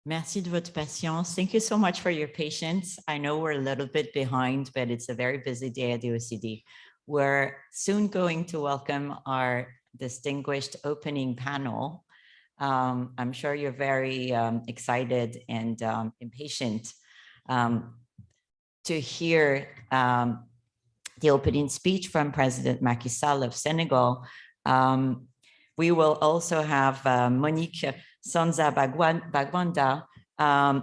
Merci de votre patience. Thank you so much for your patience. I know we're a little bit behind, but it's a very busy day at the OECD. We're soon going to welcome our distinguished opening panel. I'm sure you're very excited and impatient to hear the opening speech from President Macky Sall of Senegal. We will also have Monique Sanza-Bagwanda,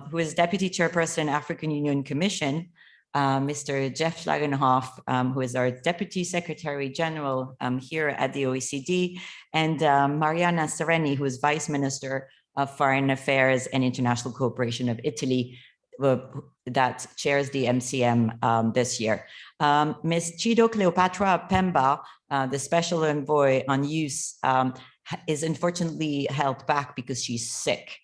who is Deputy Chairperson, African Union Commission, Mr. Jeff Schlagenhoff, who is our Deputy Secretary General here at the OECD, and Marina, Cerini, who is Vice Minister of Foreign Affairs and International Cooperation of Italy, that chairs the MCM this year. Ms. Chido Cleopatra Pemba, the Special Envoy on Youth, is unfortunately held back because she's sick.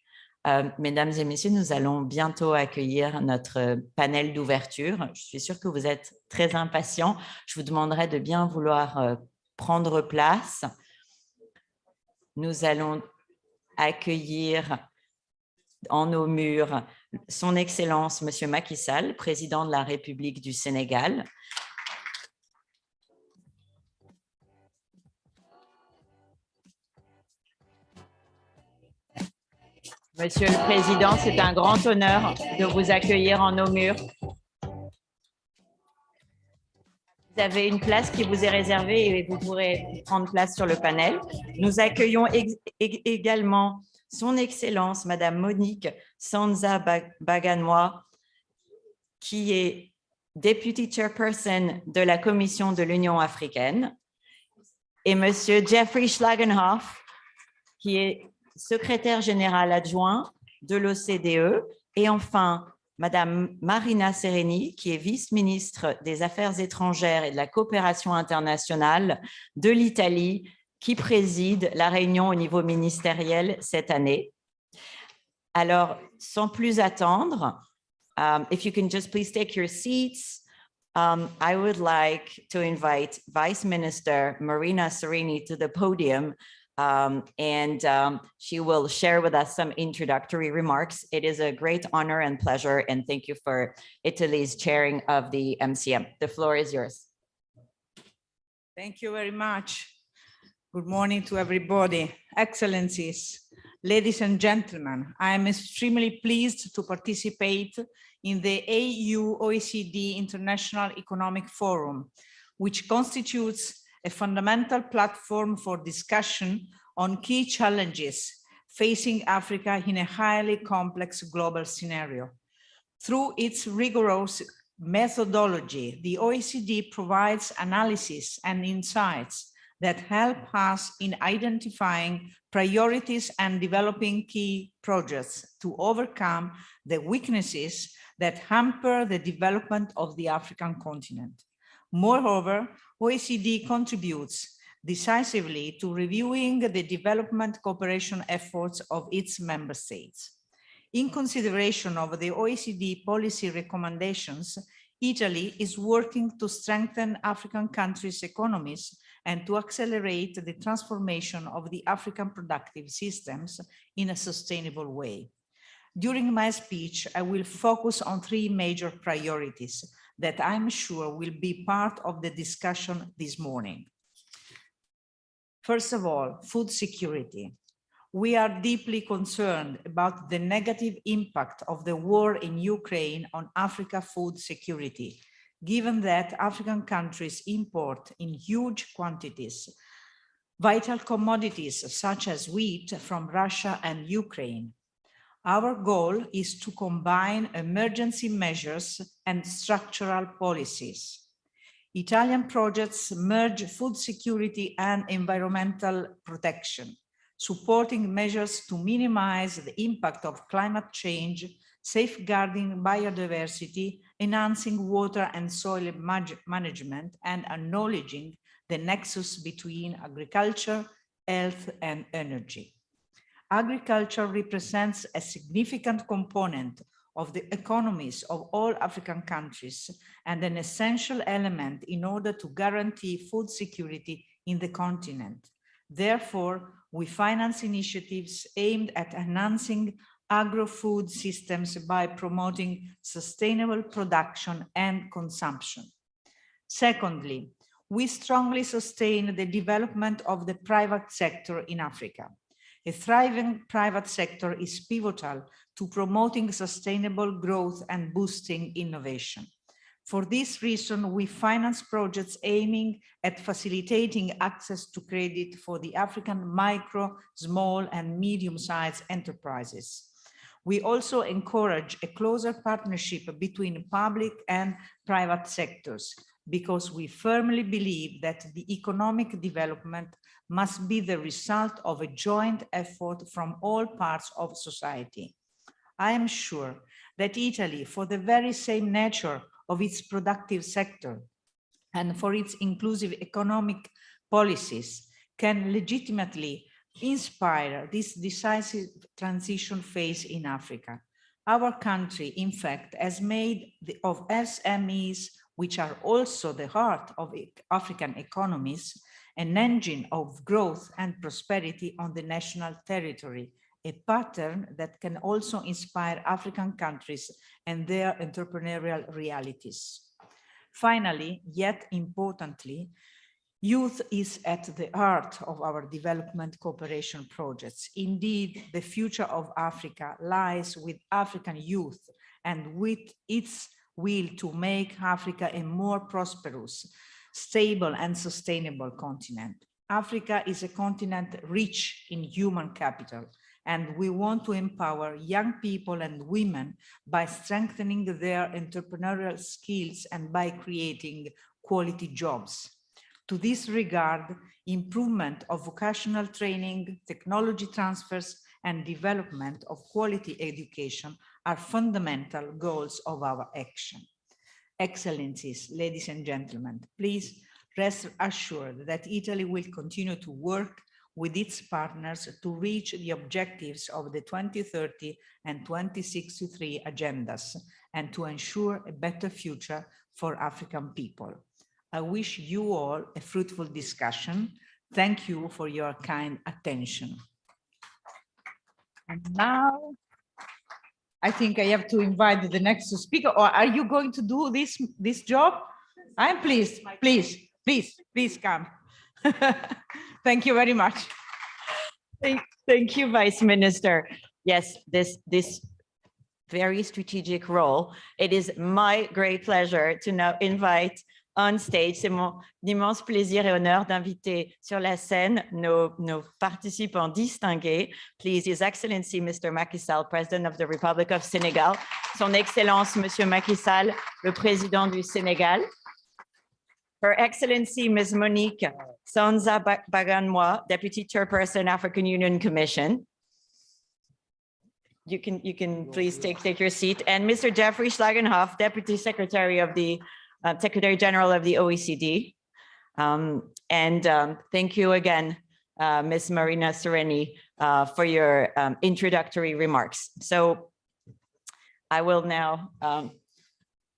Mesdames et messieurs, nous allons bientôt accueillir notre panel d'ouverture. Je suis sûre que vous êtes très impatients. Je vous demanderai de bien vouloir prendre place. Nous allons accueillir en nos murs son Excellence Monsieur Macky Sall, président de la République du Sénégal. Monsieur le Président, c'est un grand honneur de vous accueillir en nos murs. Vous avez une place qui vous est réservée et vous pourrez prendre place sur le panel. Nous accueillons également son Excellence, Madame Monique Sanza-Bagwanda, qui est Deputy Chairperson de la Commission de l'Union africaine, et Monsieur Jeffrey Schlagenhoff, qui est secrétaire général adjoint de l'OCDE, et enfin, Madame Marina Cerini, qui est vice-ministre des Affaires étrangères et de la coopération internationale de l'Italie, qui préside la réunion au niveau ministériel cette année. Alors, sans plus attendre, if you can just please take your seats, I would like to invite Vice Minister Marina Cerini to the podium, and she will share with us some introductory remarks. It is a great honor and pleasure, and thank you for Italy's chairing of the MCM. The floor is yours. Thank you very much. Good morning to everybody. Excellencies, ladies and gentlemen, I am extremely pleased to participate in the AU-OECD International Economic Forum, which constitutes a fundamental platform for discussion on key challenges facing Africa in a highly complex global scenario. Through its rigorous methodology, the OECD provides analysis and insights that help us in identifying priorities and developing key projects to overcome the weaknesses that hamper the development of the African continent. Moreover, OECD contributes decisively to reviewing the development cooperation efforts of its member states. In consideration of the OECD policy recommendations, Italy is working to strengthen African countries' economies and to accelerate the transformation of the African productive systems in a sustainable way. During my speech, I will focus on three major priorities that I'm sure will be part of the discussion this morning. First of all, food security. We are deeply concerned about the negative impact of the war in Ukraine on Africa food security, given that African countries import in huge quantities vital commodities such as wheat from Russia and Ukraine. Our goal is to combine emergency measures and structural policies. Italian projects merge food security and environmental protection, supporting measures to minimize the impact of climate change, safeguarding biodiversity, enhancing water and soil management, and acknowledging the nexus between agriculture, health, and energy. Agriculture represents a significant component of the economies of all African countries and an essential element in order to guarantee food security in the continent. Therefore, we finance initiatives aimed at enhancing agro-food systems by promoting sustainable production and consumption. Secondly, we strongly sustain the development of the private sector in Africa. A thriving private sector is pivotal to promoting sustainable growth and boosting innovation. For this reason, we finance projects aiming at facilitating access to credit for the African micro, small, and medium-sized enterprises. We also encourage a closer partnership between public and private sectors, because we firmly believe that the economic development must be the result of a joint effort from all parts of society. I am sure that Italy, for the very same nature of its productive sector and for its inclusive economic policies, can legitimately inspire this decisive transition phase in Africa. Our country, in fact, has made of SMEs, which are also the heart of African economies, an engine of growth and prosperity on the national territory, a pattern that can also inspire African countries and their entrepreneurial realities. Finally, yet importantly, youth is at the heart of our development cooperation projects. Indeed, the future of Africa lies with African youth and with its will to make Africa a more prosperous, stable, and sustainable continent. Africa is a continent rich in human capital, and we want to empower young people and women by strengthening their entrepreneurial skills and by creating quality jobs. To this regard, improvement of vocational training, technology transfers, and development of quality education are fundamental goals of our action. Excellencies, ladies and gentlemen, please rest assured that Italy will continue to work with its partners to reach the objectives of the 2030 and 2063 agendas and to ensure a better future for African people. I wish you all a fruitful discussion. Thank you for your kind attention. And now, I think I have to invite the next speaker, or are you going to do this job? I'm pleased, please come. Thank you very much. Thank you, Vice Minister. Yes, this very strategic role. It is my great pleasure to now invite on stage. C'est mon immense plaisir et honneur d'inviter sur la scène nos participants distingués. Please, His Excellency, Mr. Macky Sall, President of the Republic of Senegal. Son Excellence, Monsieur Macky Sall, le Président du Sénégal. Her Excellency, Ms. Monique 𝐀𝐿𝐵𝐵𝐻𝐿, Deputy Chairperson, African Union Commission. You can please take your seat. And Mr. Jeffrey Schlagenhoff, Deputy Secretary of the Secretary General of the OECD. Thank you again, Ms. Marina Cerini, for your introductory remarks. So I will now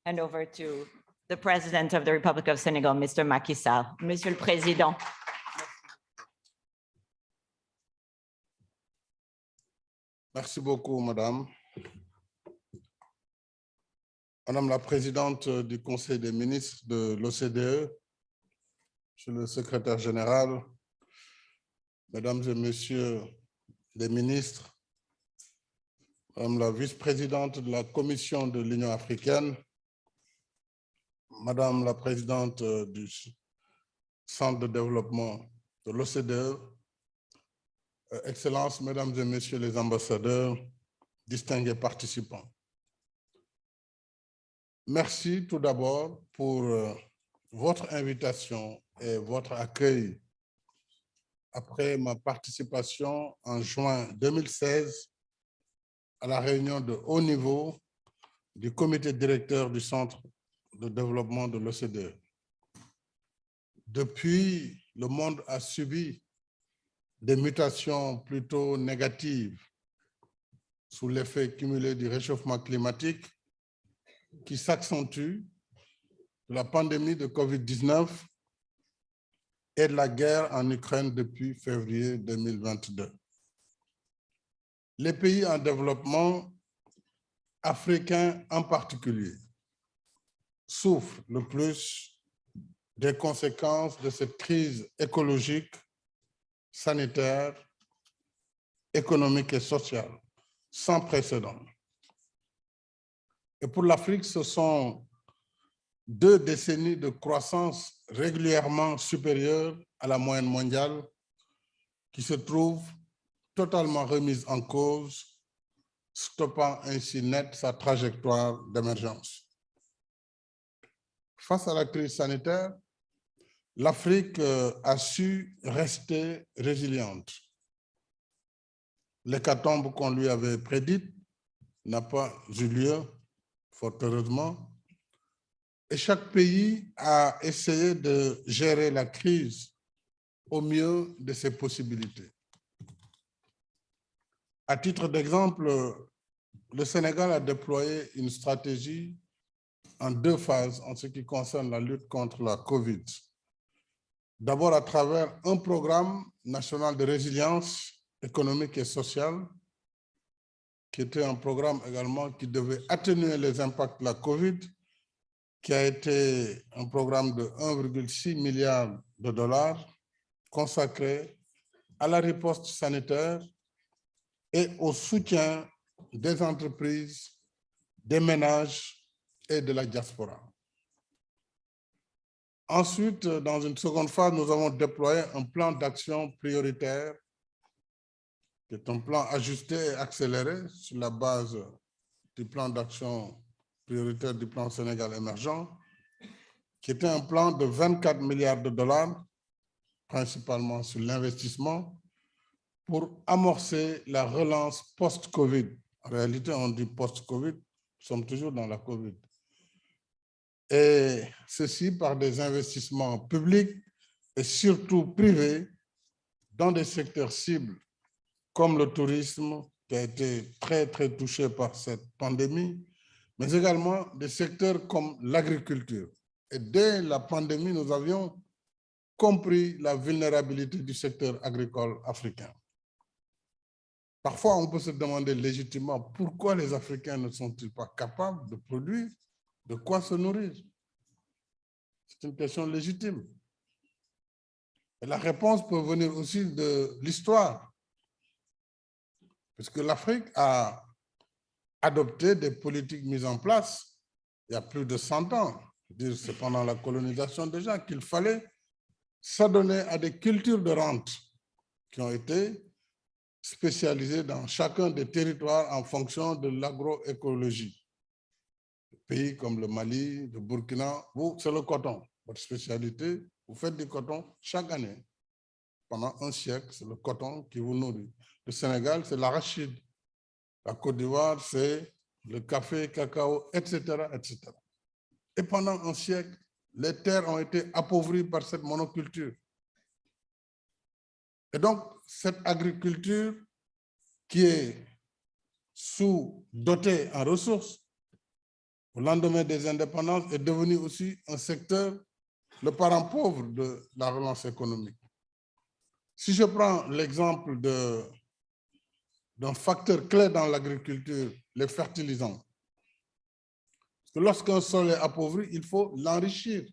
hand over to the President of the Republic of Senegal, Mr. Macky Sall. Monsieur le Président. Merci beaucoup, Madame. Madame la Présidente du Conseil des ministres de l'OCDE, Monsieur le Secrétaire général, Mesdames et Messieurs les ministres, Madame la Vice-présidente de la Commission de l'Union africaine, Madame la Présidente du Centre de développement de l'OCDE, Excellences, Mesdames et Messieurs les ambassadeurs, distingués participants. Merci tout d'abord pour votre invitation et votre accueil après ma participation en juin 2016 à la réunion de haut niveau du comité directeur du Centre de développement de l'OCDE. Depuis, le monde a subi des mutations plutôt négatives sous l'effet cumulé du réchauffement climatique qui s'accentue de la pandémie de COVID-19 et de la guerre en Ukraine depuis février 2022. les pays en développement, africains en particulier, souffrent le plus des conséquences de cette crise écologique, sanitaire, économique et sociale sans précédent. Et pour l'Afrique, ce sont 2 décennies de croissance régulièrement supérieure à la moyenne mondiale qui se trouvent totalement remises en cause, stoppant ainsi net sa trajectoire d'émergence. Face à la crise sanitaire, l'Afrique a su rester résiliente. L'hécatombe qu'on lui avait prédite n'a pas eu lieu, fort heureusement, et chaque pays a essayé de gérer la crise au mieux de ses possibilités. À titre d'exemple, le Sénégal a déployé une stratégie en 2 phases en ce qui concerne la lutte contre la COVID. D'abord à travers un programme national de résilience économique et sociale, qui était un programme également qui devait atténuer les impacts de la COVID, qui a été un programme de 1,6 milliard de dollars consacré à la riposte sanitaire et au soutien des entreprises, des ménages et de la diaspora. Ensuite, dans une seconde phase, nous avons déployé un plan d'action prioritaire, qui est un plan ajusté et accéléré sur la base du plan d'action prioritaire du plan Sénégal émergent, qui était un plan de 24 milliards de dollars, principalement sur l'investissement, pour amorcer la relance post-Covid. En réalité, on dit post-Covid, nous sommes toujours dans la Covid. Et ceci par des investissements publics et surtout privés dans des secteurs cibles comme le tourisme, qui a été très touché par cette pandémie, mais également des secteurs comme l'agriculture. Et dès la pandémie, nous avions compris la vulnérabilité du secteur agricole africain. Parfois, on peut se demander légitimement pourquoi les Africains ne sont-ils pas capables de produire, de quoi se nourrir. C'est une question légitime. Et la réponse peut venir aussi de l'histoire, puisque l'Afrique a adopté des politiques mises en place il y a plus de 100 ans. C'est pendant la colonisation déjà qu'il fallait s'adonner à des cultures de rente qui ont été spécialisées dans chacun des territoires en fonction de l'agroécologie. Des pays comme le Mali, le Burkina, vous, c'est le coton. Votre spécialité, vous faites du coton chaque année. Pendant un siècle, c'est le coton qui vous nourrit. Le Sénégal, c'est l'arachide. La Côte d'Ivoire, c'est le café, cacao, etc., etc. Et pendant un siècle, les terres ont été appauvries par cette monoculture. Et donc, cette agriculture qui est sous-dotée en ressources, au lendemain des indépendances, est devenue aussi un secteur, le parent pauvre de la relance économique. Si je prends l'exemple d'un facteur clé dans l'agriculture, les fertilisants, parce que lorsqu'un sol est appauvri, il faut l'enrichir.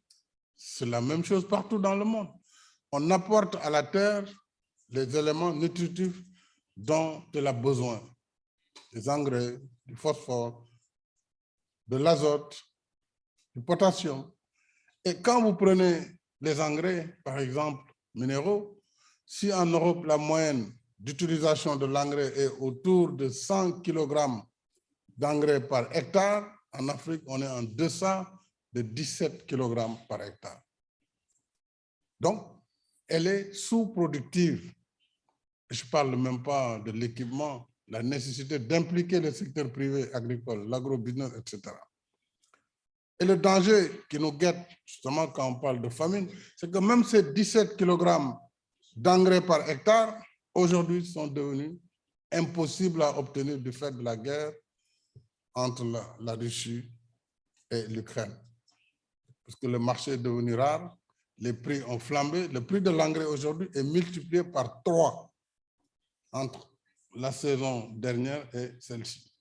C'est la même chose partout dans le monde. On apporte à la terre les éléments nutritifs dont elle a besoin, des engrais, du phosphore, de l'azote, du potassium. Et quand vous prenez les engrais, par exemple, minéraux, si en Europe, la moyenne d'utilisation de l'engrais est autour de 100 kg d'engrais par hectare, en Afrique, on est en deçà de 17 kg par hectare. Donc, elle est sous-productive. Je ne parle même pas de l'équipement, la nécessité d'impliquer le secteur privé agricole, l'agrobusiness, etc. Et le danger qui nous guette, justement, quand on parle de famine, c'est que même ces 17 kg d'engrais par hectare, aujourd'hui, sont devenus impossibles à obtenir du fait de la guerre entre la Russie et l'Ukraine. Parce que le marché est devenu rare, les prix ont flambé. Le prix de l'engrais aujourd'hui est multiplié par 3 entre la saison dernière et celle-ci.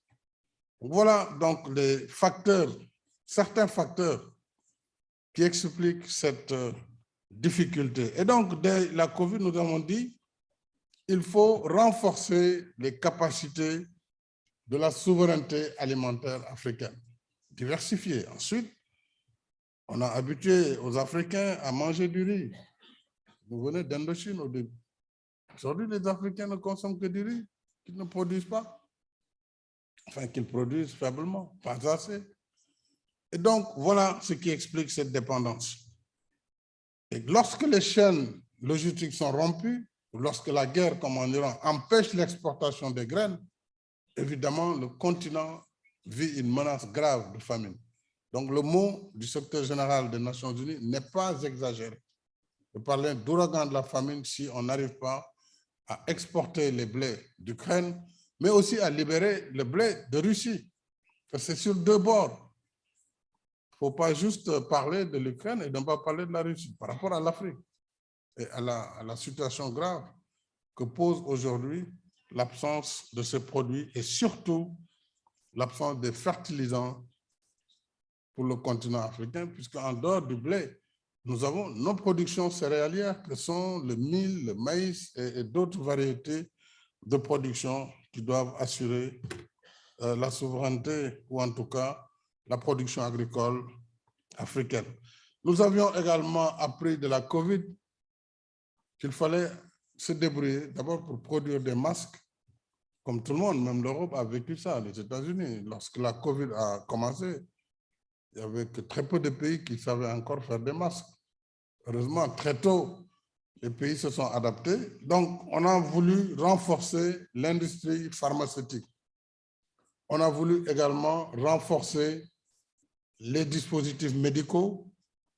Voilà donc les facteurs, certains facteurs qui expliquent cette difficulté. Et donc, dès la COVID, nous avons dit qu'il faut renforcer les capacités de la souveraineté alimentaire africaine, diversifier. Ensuite, on a habitué aux Africains à manger du riz. Vous venez d'Indochine au début. Aujourd'hui, les Africains ne consomment que du riz qu'ils ne produisent pas. Enfin, qu'ils produisent faiblement, pas assez. Et donc, voilà ce qui explique cette dépendance. Et lorsque les chaînes logistiques sont rompues, lorsque la guerre, comme en Iran, empêche l'exportation des graines, évidemment, le continent vit une menace grave de famine. Donc, le mot du secrétaire général des Nations Unies n'est pas exagéré. De parler d'ouragan de la famine si on n'arrive pas à exporter les blés d'Ukraine, mais aussi à libérer le blé de Russie. C'est sur deux bords. Il ne faut pas juste parler de l'Ukraine et ne pas parler de la Russie par rapport à l'Afrique et à la situation grave que pose aujourd'hui l'absence de ces produits et surtout l'absence des fertilisants pour le continent africain, puisqu'en dehors du blé, nous avons nos productions céréalières que sont le mil, le maïs et d'autres variétés de production qui doivent assurer la souveraineté ou en tout cas la production agricole africaine. Nous avions également appris de la COVID qu'il fallait se débrouiller d'abord pour produire des masques, comme tout le monde, même l'Europe a vécu ça, les États-Unis. Lorsque la COVID a commencé, il n'y avait que très peu de pays qui savaient encore faire des masques. Heureusement, très tôt, les pays se sont adaptés. Donc, on a voulu renforcer l'industrie pharmaceutique. On a voulu également renforcer les dispositifs médicaux,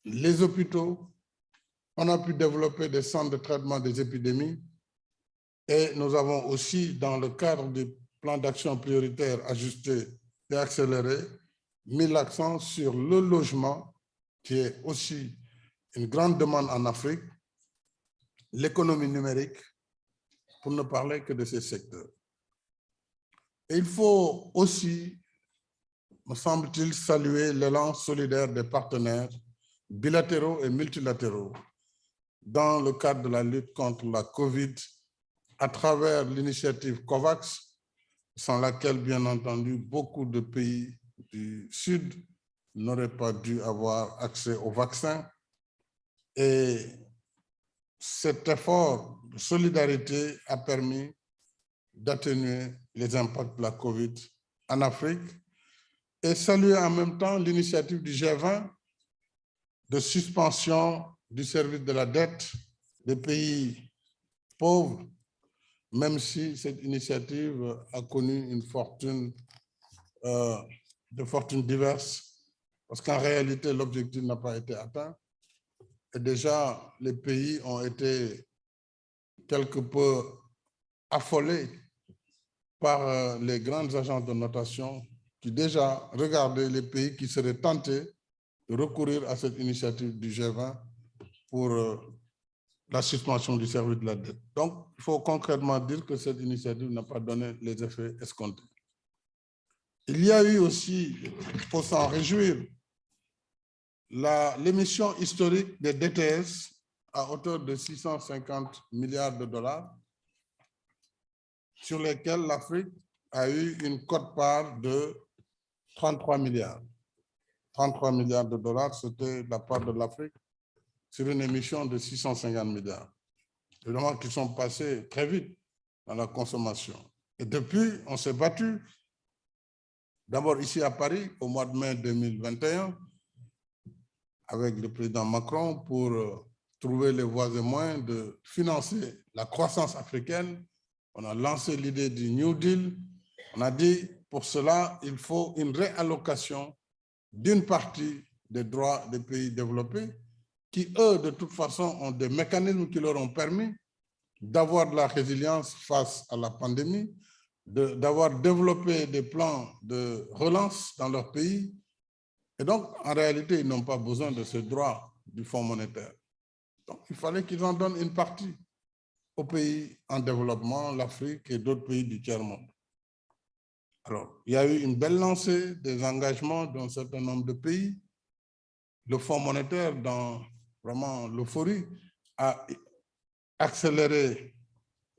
les hôpitaux. On a pu développer des centres de traitement des épidémies. Et nous avons aussi, dans le cadre du plan d'action prioritaire ajusté et accéléré, mis l'accent sur le logement, qui est aussi une grande demande en Afrique, l'économie numérique, pour ne parler que de ces secteurs. Et il faut aussi, me semble-t-il, saluer l'élan solidaire des partenaires bilatéraux et multilatéraux dans le cadre de la lutte contre la COVID à travers l'initiative COVAX, sans laquelle, bien entendu, beaucoup de pays du Sud n'auraient pas dû avoir accès au vaccin. Et cet effort de solidarité a permis d'atténuer les impacts de la COVID en Afrique et saluer en même temps l'initiative du G20 de suspension du service de la dette des pays pauvres, même si cette initiative a connu une fortune, de fortunes diverses, parce qu'en réalité, l'objectif n'a pas été atteint. Et déjà, les pays ont été quelque peu affolés par les grandes agences de notation qui déjà regardaient les pays qui seraient tentés de recourir à cette initiative du G20 pour la suspension du service de la dette. Donc, il faut concrètement dire que cette initiative n'a pas donné les effets escomptés. Il y a eu aussi, il faut s'en réjouir, l'émission historique des DTS à hauteur de 650 milliards de dollars, sur lesquels l'Afrique a eu une quote-part de 33 milliards. 33 milliards de dollars, c'était la part de l'Afrique sur une émission de 650 milliards. Évidemment qu'ils sont passés très vite dans la consommation. Et depuis, on s'est battu, d'abord ici à Paris, au mois de mai 2021, avec le président Macron, pour trouver les voies et moyens de financer la croissance africaine. On a lancé l'idée du New Deal. On a dit, pour cela, il faut une réallocation d'une partie des droits des pays développés qui, eux, de toute façon, ont des mécanismes qui leur ont permis d'avoir de la résilience face à la pandémie, d'avoir développé des plans de relance dans leur pays. Et donc, en réalité, ils n'ont pas besoin de ce droit du Fonds monétaire. Donc, il fallait qu'ils en donnent une partie. aux pays en développement, l'Afrique et d'autres pays du tiers-monde. Alors, il y a eu une belle lancée des engagements d'un certain nombre de pays. Le Fonds monétaire, dans vraiment l'euphorie, a accéléré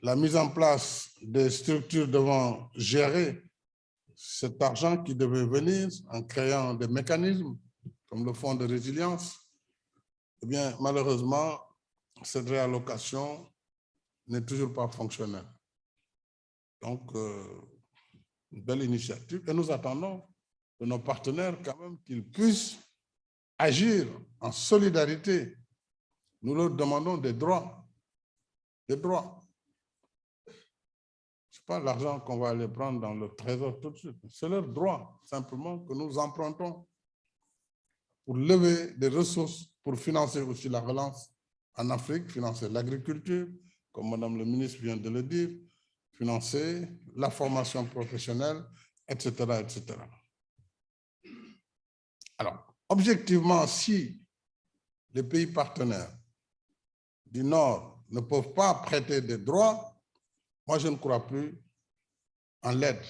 la mise en place des structures devant gérer cet argent qui devait venir en créant des mécanismes comme le Fonds de résilience. Eh bien, malheureusement, cette réallocation n'est toujours pas fonctionnelle. Donc, une belle initiative. Et nous attendons de nos partenaires quand même qu'ils puissent agir en solidarité. Nous leur demandons des droits. Des droits. Ce n'est pas l'argent qu'on va aller prendre dans le trésor tout de suite. C'est leur droit, simplement, que nous empruntons pour lever des ressources, pour financer aussi la relance en Afrique, financer l'agriculture, comme Madame le ministre vient de le dire, financer la formation professionnelle, etc., etc. Alors, objectivement, si les pays partenaires du Nord ne peuvent pas prêter des droits, moi, je ne crois plus en l'aide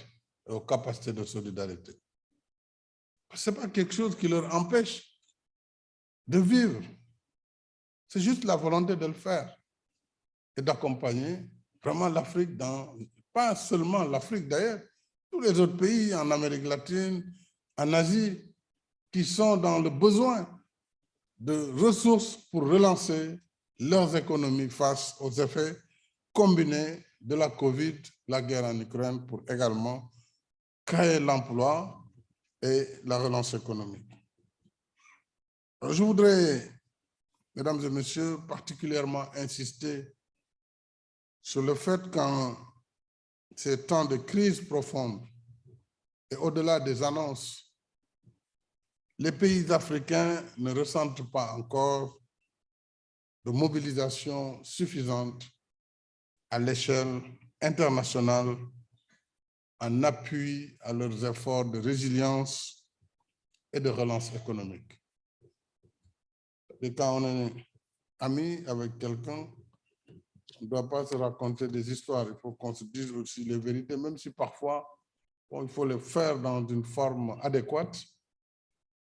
et aux capacités de solidarité. Ce n'est pas quelque chose qui leur empêche de vivre. C'est juste la volonté de le faire et d'accompagner vraiment l'Afrique dans, pas seulement l'Afrique d'ailleurs, tous les autres pays en Amérique latine, en Asie, qui sont dans le besoin de ressources pour relancer leurs économies face aux effets combinés de la Covid, la guerre en Ukraine, pour également créer l'emploi et la relance économique. Alors, je voudrais, mesdames et messieurs, particulièrement insister sur le fait qu'en ces temps de crise profonde et au-delà des annonces, les pays africains ne ressentent pas encore de mobilisation suffisante à l'échelle internationale en appui à leurs efforts de résilience et de relance économique. Et quand on est ami avec quelqu'un, on ne doit pas se raconter des histoires, il faut qu'on se dise aussi les vérités, même si parfois, bon, il faut le faire dans une forme adéquate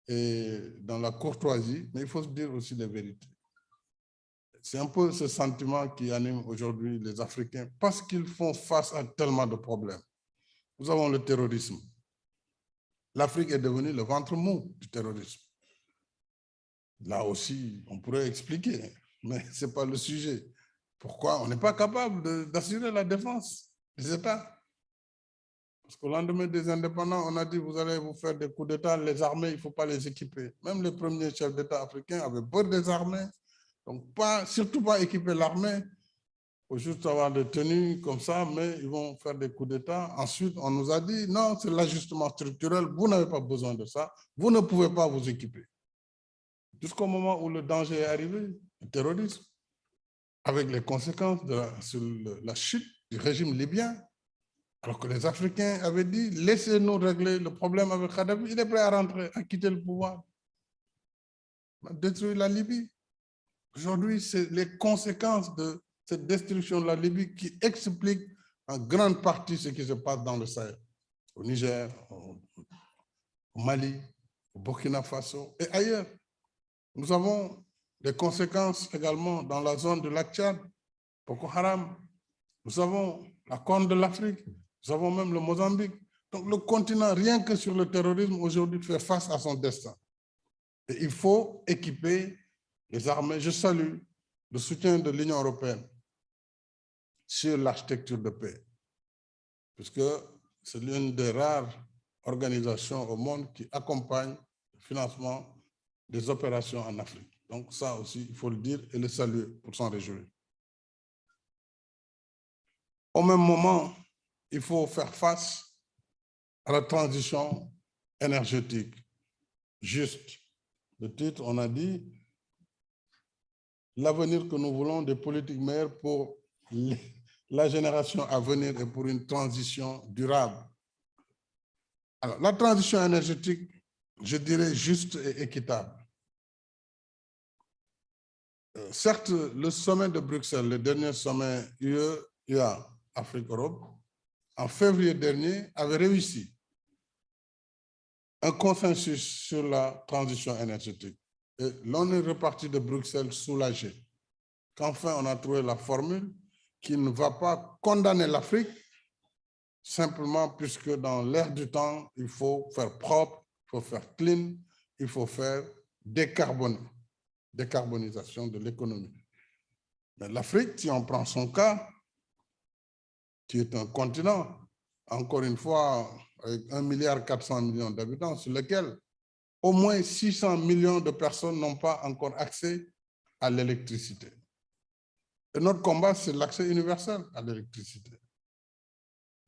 et dans la courtoisie, mais il faut se dire aussi les vérités. C'est un peu ce sentiment qui anime aujourd'hui les Africains parce qu'ils font face à tellement de problèmes. Nous avons le terrorisme. L'Afrique est devenue le ventre mou du terrorisme. Là aussi, on pourrait expliquer, mais ce n'est pas le sujet. Pourquoi on n'est pas capable d'assurer la défense des États? Parce qu'au lendemain des indépendants, on a dit vous allez vous faire des coups d'État, les armées, il ne faut pas les équiper. Même les premiers chefs d'État africains avaient peur des armées. Donc, surtout pas équiper l'armée. Il faut juste avoir des tenues comme ça, mais ils vont faire des coups d'État. Ensuite, on nous a dit non, c'est l'ajustement structurel, vous n'avez pas besoin de ça, vous ne pouvez pas vous équiper. Jusqu'au moment où le danger est arrivé, le terrorisme, avec les conséquences sur la chute du régime libyen, alors que les Africains avaient dit laissez-nous régler le problème avec Kadhafi, il est prêt à rentrer, à quitter le pouvoir, à détruire la Libye. Aujourd'hui, c'est les conséquences de cette destruction de la Libye qui expliquent en grande partie ce qui se passe dans le Sahel, au Niger, au Mali, au Burkina Faso et ailleurs. Nous avons des conséquences également dans la zone de lac Tchad, Boko Haram. Nous avons la Corne de l'Afrique, nous avons même le Mozambique. Donc le continent, rien que sur le terrorisme, aujourd'hui fait face à son destin. Et il faut équiper les armées. Je salue le soutien de l'Union européenne sur l'architecture de paix, puisque c'est l'une des rares organisations au monde qui accompagne le financement des opérations en Afrique. Donc ça aussi, il faut le dire et le saluer pour s'en réjouir. Au même moment, il faut faire face à la transition énergétique juste. Le titre, on a dit, l'avenir que nous voulons des politiques meilleures pour la génération à venir et pour une transition durable. Alors, la transition énergétique, je dirais juste et équitable. certes, le sommet de Bruxelles, le dernier sommet UE-IA Afrique-Europe, en février dernier, avait réussi un consensus sur la transition énergétique. Et l'on est reparti de Bruxelles soulagé qu'enfin on a trouvé la formule qui ne va pas condamner l'Afrique simplement puisque dans l'air du temps, il faut faire propre, il faut faire clean, il faut faire décarbonisation de l'économie. Mais l'Afrique, si on prend son cas, qui est un continent, encore une fois, avec 1,4 milliard d'habitants, sur lequel au moins 600 millions de personnes n'ont pas encore accès à l'électricité. Et notre combat, c'est l'accès universel à l'électricité.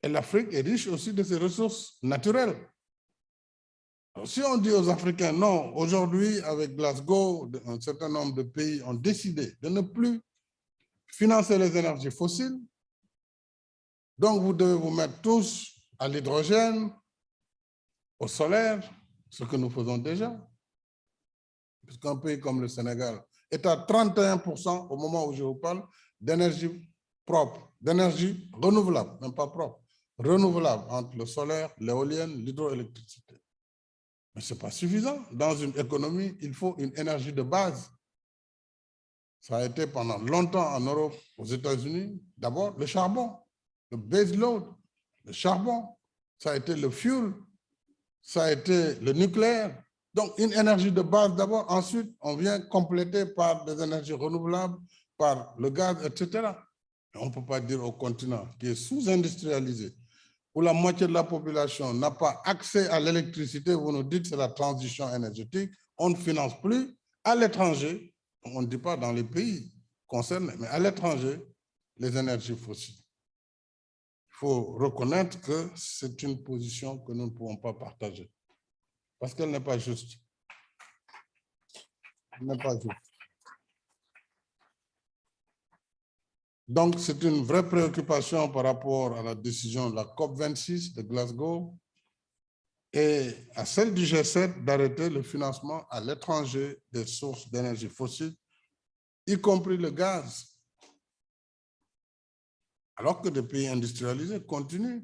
Et l'Afrique est riche aussi de ses ressources naturelles. Alors, si on dit aux Africains, non, aujourd'hui, avec Glasgow, un certain nombre de pays ont décidé de ne plus financer les énergies fossiles, donc vous devez vous mettre tous à l'hydrogène, au solaire, ce que nous faisons déjà. Puisqu'un pays comme le Sénégal est à 31% au moment où je vous parle d'énergie propre, d'énergie renouvelable, même pas propre, renouvelable entre le solaire, l'éolienne, l'hydroélectricité. Mais ce n'est pas suffisant. Dans une économie, il faut une énergie de base. Ça a été pendant longtemps en Europe, aux États-Unis, d'abord le charbon, le base load, le charbon, ça a été le fuel, ça a été le nucléaire. Donc, une énergie de base d'abord, ensuite, on vient compléter par des énergies renouvelables, par le gaz, etc. On ne peut pas dire au continent qui est sous-industrialisé, où la moitié de la population n'a pas accès à l'électricité, vous nous dites que c'est la transition énergétique, on ne finance plus à l'étranger, on ne dit pas dans les pays concernés, mais à l'étranger, les énergies fossiles. Il faut reconnaître que c'est une position que nous ne pouvons pas partager. Parce qu'elle n'est pas juste. Elle n'est pas juste. Donc, c'est une vraie préoccupation par rapport à la décision de la COP26 de Glasgow et à celle du G7 d'arrêter le financement à l'étranger des sources d'énergie fossile, y compris le gaz. Alors que des pays industrialisés continuent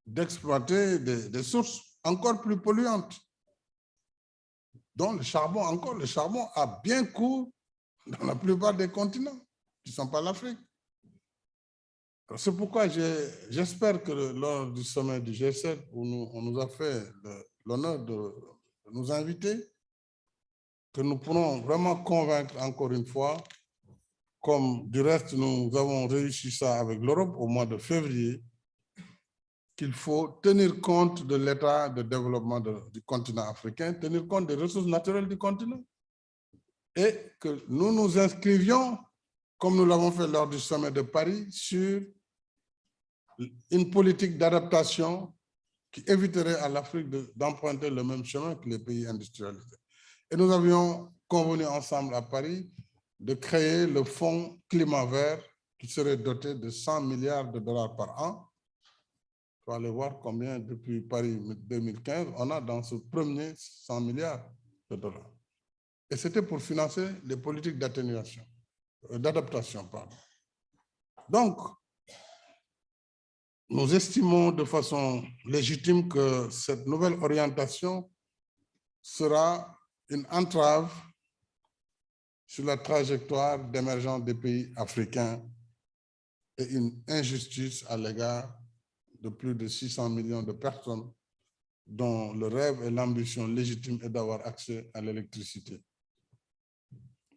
d'exploiter des sources encore plus polluantes. Donc, le charbon, encore, le charbon a bien cours dans la plupart des continents qui ne sont pas l'Afrique. C'est pourquoi j'espère que lors du sommet du G7, où on nous a fait l'honneur de nous inviter, que nous pourrons vraiment convaincre encore une fois, comme du reste nous avons réussi ça avec l'Europe au mois de février, qu'il faut tenir compte de l'état de développement du continent africain, tenir compte des ressources naturelles du continent, et que nous nous inscrivions, comme nous l'avons fait lors du sommet de Paris, sur une politique d'adaptation qui éviterait à l'Afrique d'emprunter le même chemin que les pays industrialisés. Et nous avions convenu ensemble à Paris de créer le fonds climat vert qui serait doté de 100 milliards de dollars par an. Il faut aller voir combien depuis Paris 2015, on a dans ce premier 100 milliards de dollars. Et c'était pour financer les politiques d'atténuation, d'adaptation, pardon. Donc, nous estimons de façon légitime que cette nouvelle orientation sera une entrave sur la trajectoire d'émergence des pays africains et une injustice à l'égard de plus de 600 millions de personnes dont le rêve et l'ambition légitime est d'avoir accès à l'électricité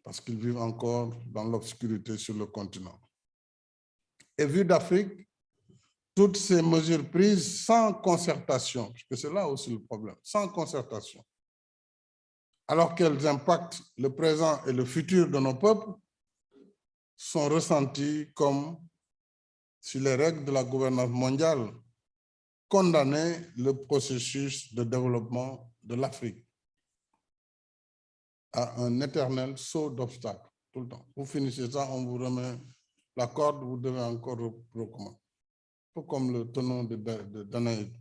parce qu'ils vivent encore dans l'obscurité sur le continent. Et vu d'Afrique, toutes ces mesures prises sans concertation, parce que c'est là aussi le problème, sans concertation, alors qu'elles impactent le présent et le futur de nos peuples, sont ressenties comme si les règles de la gouvernance mondiale condamnaient le processus de développement de l'Afrique à un éternel saut d'obstacles, tout le temps. Vous finissez ça, on vous remet la corde, vous devez encore recommencer. Un peu comme le tenant d'Anaïd.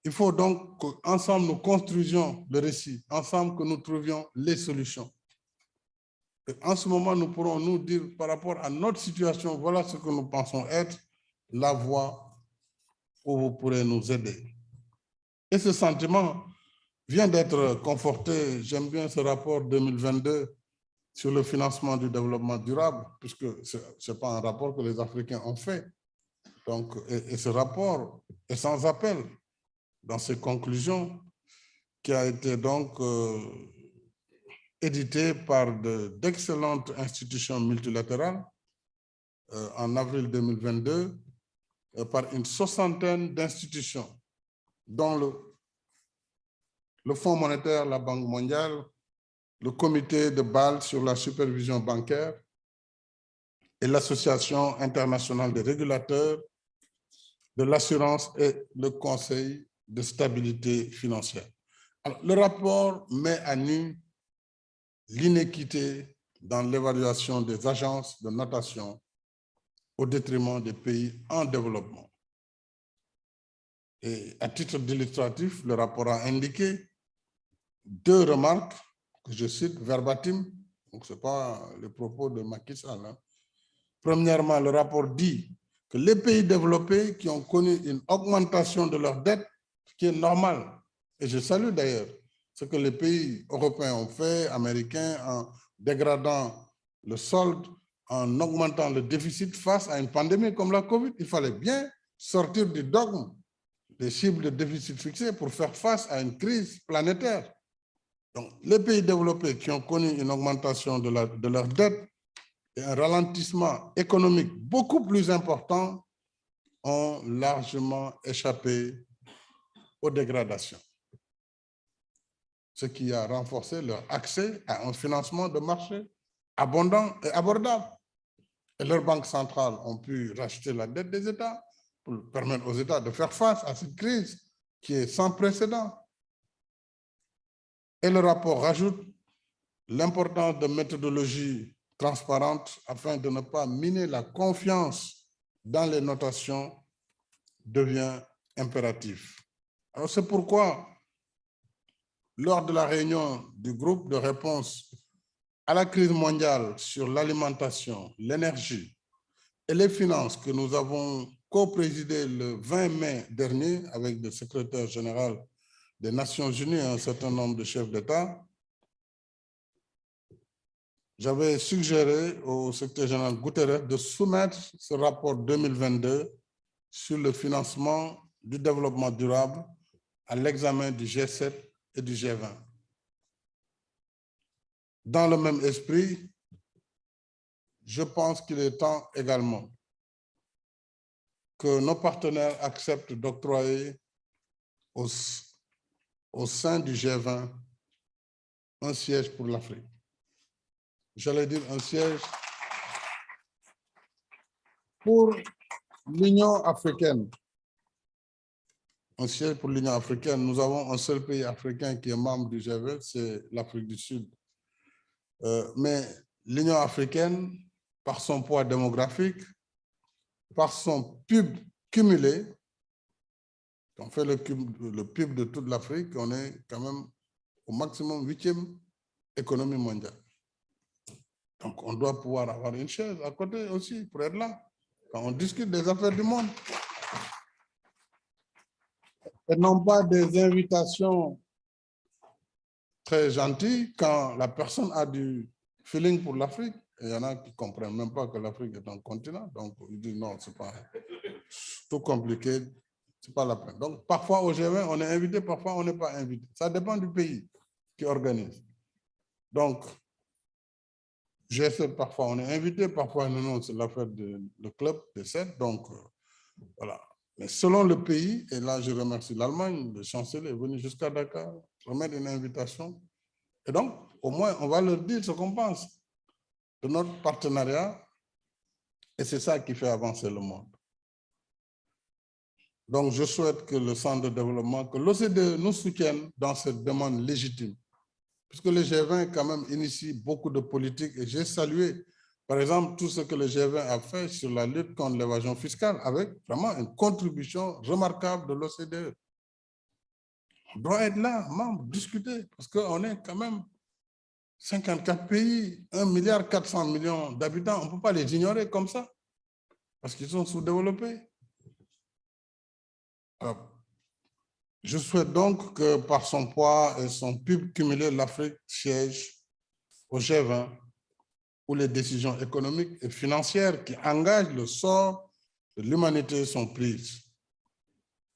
Il faut donc qu'ensemble nous construisions le récit, ensemble que nous trouvions les solutions. En ce moment, nous pourrons nous dire par rapport à notre situation, voilà ce que nous pensons être la voie où vous pourrez nous aider. Et ce sentiment vient d'être conforté. J'aime bien ce rapport 2022 sur le financement du développement durable, puisque ce n'est pas un rapport que les Africains ont fait. Donc, et ce rapport est sans appel dans ses conclusions, qui a été donc édité par d'excellentes institutions multilatérales en avril 2022, par une soixantaine d'institutions, dont le Fonds monétaire, la Banque mondiale, le Comité de Bâle sur la supervision bancaire et l'Association internationale des régulateurs de l'assurance et le Conseil de stabilité financière. Alors, le rapport met à nu l'inéquité dans l'évaluation des agences de notation au détriment des pays en développement. Et à titre d'illustratif, le rapport a indiqué 2 remarques que je cite verbatim, donc ce n'est pas les propos de Macky Sall. Hein. Premièrement, le rapport dit que les pays développés qui ont connu une augmentation de leur dette, ce qui est normal, et je salue d'ailleurs ce que les pays européens ont fait, américains, en dégradant le solde, en augmentant le déficit face à une pandémie comme la COVID. Il fallait bien sortir du dogme des cibles de déficit fixées pour faire face à une crise planétaire. Donc, les pays développés qui ont connu une augmentation de leur dette et un ralentissement économique beaucoup plus important ont largement échappé aux dégradations, ce qui a renforcé leur accès à un financement de marché abondant et abordable. Et leurs banques centrales ont pu racheter la dette des États pour permettre aux États de faire face à cette crise qui est sans précédent. Et le rapport rajoute l'importance de méthodologies transparentes afin de ne pas miner la confiance dans les notations devient impératif. Alors c'est pourquoi, lors de la réunion du groupe de réponse à la crise mondiale sur l'alimentation, l'énergie et les finances que nous avons co-présidé le 20 mai dernier avec le secrétaire général des Nations Unies et un certain nombre de chefs d'État, j'avais suggéré au secrétaire général Guterres de soumettre ce rapport 2022 sur le financement du développement durable à l'examen du G7 et du G20. Dans le même esprit, je pense qu'il est temps également que nos partenaires acceptent d'octroyer au sein du G20 un siège pour l'Afrique. J'allais dire un siège pour l'Union africaine. Un siège pour l'Union africaine. Nous avons un seul pays africain qui est membre du G20, c'est l'Afrique du Sud. Mais l'Union africaine, par son poids démographique, par son PIB cumulé, on fait le PIB de toute l'Afrique, on est quand même au maximum 8e économie mondiale. Donc, on doit pouvoir avoir une chaise à côté aussi pour être là, quand on discute des affaires du monde. Et non pas des invitations très gentilles quand la personne a du feeling pour l'Afrique. Il y en a qui ne comprennent même pas que l'Afrique est un continent. Donc, ils disent non, c'est pas tout compliqué, c'est pas la peine. Donc, parfois au G20, on est invité, parfois on n'est pas invité. Ça dépend du pays qui organise. Donc, G7, parfois on est invité, parfois non, c'est l'affaire du club des 7. Donc, voilà. Mais selon le pays, et là je remercie l'Allemagne, le chancelier est venu jusqu'à Dakar, remettre une invitation. Et donc, au moins, on va leur dire ce qu'on pense de notre partenariat, et c'est ça qui fait avancer le monde. Donc, je souhaite que le Centre de développement, que l'OCDE nous soutienne dans cette demande légitime, puisque le G20 quand même initie beaucoup de politiques, et j'ai salué, par exemple, tout ce que le G20 a fait sur la lutte contre l'évasion fiscale, avec vraiment une contribution remarquable de l'OCDE. On doit être là, membre, discuter, parce qu'on est quand même 54 pays, 1,4 milliard d'habitants, on ne peut pas les ignorer comme ça, parce qu'ils sont sous-développés. Je souhaite donc que par son poids et son PIB cumulé, l'Afrique siège au G20, où les décisions économiques et financières qui engagent le sort de l'humanité sont prises.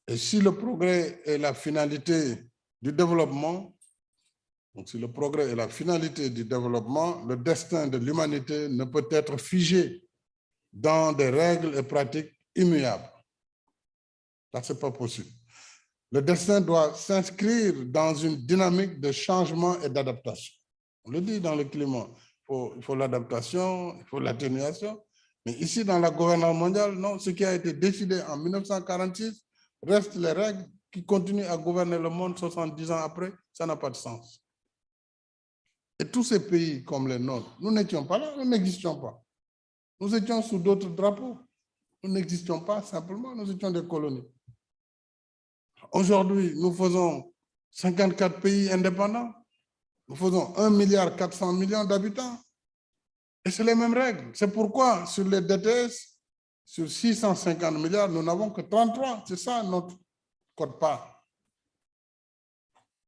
Et si le progrès est la finalité du développement, donc si le progrès est la finalité du développement, le destin de l'humanité ne peut être figé dans des règles et pratiques immuables. Ça, ce n'est pas possible. Le destin doit s'inscrire dans une dynamique de changement et d'adaptation. On le dit dans le climat, il faut l'adaptation, il faut l'atténuation. Mais ici, dans la gouvernance mondiale, non, ce qui a été décidé en 1946 reste les règles qui continuent à gouverner le monde 70 ans après. Ça n'a pas de sens. Et tous ces pays comme les nôtres, nous n'étions pas là, nous n'existions pas. Nous étions sous d'autres drapeaux. Nous n'existions pas simplement, nous étions des colonies. Aujourd'hui, nous faisons 54 pays indépendants. Nous faisons 1,4 milliard d'habitants. Et c'est les mêmes règles. C'est pourquoi sur les DTS, sur 650 milliards, nous n'avons que 33. C'est ça notre quote-part.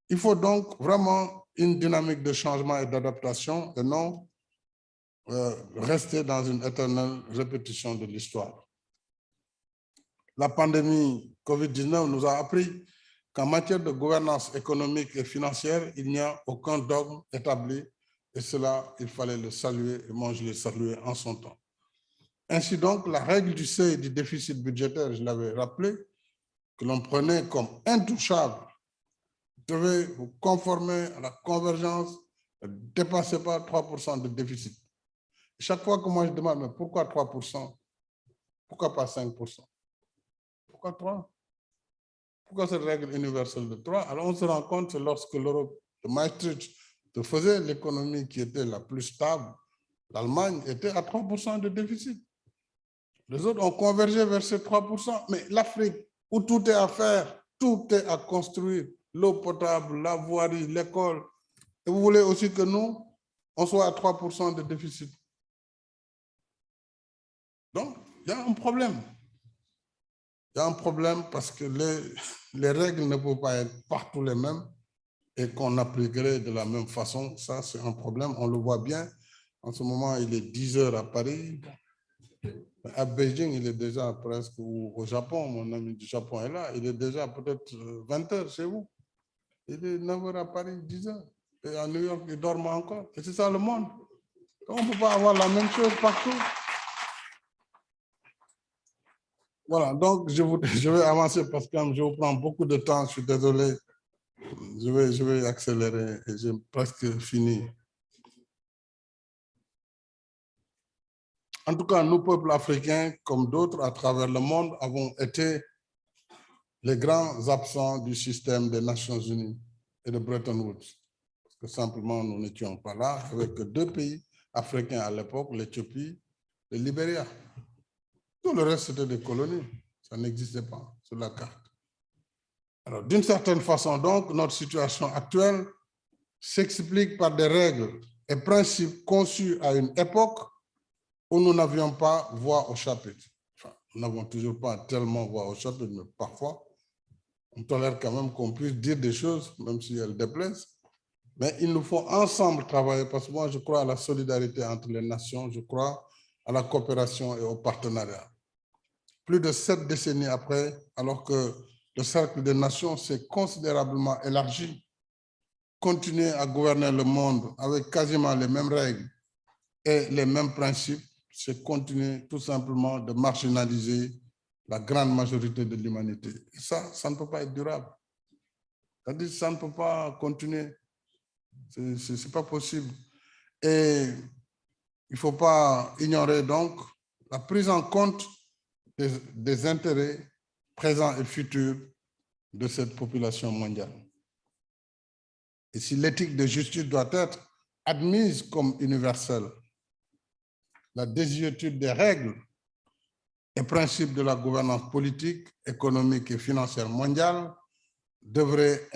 Il faut donc vraiment une dynamique de changement et d'adaptation et non rester dans une éternelle répétition de l'histoire. La pandémie Covid-19 nous a appris qu'en matière de gouvernance économique et financière, il n'y a aucun dogme établi et cela, il fallait le saluer et moi je l'ai salué en son temps. Ainsi donc, la règle du seuil du déficit budgétaire, je l'avais rappelé, que l'on prenait comme intouchable, devait vous conformer à la convergence, ne dépassez pas 3% de déficit. Chaque fois que moi je demande, mais pourquoi 3%? Pourquoi pas 5%? Pourquoi 3? Pourquoi cette règle universelle de 3? Alors on se rend compte, c'est lorsque l'Europe de Maastricht faisait l'économie qui était la plus stable, l'Allemagne était à 3% de déficit. Les autres ont convergé vers ces 3%, mais l'Afrique, où tout est à faire, tout est à construire, l'eau potable, la voirie, l'école, et vous voulez aussi que nous, on soit à 3% de déficit. Donc, il y a un problème. Il y a un problème parce que les règles ne peuvent pas être partout les mêmes et qu'on appliquerait de la même façon. Ça, c'est un problème. On le voit bien. En ce moment, il est 10 heures à Paris. À Beijing, il est déjà presque, ou au Japon, mon ami du Japon est là, il est déjà peut-être 20 heures chez vous. Il est 9 heures à Paris, 10 heures. Et à New York, il dort encore. Et c'est ça le monde. On ne peut pas avoir la même chose partout. Voilà, donc je vais avancer parce que je vous prends beaucoup de temps, je suis désolé. Je vais accélérer et j'ai presque fini. En tout cas, nous, peuples africains, comme d'autres à travers le monde, avons été les grands absents du système des Nations Unies et de Bretton Woods. Parce que simplement, nous n'étions pas là, avec deux pays africains à l'époque, l'Éthiopie et le Libéria. Tout le reste, c'était des colonies. Ça n'existait pas sur la carte. Alors, d'une certaine façon, donc, notre situation actuelle s'explique par des règles et principes conçus à une époque où nous n'avions pas voix au chapitre. Enfin, nous n'avons toujours pas tellement voix au chapitre, mais parfois, on tolère quand même qu'on puisse dire des choses, même si elles déplaisent. Mais il nous faut ensemble travailler, parce que moi, je crois à la solidarité entre les nations, je crois à la coopération et au partenariat. Plus de 7 décennies après, alors que le cercle des nations s'est considérablement élargi, continuer à gouverner le monde avec quasiment les mêmes règles et les mêmes principes, c'est continuer tout simplement de marginaliser la grande majorité de l'humanité. Et ça ne peut pas être durable. C'est-à-dire que ça ne peut pas continuer. Ce n'est pas possible. Et il ne faut pas ignorer donc la prise en compte des intérêts présents et futurs de cette population mondiale. Et si l'éthique de justice doit être admise comme universelle, la désuétude des règles et principes de la gouvernance politique, économique et financière mondiale devrait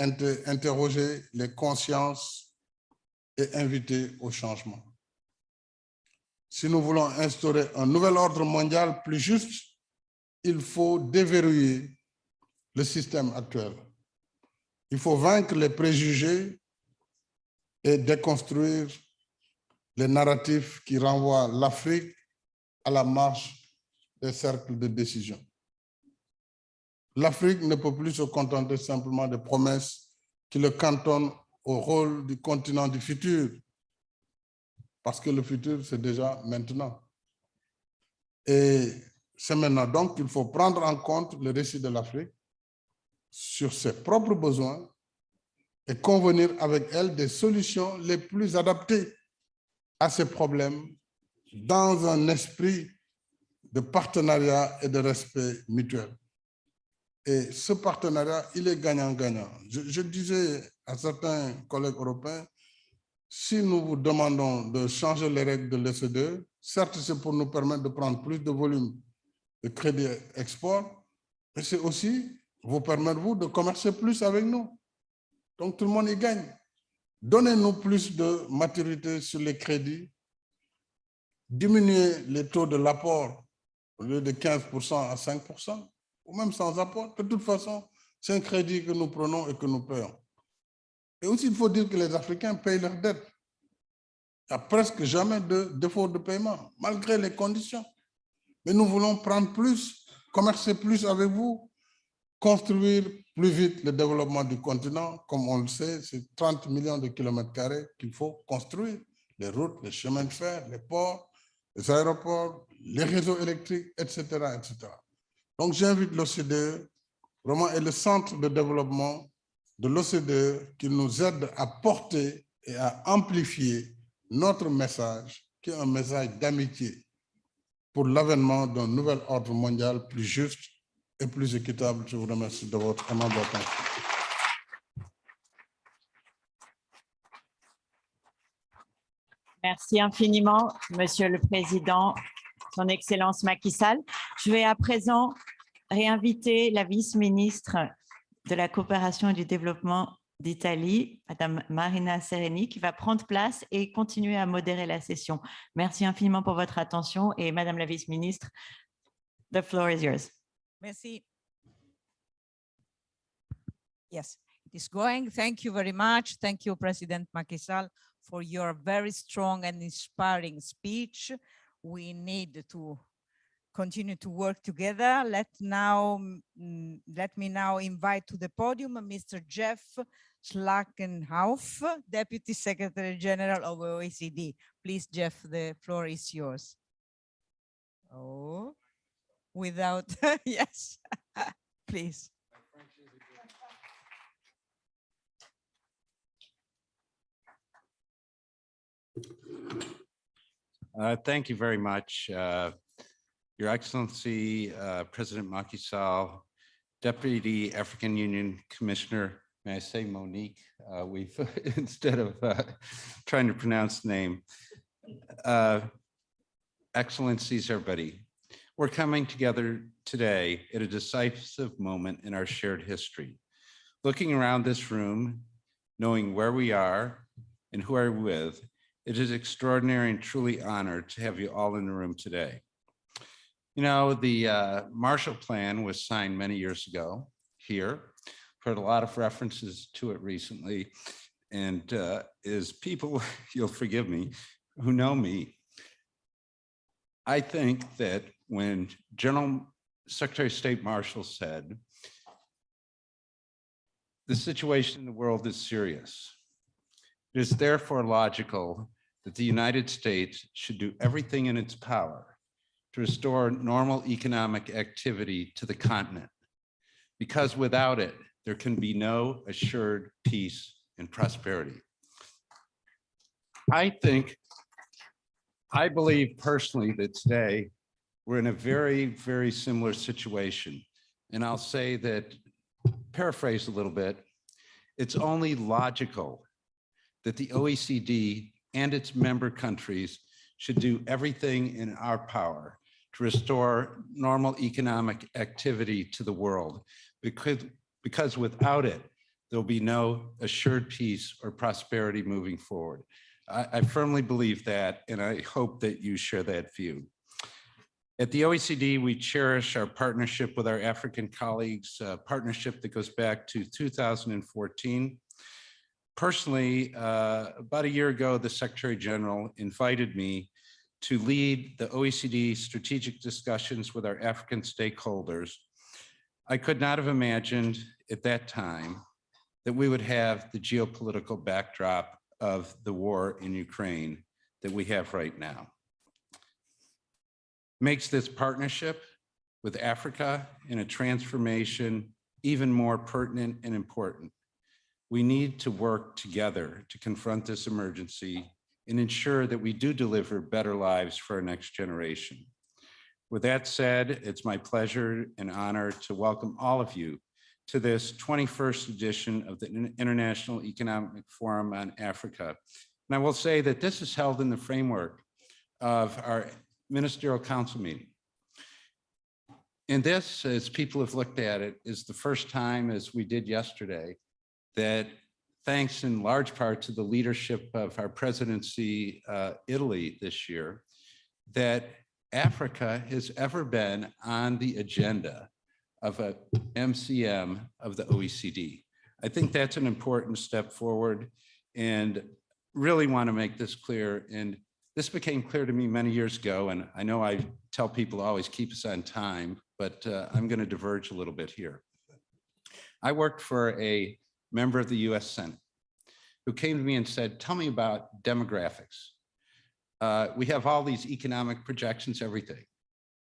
interroger les consciences et inviter au changement. Si nous voulons instaurer un nouvel ordre mondial plus juste, il faut déverrouiller le système actuel. Il faut vaincre les préjugés et déconstruire les narratifs qui renvoient l'Afrique à la marche des cercles de décision. L'Afrique ne peut plus se contenter simplement de promesses qui le cantonnent au rôle du continent du futur, parce que le futur, c'est déjà maintenant. Et c'est maintenant donc qu'il faut prendre en compte le récit de l'Afrique sur ses propres besoins et convenir avec elle des solutions les plus adaptées à ces problèmes dans un esprit de partenariat et de respect mutuel. Et ce partenariat, il est gagnant-gagnant. Je disais à certains collègues européens, si nous vous demandons de changer les règles de l'OCDE, certes, c'est pour nous permettre de prendre plus de volume de crédit export, mais c'est aussi vous permettre, vous, de commercer plus avec nous. Donc, tout le monde y gagne. Donnez-nous plus de maturité sur les crédits, diminuez les taux de l'apport au lieu de 15% à 5%, ou même sans apport. De toute façon, c'est un crédit que nous prenons et que nous payons. Et aussi, il faut dire que les Africains payent leurs dettes. Il n'y a presque jamais de défaut de paiement, malgré les conditions. Mais nous voulons prendre plus, commercer plus avec vous, construire plus vite le développement du continent. Comme on le sait, c'est 30 millions de kilomètres carrés qu'il faut construire. Les routes, les chemins de fer, les ports, les aéroports, les réseaux électriques, etc. etc. Donc j'invite l'OCDE, vraiment, et le centre de développement de l'OCDE qui nous aide à porter et à amplifier notre message, qui est un message d'amitié pour l'avènement d'un nouvel ordre mondial plus juste et plus équitable. Je vous remercie de votre aimable attention. Merci infiniment, Monsieur le Président, Son Excellence Macky Sall. Je vais à présent réinviter la vice-ministre de la coopération et du développement d'Italie, Madame Marina Cerini, qui va prendre place et continuer à modérer la session. Merci infiniment pour votre attention et Madame la vice-ministre, the floor is yours. Merci. Yes, it is going. Thank you very much. Thank you, President Macky Sall, for your very strong and inspiring speech. We need to continue to work together. Let me now invite to the podium Mr. 𝐀𝐿𝐵𝐢𝐜𝐚, Deputy Secretary General of OECD. Please, Jeff, the floor is yours. Oh, without, yes, please. Thank you very much. Your Excellency, President Macky Sall, Deputy African Union Commissioner, may I say Monique? We've, instead of trying to pronounce the name. Excellencies, everybody. We're coming together today at a decisive moment in our shared history. Looking around this room, knowing where we are and who are with, it is extraordinary and truly honored to have you all in the room today. You know, the Marshall Plan was signed many years ago here. Heard a lot of references to it recently. And as people, you'll forgive me, who know me, I think that when General Secretary of State Marshall said, the situation in the world is serious, it is therefore logical that the United States should do everything in its power to restore normal economic activity to the continent, because without it, there can be no assured peace and prosperity. I believe personally that today we're in a very, very similar situation. And I'll say that, paraphrase a little bit, it's only logical that the OECD and its member countries should do everything in our power to restore normal economic activity to the world, because without it, there'll be no assured peace or prosperity moving forward. I firmly believe that, and I hope that you share that view. At the OECD, we cherish our partnership with our African colleagues, a partnership that goes back to 2014. Personally, about a year ago, the Secretary General invited me to lead the OECD strategic discussions with our African stakeholders. I could not have imagined at that time that we would have the geopolitical backdrop of the war in Ukraine that we have right now. Makes this partnership with Africa in a transformation even more pertinent and important. We need to work together to confront this emergency and ensure that we do deliver better lives for our next generation. With that said, it's my pleasure and honor to welcome all of you to this 21st edition of the International Economic Forum on Africa. And I will say that this is held in the framework of our Ministerial Council meeting. And this, as people have looked at it, is the first time, as we did yesterday, that thanks in large part to the leadership of our presidency, Italy this year, that Africa has ever been on the agenda of a MCM of the OECD. I think that's an important step forward and really want to make this clear. And this became clear to me many years ago, and I know I tell people always keep us on time, but I'm going to diverge a little bit here. I worked for a member of the US Senate who came to me and said, tell me about demographics. We have all these economic projections, everything,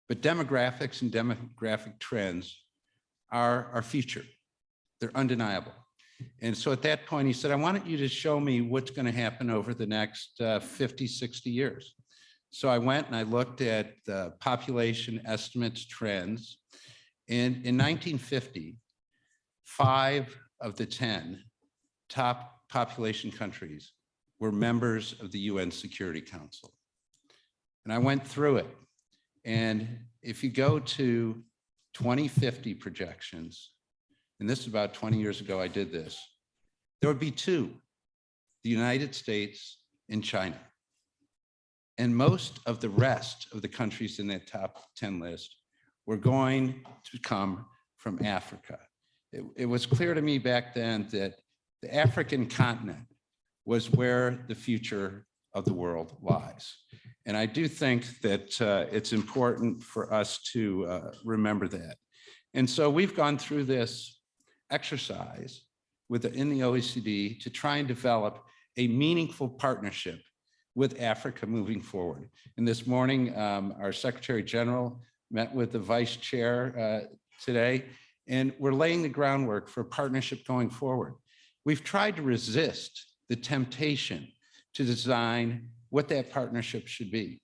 but demographics and demographic trends are our future. They're undeniable. And so at that point, he said, I wanted you to show me what's going to happen over the next 50, 60 years. So I went and I looked at the population estimates trends. And in 1950, 5 of the 10 top population countries were members of the UN Security Council. And I went through it. And if you go to 2050 projections, and this is about 20 years ago I did this, there would be 2, the United States and China. And most of the rest of the countries in that top 10 list were going to come from Africa. It was clear to me back then that the African continent was where the future of the world lies. And I do think that it's important for us to remember that. And so we've gone through this exercise in the OECD to try and develop a meaningful partnership with Africa moving forward. And this morning, our Secretary General met with the Vice Chair today, and we're laying the groundwork for a partnership going forward. We've tried to resist the temptation to design what that partnership should be,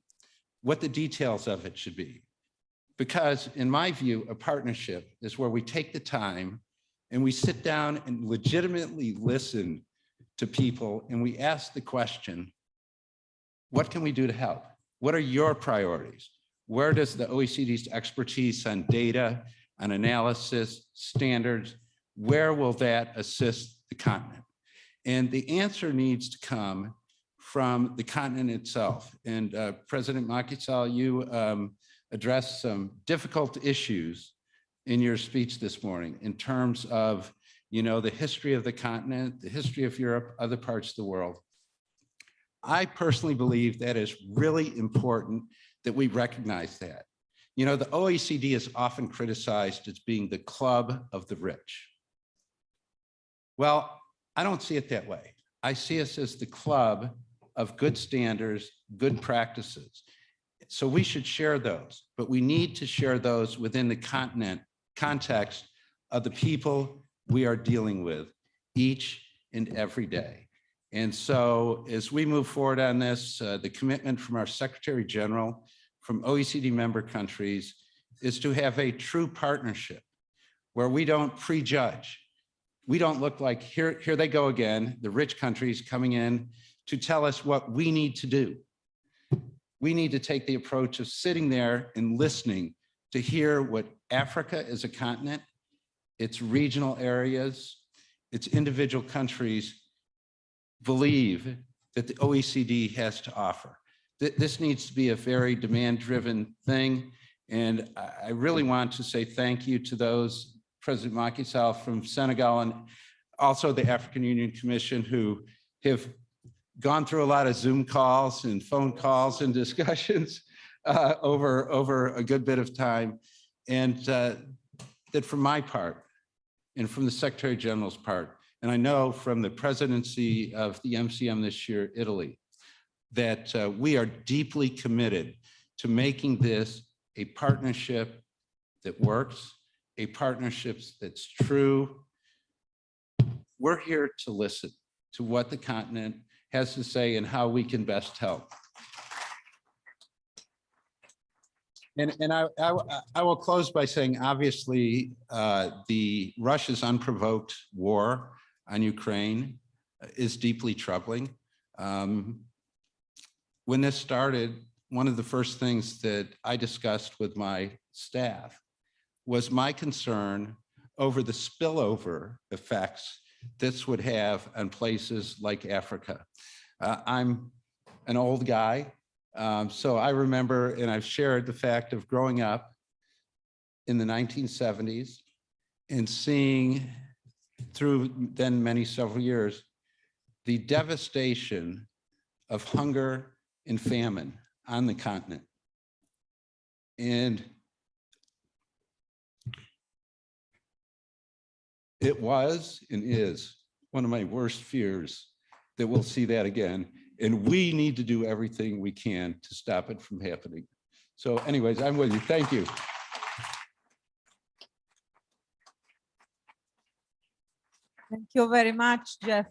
what the details of it should be. Because in my view, a partnership is where we take the time and we sit down and legitimately listen to people and we ask the question, what can we do to help? What are your priorities? Where does the OECD's expertise on data, on analysis, standards, where will that assist the continent? And the answer needs to come from the continent itself. And President Macky Sall, you addressed some difficult issues in your speech this morning in terms of, the history of the continent, the history of Europe, other parts of the world. I personally believe that is really important that we recognize that. The OECD is often criticized as being the club of the rich. Well, I don't see it that way. I see us as the club of good standards, good practices. So we should share those, but we need to share those within the context of the people we are dealing with each and every day. And so as we move forward on this, the commitment from our Secretary General, from OECD member countries, is to have a true partnership where we don't prejudge. We don't look like, here they go again, the rich countries coming in to tell us what we need to do. We need to take the approach of sitting there and listening to hear what Africa is a continent, its regional areas, its individual countries believe that the OECD has to offer. This needs to be a very demand-driven thing. And I really want to say thank you to those, President Macky Sall from Senegal, and also the African Union Commission, who have gone through a lot of Zoom calls and phone calls and discussions over a good bit of time. And that from my part, and from the Secretary General's part, and I know from the presidency of the MCM this year, Italy, that we are deeply committed to making this a partnership that works, a partnership that's true. We're here to listen to what the continent has to say and how we can best help. And I will close by saying, obviously, the Russia's unprovoked war on Ukraine is deeply troubling. When this started, one of the first things that I discussed with my staff was my concern over the spillover effects this would have on places like Africa. I'm an old guy, so I remember, and I've shared the fact of growing up in the 1970s and seeing through then several years, the devastation of hunger and famine on the continent. And it was and is one of my worst fears that we'll see that again. And we need to do everything we can to stop it from happening. So anyways, I'm with you. Thank you. Thank you very much, Jeff.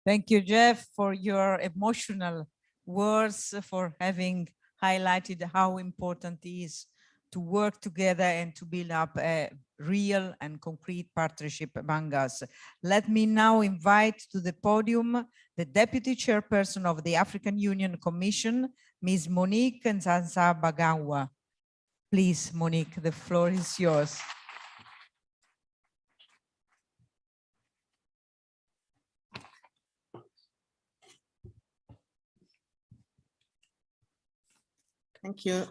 Thank you, Jeff, for your emotional words, for having highlighted how important it is to work together and to build up a real and concrete partnership among us. Let me now invite to the podium the Deputy Chairperson of the African Union Commission, Ms. Monique Nzanza-Bagangwa. Please, Monique, the floor is yours. Thank you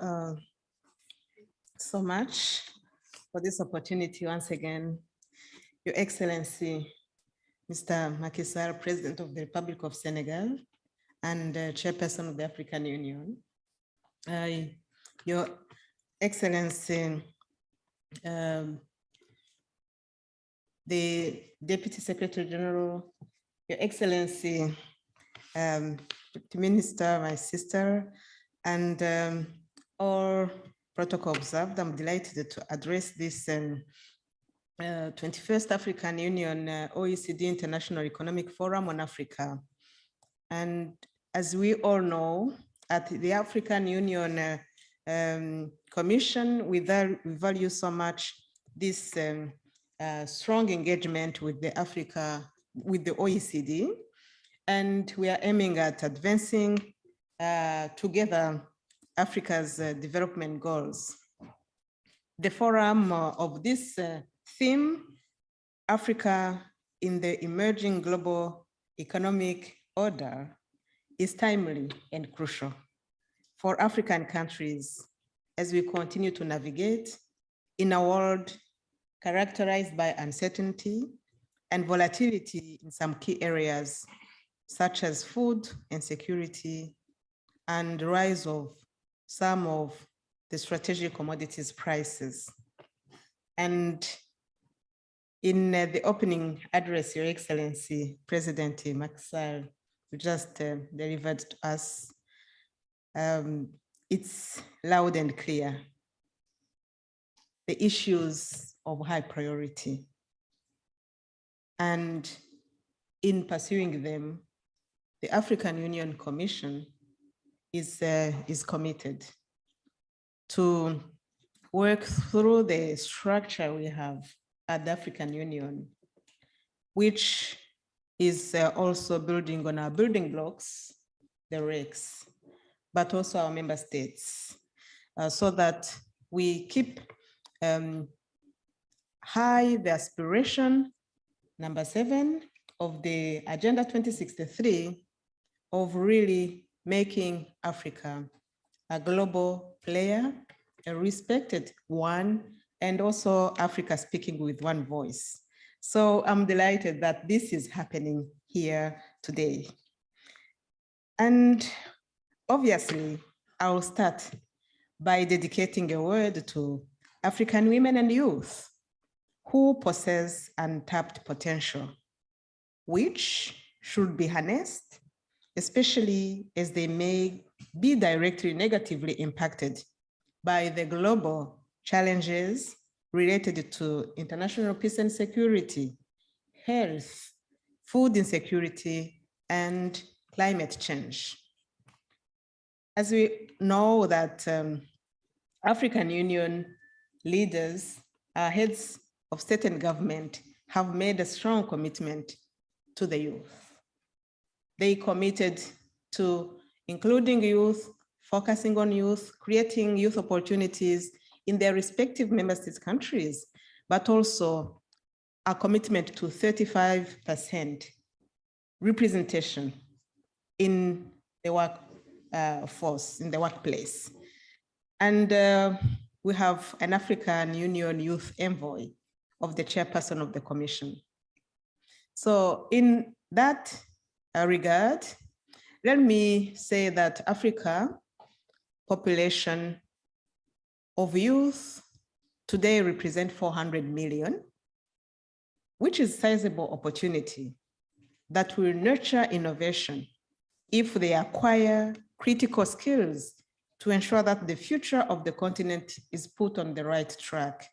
so much for this opportunity once again. Your Excellency, Mr. Macky Sall, President of the Republic of Senegal and Chairperson of the African Union. Your Excellency, the Deputy Secretary General, Your Excellency, Deputy Minister, my sister, and all protocol observed, I'm delighted to address this 21st African Union OECD International Economic Forum on Africa. And as we all know, at the African Union Commission, we value so much this strong engagement with the OECD, and we are aiming at advancing together Africa's development goals. The forum of this theme, Africa in the emerging global economic order, is timely and crucial for African countries as we continue to navigate in a world characterized by uncertainty and volatility in some key areas, such as food insecurity and the rise of some of the strategic commodities prices. And in the opening address, Your Excellency, President Macky Sall, who just delivered to us, it's loud and clear. The issues of high priority. And in pursuing them, the African Union Commission is committed to work through the structure we have at the African Union, which is also building on our building blocks, the RECs, but also our member states, so that we keep high the aspiration, number 7 of the Agenda 2063 of really making Africa a global player, a respected one, and also Africa speaking with one voice. So I'm delighted that this is happening here today. And obviously, I'll start by dedicating a word to African women and youth who possess untapped potential, which should be harnessed, especially as they may be directly negatively impacted by the global challenges related to international peace and security, health, food insecurity, and climate change. As we know that African Union leaders, heads of state and government, have made a strong commitment to the youth. They committed to including youth, focusing on youth, creating youth opportunities in their respective member states countries, but also a commitment to 35% representation in the workforce, in the workplace. And we have an African Union Youth Envoy of the Chairperson of the Commission. So in that regard, let me say that Africa population of youth today represent 400 million, which is a sizable opportunity that will nurture innovation if they acquire critical skills to ensure that the future of the continent is put on the right track.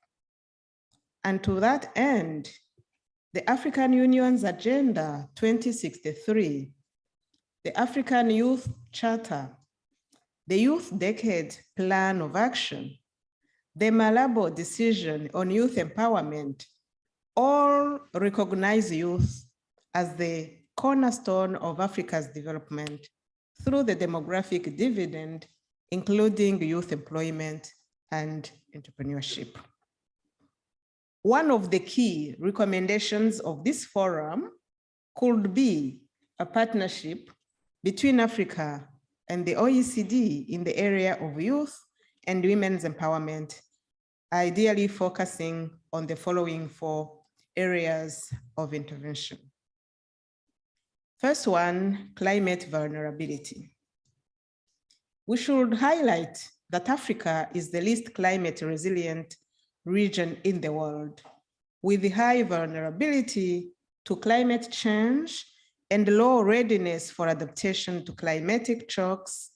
And to that end, the African Union's Agenda 2063, the African Youth Charter, the Youth Decade Plan of Action, the Malabo Decision on Youth Empowerment, all recognize youth as the cornerstone of Africa's development through the demographic dividend, including youth employment and entrepreneurship. One of the key recommendations of this forum could be a partnership between Africa and the OECD in the area of youth and women's empowerment, ideally focusing on the following 4 areas of intervention. First one, climate vulnerability. We should highlight that Africa is the least climate resilient region in the world, with high vulnerability to climate change and low readiness for adaptation to climatic shocks,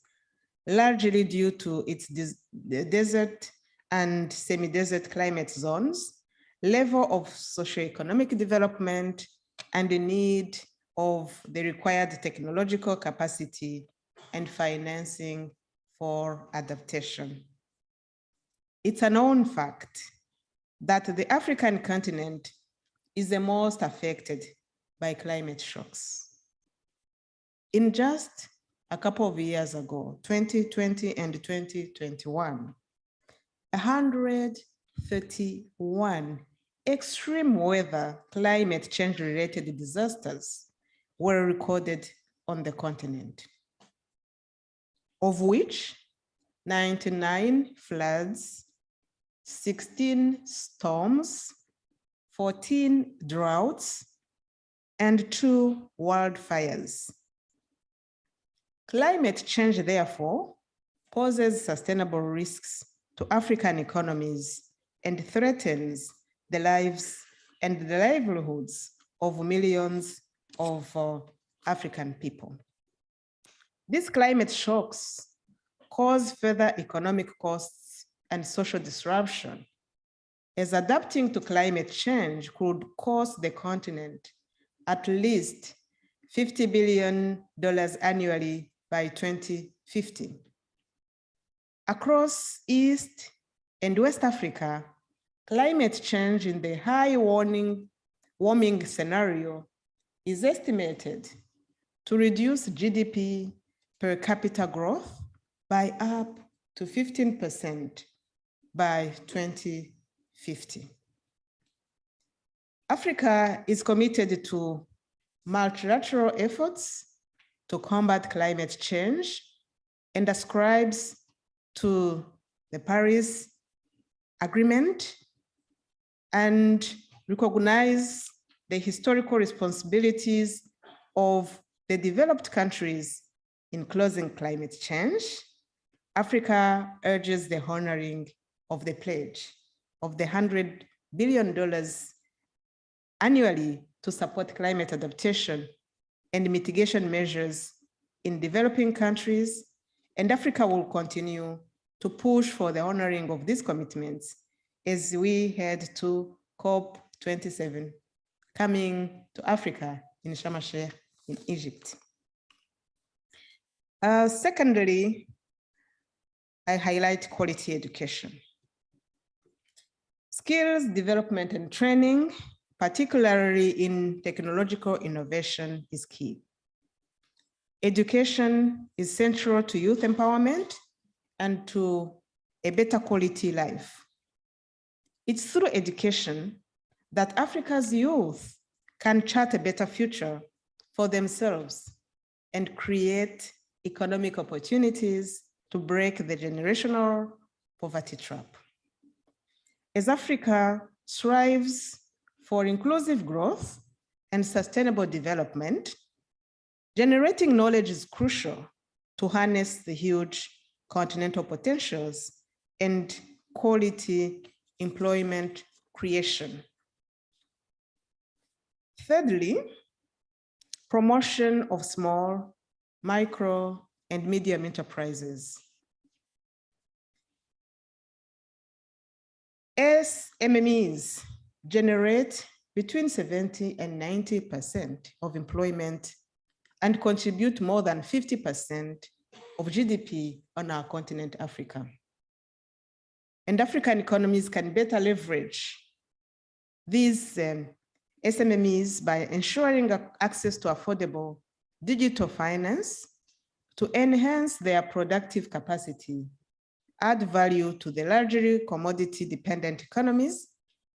largely due to its desert and semi-desert climate zones, level of socio-economic development, and the need of the required technological capacity and financing for adaptation. It's a known fact that the African continent is the most affected by climate shocks. In just a couple of years ago, 2020 and 2021, 131 extreme weather climate change related disasters were recorded on the continent, of which 99 floods, 16 storms, 14 droughts, and 2 wildfires. Climate change, therefore, poses sustainable risks to African economies and threatens the lives and the livelihoods of millions of African people. These climate shocks cause further economic costs and social disruption, as adapting to climate change could cost the continent at least $50 billion annually by 2050. Across East and West Africa, climate change in the high warming scenario is estimated to reduce GDP per capita growth by up to 15% by 2050. Africa is committed to multilateral efforts to combat climate change and ascribes to the Paris Agreement and recognize the historical responsibilities of the developed countries in closing climate change. Africa urges the honoring of the pledge of the $100 billion annually to support climate adaptation and mitigation measures in developing countries, and Africa will continue to push for the honoring of these commitments as we head to COP27 coming to Africa in Sharm el-Sheikh in Egypt. Secondly, I highlight quality education. Skills development and training, particularly in technological innovation, is key. Education is central to youth empowerment and to a better quality life. It's through education that Africa's youth can chart a better future for themselves and create economic opportunities to break the generational poverty trap. As Africa strives for inclusive growth and sustainable development, generating knowledge is crucial to harness the huge continental potentials and quality employment creation. Thirdly, promotion of small, micro, and medium enterprises. SMMEs generate between 70 and 90% of employment and contribute more than 50% of GDP on our continent, Africa. And African economies can better leverage these SMMEs by ensuring access to affordable digital finance to enhance their productive capacity, add value to the largely commodity-dependent economies,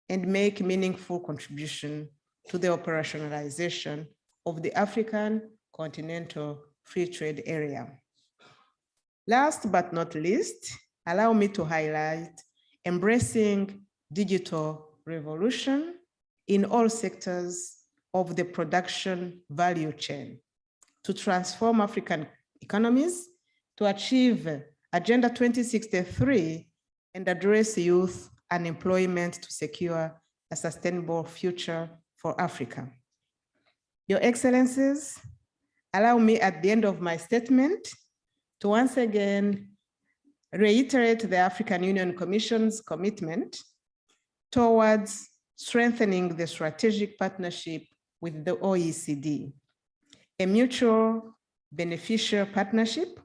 and make meaningful contribution to the operationalization of the African Continental Free Trade Area. Last but not least, allow me to highlight embracing digital revolution in all sectors of the production value chain to transform African economies to achieve Agenda 2063 and address youth unemployment to secure a sustainable future for Africa. Your Excellencies, allow me at the end of my statement to once again reiterate the African Union Commission's commitment towards strengthening the strategic partnership with the OECD, a mutual beneficial partnership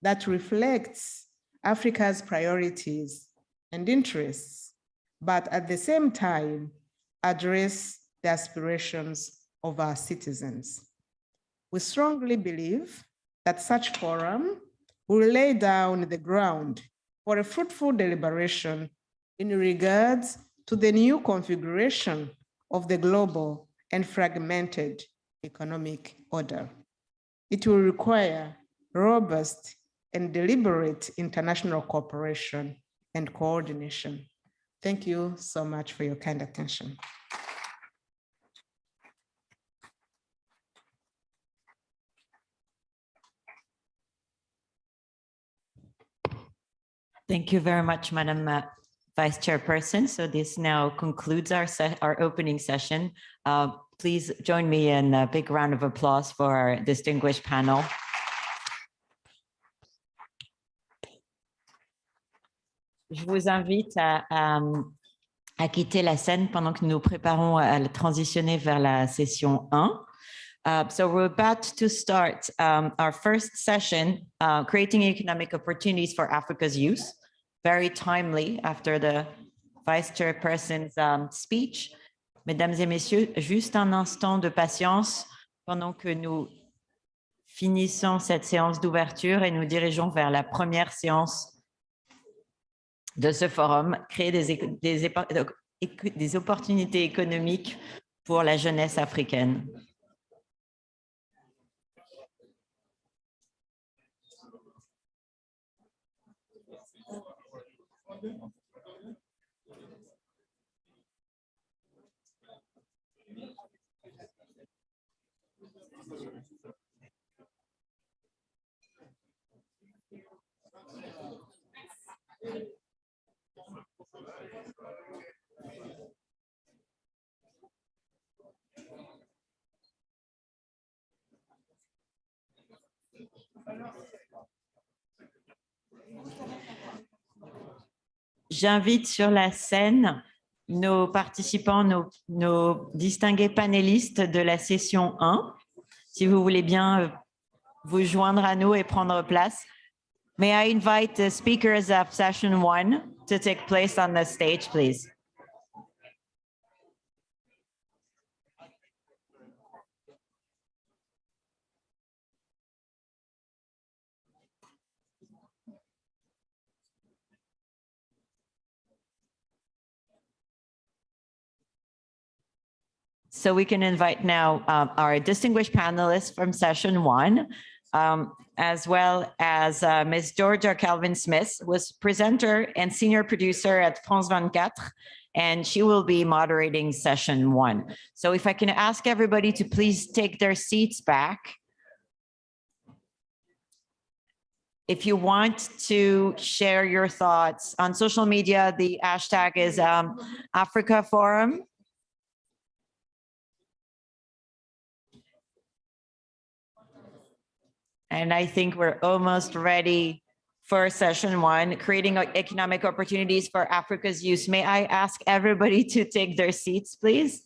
that reflects Africa's priorities and interests, but at the same time address the aspirations of our citizens. We strongly believe that such forum will lay down the ground for a fruitful deliberation in regards to the new configuration of the global and fragmented economic order. It will require robust and deliberate international cooperation and coordination. Thank you so much for your kind attention. Thank you very much, Madam Vice Chairperson. So this now concludes our opening session. Please join me in a big round of applause for our distinguished panel. Je vous invite à quitter la scène pendant que nous préparons à transitionner vers la session 1. So we're about to start our first session, Creating Economic Opportunities for Africa's Youth, very timely after the Vice Chairperson's speech. Mesdames et messieurs, juste un instant de patience pendant que nous finissons cette séance d'ouverture et nous dirigeons vers la première séance de ce forum, créer des opportunités économiques pour la jeunesse africaine. J'invite sur la scène nos participants, nos distingués panélistes de la session 1. Si vous voulez bien vous joindre à nous et prendre place. May I invite the speakers of session 1 to take place on the stage, please? So we can invite now our distinguished panelists from session 1, as well as Ms. Georgia Calvin-Smith, who was presenter and senior producer at France 24, and she will be moderating session 1. So if I can ask everybody to please take their seats back. If you want to share your thoughts on social media, the hashtag is Africa Forum. And I think we're almost ready for session 1, creating economic opportunities for Africa's youth. May I ask everybody to take their seats, please?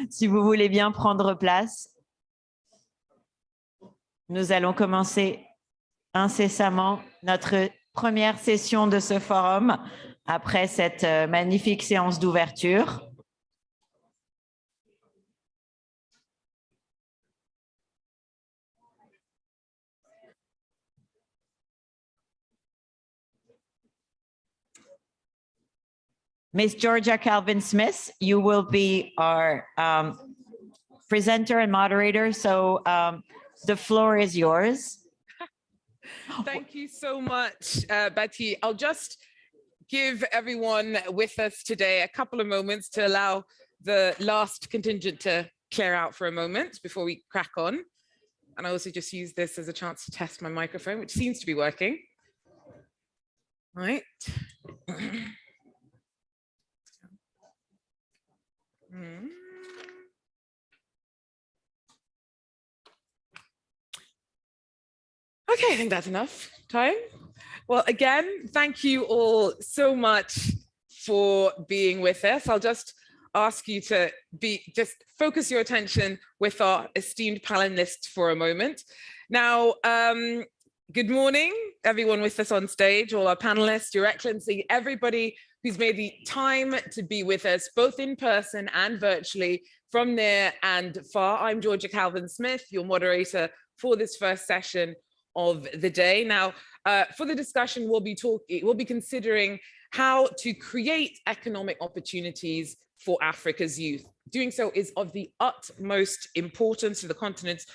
Si vous voulez bien prendre place, nous allons commencer incessamment notre première session de ce forum après cette magnifique séance d'ouverture. Ms. Georgia Calvin-Smith, you will be our presenter and moderator, so the floor is yours. Thank you so much, Betty. I'll just give everyone with us today a couple of moments to allow the last contingent to clear out for a moment before we crack on. And I also just use this as a chance to test my microphone, which seems to be working. Right. Okay, I think that's enough time. Well, again, thank you all so much for being with us. I'll just ask you to just focus your attention with our esteemed panelists for a moment. Now, good morning, everyone with us on stage, all our panelists, Your Excellency, everybody who's made the time to be with us, both in person and virtually, from near and far. I'm Georgia Calvin-Smith, your moderator for this first session of the day. Now, for the discussion, we'll be considering how to create economic opportunities for Africa's youth. Doing so is of the utmost importance to the continent's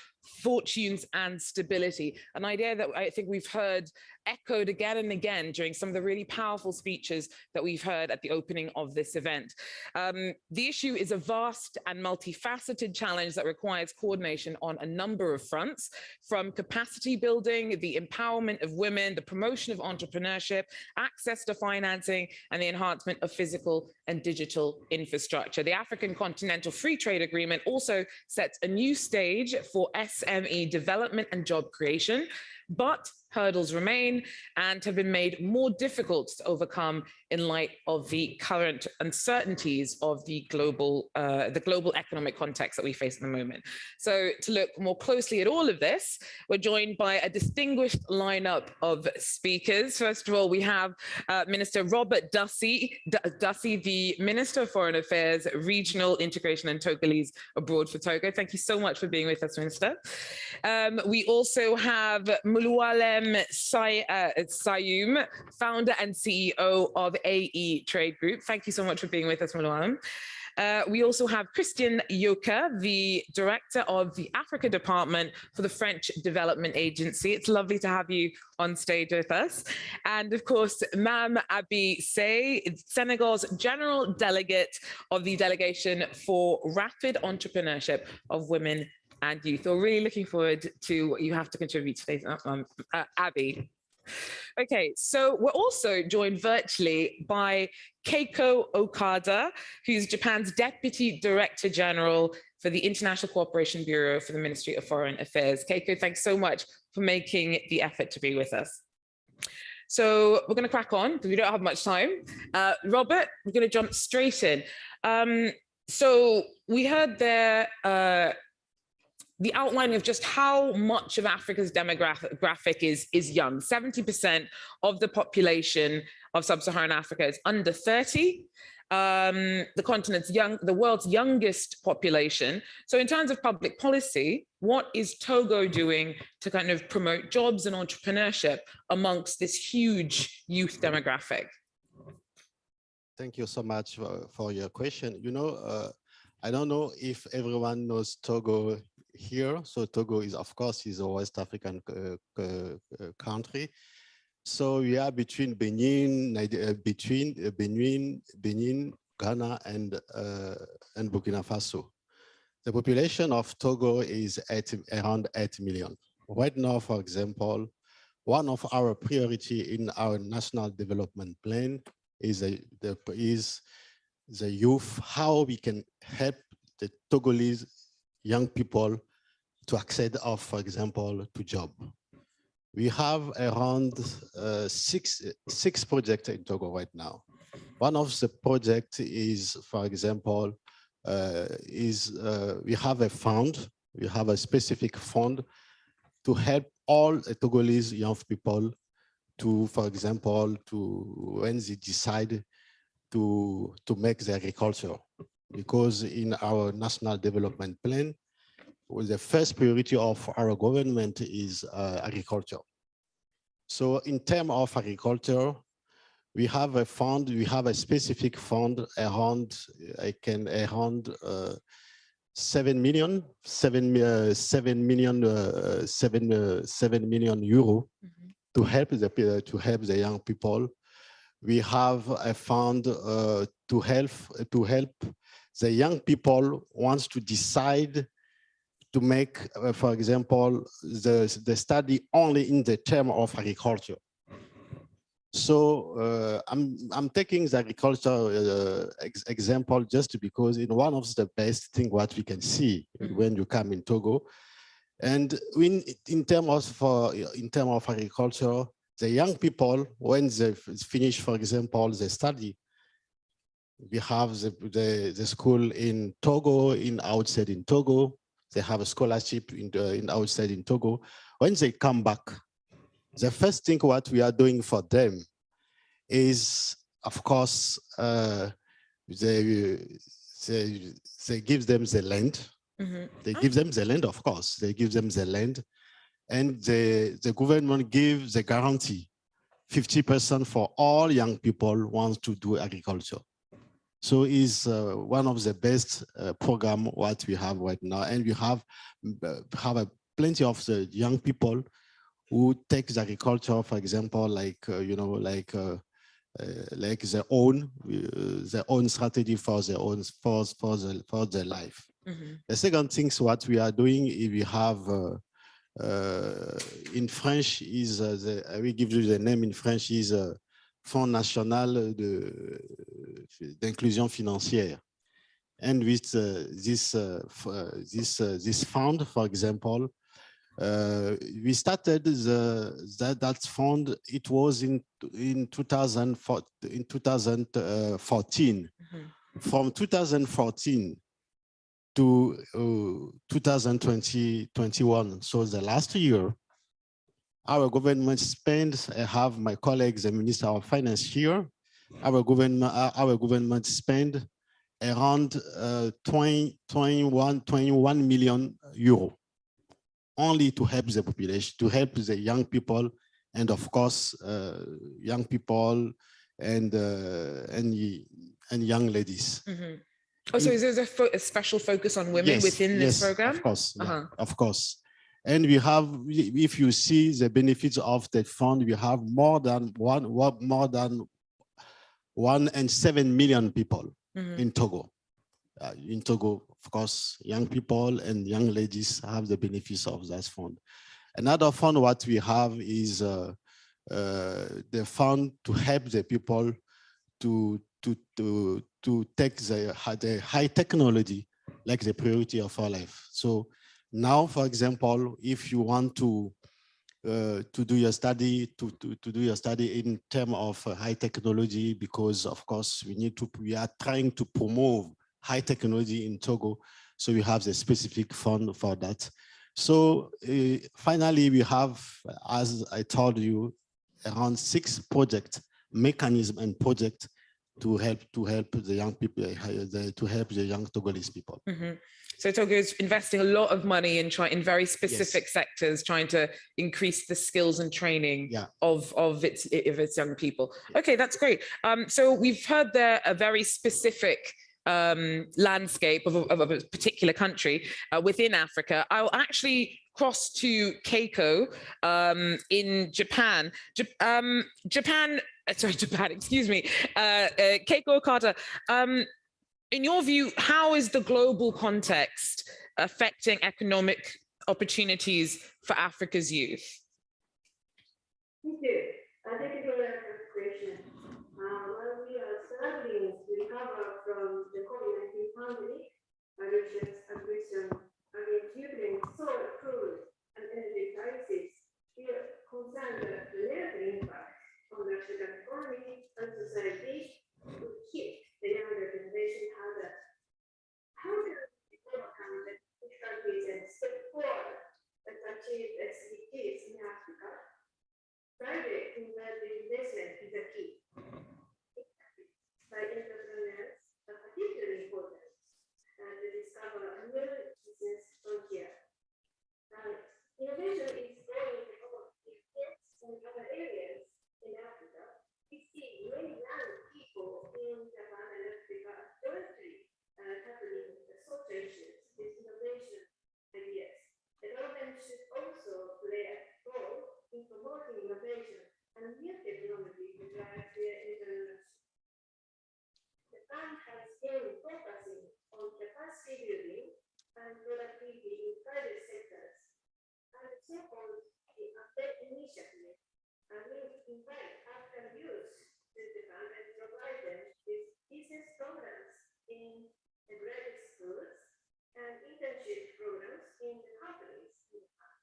fortunes and stability, an idea that I think we've heard echoed again and again during some of the really powerful speeches that we've heard at the opening of this event. The issue is a vast and multifaceted challenge that requires coordination on a number of fronts, from capacity building, the empowerment of women, the promotion of entrepreneurship, access to financing, and the enhancement of physical and digital infrastructure. The African Continental Free Trade Agreement also sets a new stage for SME development and job creation, but hurdles remain and have been made more difficult to overcome in light of the current uncertainties of the global economic context that we face at the moment. So to look more closely at all of this, we're joined by a distinguished lineup of speakers. First of all, we have Minister Robert Dussey, the Minister of Foreign Affairs, Regional Integration and Togolese abroad for Togo. Thank you so much for being with us, Minister. We also have 𝐀𝐟𝐫𝐢𝐚, founder and CEO of AE Trade Group. Thank you so much for being with us, Muluwalem. We also have Christian Yoka, the Director of the Africa Department for the French Development Agency. It's lovely to have you on stage with us. And of course, Mame Abi Say, Senegal's General Delegate of the Delegation for Rapid Entrepreneurship of Women and Youth. We're really looking forward to what you have to contribute today, Abby. Okay, so we're also joined virtually by Keiko Okada, who's Japan's Deputy Director General for the International Cooperation Bureau for the Ministry of Foreign Affairs. Keiko, thanks so much for making the effort to be with us. So we're going to crack on because we don't have much time. Robert, we're going to jump straight in. So we heard there the outline of just how much of Africa's demographic is young. 70% of the population of sub-Saharan Africa is under 30. The continent's the world's youngest population. So in terms of public policy, what is Togo doing to kind of promote jobs and entrepreneurship amongst this huge youth demographic? Thank you so much for your question. You know, I don't know if everyone knows Togo here. So Togo is, of course, is a West African country. So we are between Benin, Ghana, and Burkina Faso. The population of Togo is around 8 million. Right now, for example, one of our priority in our national development plan is the youth, how we can help the Togolese young people to access of, for example, to job. We have around six projects in Togo right now. One of the projects is, for example, we have a fund, we have a specific fund to help all Togolese young people to, for example, when they decide to make the agriculture. Because in our national development plan, the first priority of our government is agriculture. So in terms of agriculture, we have a fund, we have a specific fund around, around 7 million euro to help the young people. We have a fund to help the young people wants to decide to make, for example, the study only in the term of agriculture. So I'm taking the agriculture example just because it's one of the best thing what we can see when you come in Togo. And in terms of agriculture, the young people, when they finish, for example, the study, we have the school in Togo, outside in Togo. They have a scholarship outside in Togo. When they come back, the first thing what we are doing for them is, of course, they give them the land. They give them the land, of course. They give them the land. And the government gives the guarantee, 50% for all young people who want to do agriculture. So it's one of the best program what we have right now. And we have plenty of the young people who take the agriculture, for example, like, like their own strategy for their own, for their life. The second thing what we are doing is we have, in French is, I will give you the name in French, is Fonds National d'Inclusion Financière. And with this fund, for example, we started that fund. It was in 2014. From 2014 to 2021. So the last year, our government spent, I have my colleagues, the Minister of Finance here, our government spent around 21 million euro only to help the population, to help the young people, and of course, young people and young ladies. Oh, so is there a special focus on women within this program? Of course, of course. And we have, if you see the benefits of that fund, we have more than 1.7 million people in Togo. In Togo, of course, young people and young ladies have the benefits of that fund. Another fund what we have is the fund to help the people to take the high technology like the priority of our life. So now, for example, if you want to do your study, to do your study in terms of high technology, because of course we are trying to promote high technology in Togo. So we have the specific fund for that. So finally, we have, as I told you, around 6 project mechanism and project to help the young people, to help the young Togolese people. So Togo is investing a lot of money in very specific sectors, trying to increase the skills and training of its young people. Okay, that's great. So we've heard there a very specific landscape of a particular country within Africa. I'll actually cross to 𝐀𝐿 in Japan. Japan, excuse me. 𝐀𝐿 Okada, in your view, how is the global context affecting economic opportunities for Africa's youth? Thank you. Thank you for that question. While we are struggling to recover from the COVID-19 pandemic, Russia's aggression against Ukraine, soil, food, and energy crisis, we are concerned that the negative impact on the African economy and society will hit the younger generation harder. How can we overcome the difficulties and step forward and achieve SDGs in Africa? Private investment is a key. By entrepreneurs are particularly important to discover a new business frontier. Innovation is growing in other areas in Africa. We see many young people in Japan and Africa jointly tackling the social issues with innovation ideas. The government should also play a role in promoting innovation and new technology to drive their entrepreneurship. The fund has been focusing on capacity building and productivity in private sectors, and so-called the Update Initiative, and we invite African youth to the fund and provide them with business programs in the graduate schools and internship programs in the companies in the fund.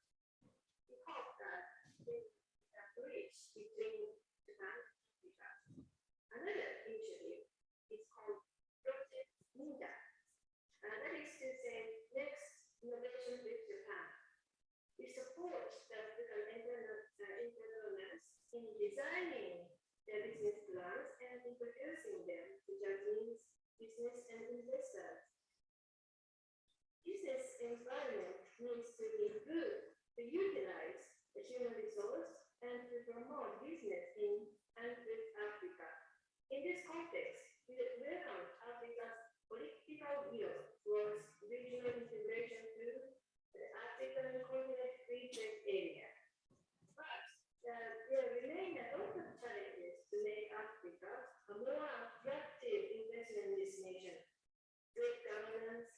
We hope that we can bridge between Japan and Africa. Another initiative is called Project Ninja, and that is to say, next innovation with Japan. We support the African entrepreneurs in designing their business plans and introducing them to Japanese business and investors. Business environment needs to be improved to utilize the human resource and to promote business in and with Africa. In this context, we welcome Africa's political will towards regional integration through the African continent free trade area. But there remain a lot of challenges to make Africa a more attractive investment destination. Good governance,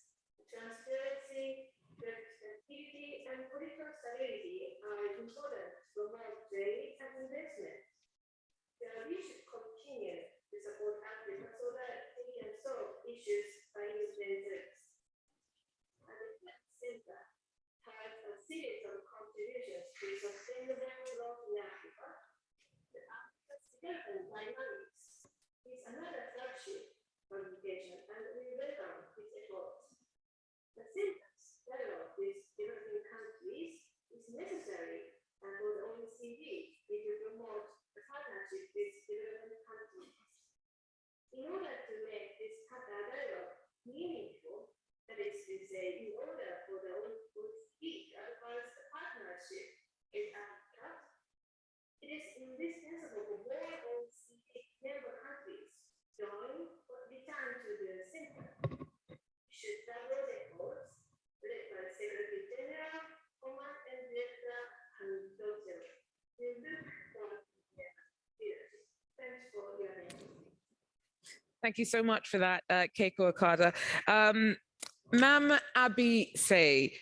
transparency, productivity, and political stability are important to promote trade and investment. We should continue to support Africa so that we can solve issues by themselves. And the Tech Center has a series of contributions to sustainable growth in Africa. The Africa's Development Dynamics is another flagship publication, and we welcome its efforts. The center's dialogue with developing countries is necessary for the Thank you so much for that, 𝐀𝐟𝐫𝐢𝐜𝐚. Ma'am Abi Say,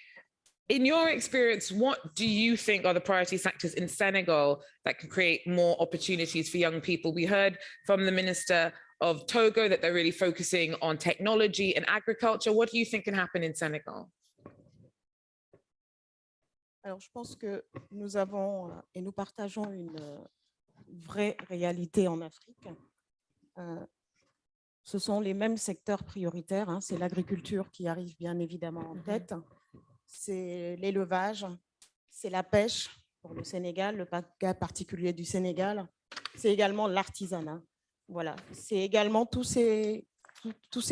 in your experience, what do you think are the priority sectors in Senegal that can create more opportunities for young people? We heard from the Minister of Togo that they're really focusing on technology and agriculture. What do you think can happen in Senegal? Alors, je pense que nous avons et nous partageons une vraie réalité en Afrique. Ce sont les mêmes secteurs prioritaires, hein. C'est l'agriculture qui arrive bien évidemment en tête, c'est l'élevage, c'est la pêche pour le Sénégal, le cas particulier du Sénégal, c'est également l'artisanat. Voilà, c'est également tous ces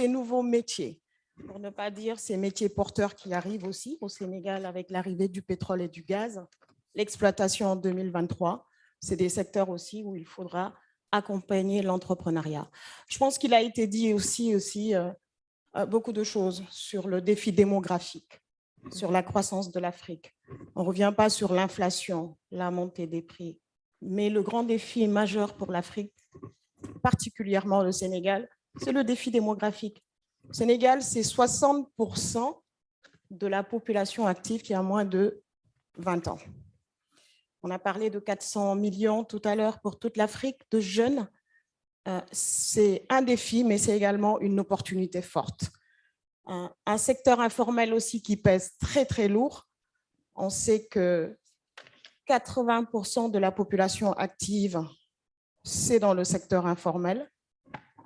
nouveaux métiers, pour ne pas dire ces métiers porteurs qui arrivent aussi au Sénégal avec l'arrivée du pétrole et du gaz, l'exploitation en 2023, c'est des secteurs aussi où il faudra accompagner l'entrepreneuriat. Je pense qu'il a été dit aussi beaucoup de choses sur le défi démographique, sur la croissance de l'Afrique. On ne revient pas sur l'inflation, la montée des prix, mais le grand défi majeur pour l'Afrique, particulièrement le Sénégal, c'est le défi démographique. Au Sénégal, c'est 60% de la population active qui a moins de 20 ans. On a parlé de 400 millions tout à l'heure pour toute l'Afrique de jeunes. C'est un défi, mais c'est également une opportunité forte. Un secteur informel aussi qui pèse très, très lourd. On sait que 80% de la population active, c'est dans le secteur informel.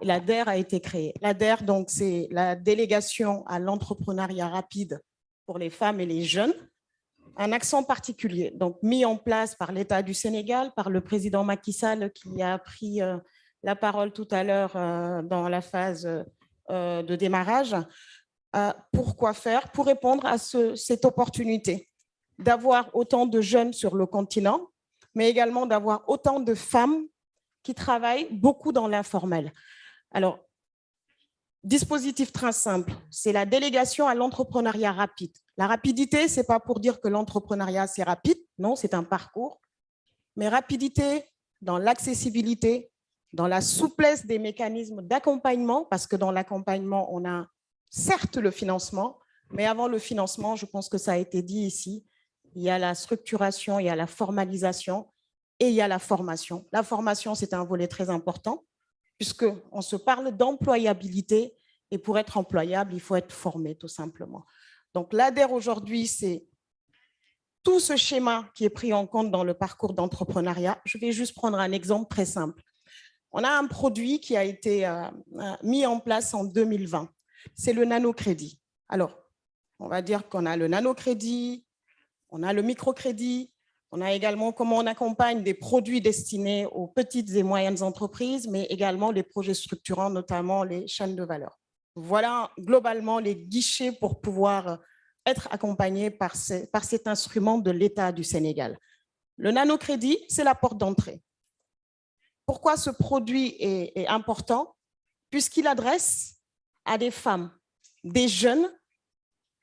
Et la DER a été créée. La DER, donc, c'est la délégation à l'entrepreneuriat rapide pour les femmes et les jeunes. Un accent particulier, donc mis en place par l'État du Sénégal, par le président Macky Sall qui a pris la parole tout à l'heure dans la phase de démarrage. Pourquoi faire? Pour répondre à cette opportunité d'avoir autant de jeunes sur le continent, mais également d'avoir autant de femmes qui travaillent beaucoup dans l'informel. Alors, dispositif très simple, c'est la délégation à l'entrepreneuriat rapide. La rapidité, ce n'est pas pour dire que l'entrepreneuriat, c'est rapide, non, c'est un parcours, mais rapidité dans l'accessibilité, dans la souplesse des mécanismes d'accompagnement, parce que dans l'accompagnement, on a certes le financement, mais avant le financement, je pense que ça a été dit ici, il y a la structuration, il y a la formalisation et il y a la formation. La formation, c'est un volet très important, puisqu'on se parle d'employabilité, et pour être employable, il faut être formé, tout simplement. Donc, l'ADER aujourd'hui, c'est tout ce schéma qui est pris en compte dans le parcours d'entrepreneuriat. Je vais juste prendre un exemple très simple. On a un produit qui a été mis en place en 2020. C'est le nanocrédit. Alors, on va dire qu'on a le nanocrédit, on a le microcrédit, on a également comment on accompagne des produits destinés aux petites et moyennes entreprises, mais également les projets structurants, notamment les chaînes de valeur. Voilà globalement les guichets pour pouvoir être accompagnés par cet instrument de l'État du Sénégal. Le nanocrédit, c'est la porte d'entrée. Pourquoi ce produit est important? Puisqu'il adresse à des femmes, des jeunes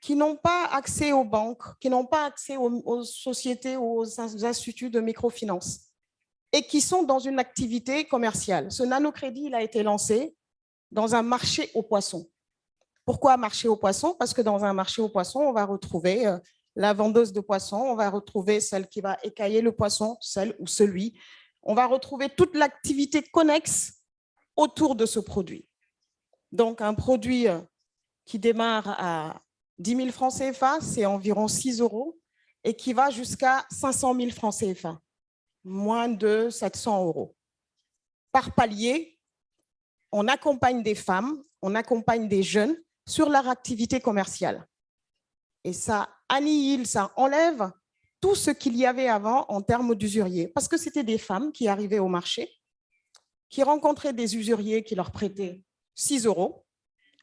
qui n'ont pas accès aux banques, qui n'ont pas accès aux sociétés ou aux instituts de microfinance et qui sont dans une activité commerciale. Ce nanocrédit, il a été lancé dans un marché aux poissons. Pourquoi marché aux poissons? Parce que dans un marché aux poissons, on va retrouver la vendeuse de poissons, on va retrouver celle qui va écailler le poisson, celle ou celui. On va retrouver toute l'activité connexe autour de ce produit. Donc, un produit qui démarre à 10 000 francs CFA, c'est environ 6 € et qui va jusqu'à 500 000 francs CFA, moins de 700 €. Par palier, on accompagne des femmes, on accompagne des jeunes sur leur activité commerciale. Et ça annihile, ça enlève tout ce qu'il y avait avant en termes d'usuriers. Parce que c'était des femmes qui arrivaient au marché, qui rencontraient des usuriers qui leur prêtaient 6 €.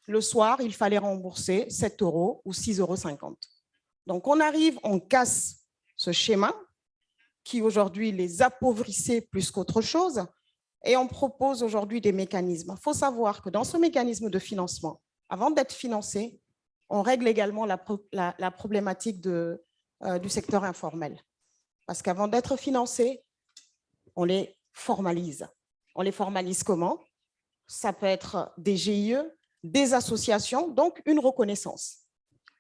Le soir, il fallait rembourser 7 € ou 6,50 €. Donc, on arrive, on casse ce schéma qui aujourd'hui les appauvrissait plus qu'autre chose et on propose aujourd'hui des mécanismes. Il faut savoir que dans ce mécanisme de financement, avant d'être financé, on règle également la problématique du secteur informel. Parce qu'avant d'être financé, on les formalise. On les formalise comment? ça peut être des GIE, des associations, donc une reconnaissance.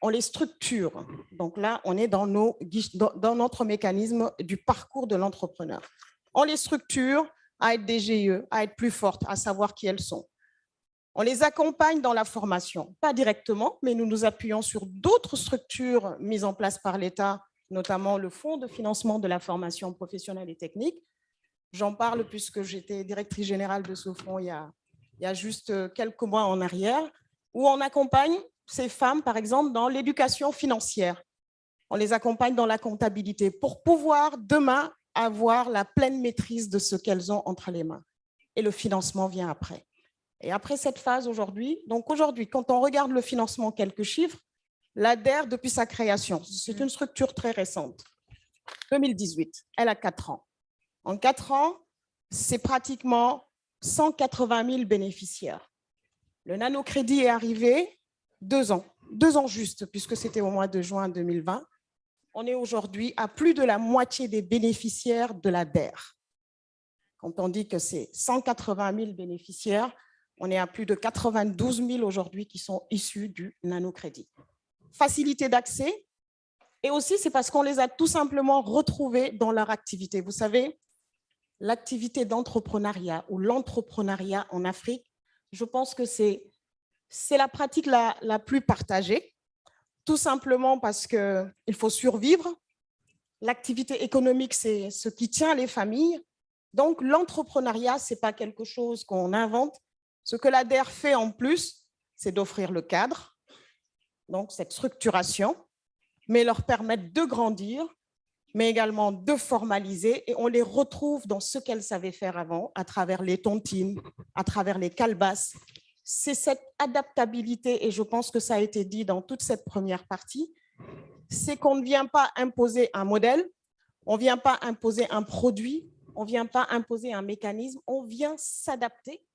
On les structure. Donc là, on est dans notre mécanisme du parcours de l'entrepreneur. On les structure à être des GIE, à être plus fortes, à savoir qui elles sont. On les accompagne dans la formation, pas directement, mais nous nous appuyons sur d'autres structures mises en place par l'État, notamment le Fonds de financement de la formation professionnelle et technique. J'en parle puisque j'étais directrice générale de ce fonds il y a juste quelques mois en arrière, où on accompagne ces femmes, par exemple, dans l'éducation financière. On les accompagne dans la comptabilité pour pouvoir demain avoir la pleine maîtrise de ce qu'elles ont entre les mains. Et le financement vient après. Et après cette phase aujourd'hui, donc aujourd'hui, quand on regarde le financement, quelques chiffres, l'ADER, depuis sa création, c'est une structure très récente, 2018, elle a 4 ans. En 4 ans, c'est pratiquement 180 000 bénéficiaires. Le nanocrédit est arrivé 2 ans juste, puisque c'était au mois de juin 2020. On est aujourd'hui à plus de la moitié des bénéficiaires de l'ADER. Quand on dit que c'est 180 000 bénéficiaires, on est à plus de 92 000 aujourd'hui qui sont issus du nanocrédit. Facilité d'accès, et aussi c'est parce qu'on les a tout simplement retrouvés dans leur activité. Vous savez, l'activité d'entrepreneuriat ou l'entrepreneuriat en Afrique, je pense que c'est la pratique la plus partagée, tout simplement parce qu'il faut survivre. L'activité économique, c'est ce qui tient les familles. Donc, l'entrepreneuriat, ce n'est pas quelque chose qu'on invente. Ce que l'ADER fait en plus, c'est d'offrir le cadre, donc cette structuration, mais leur permettre de grandir, mais également de formaliser, et on les retrouve dans ce qu'elles savaient faire avant, à travers les tontines, à travers les calebasses. C'est cette adaptabilité, et je pense que ça a été dit dans toute cette première partie, c'est qu'on ne vient pas imposer un modèle, on ne vient pas imposer un produit, on ne vient pas imposer un mécanisme, on vient s'adapter.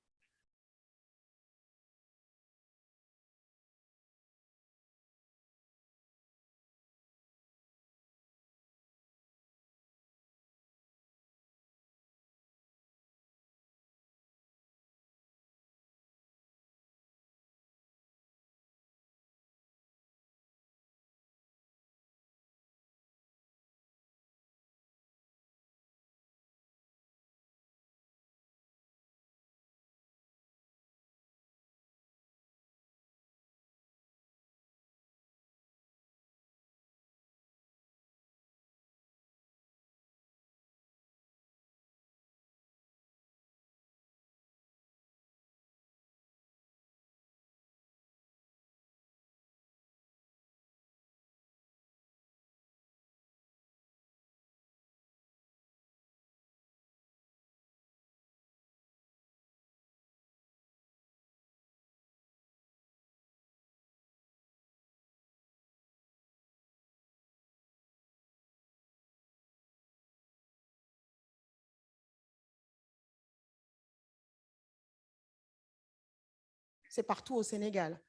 C'est partout au Sénégal.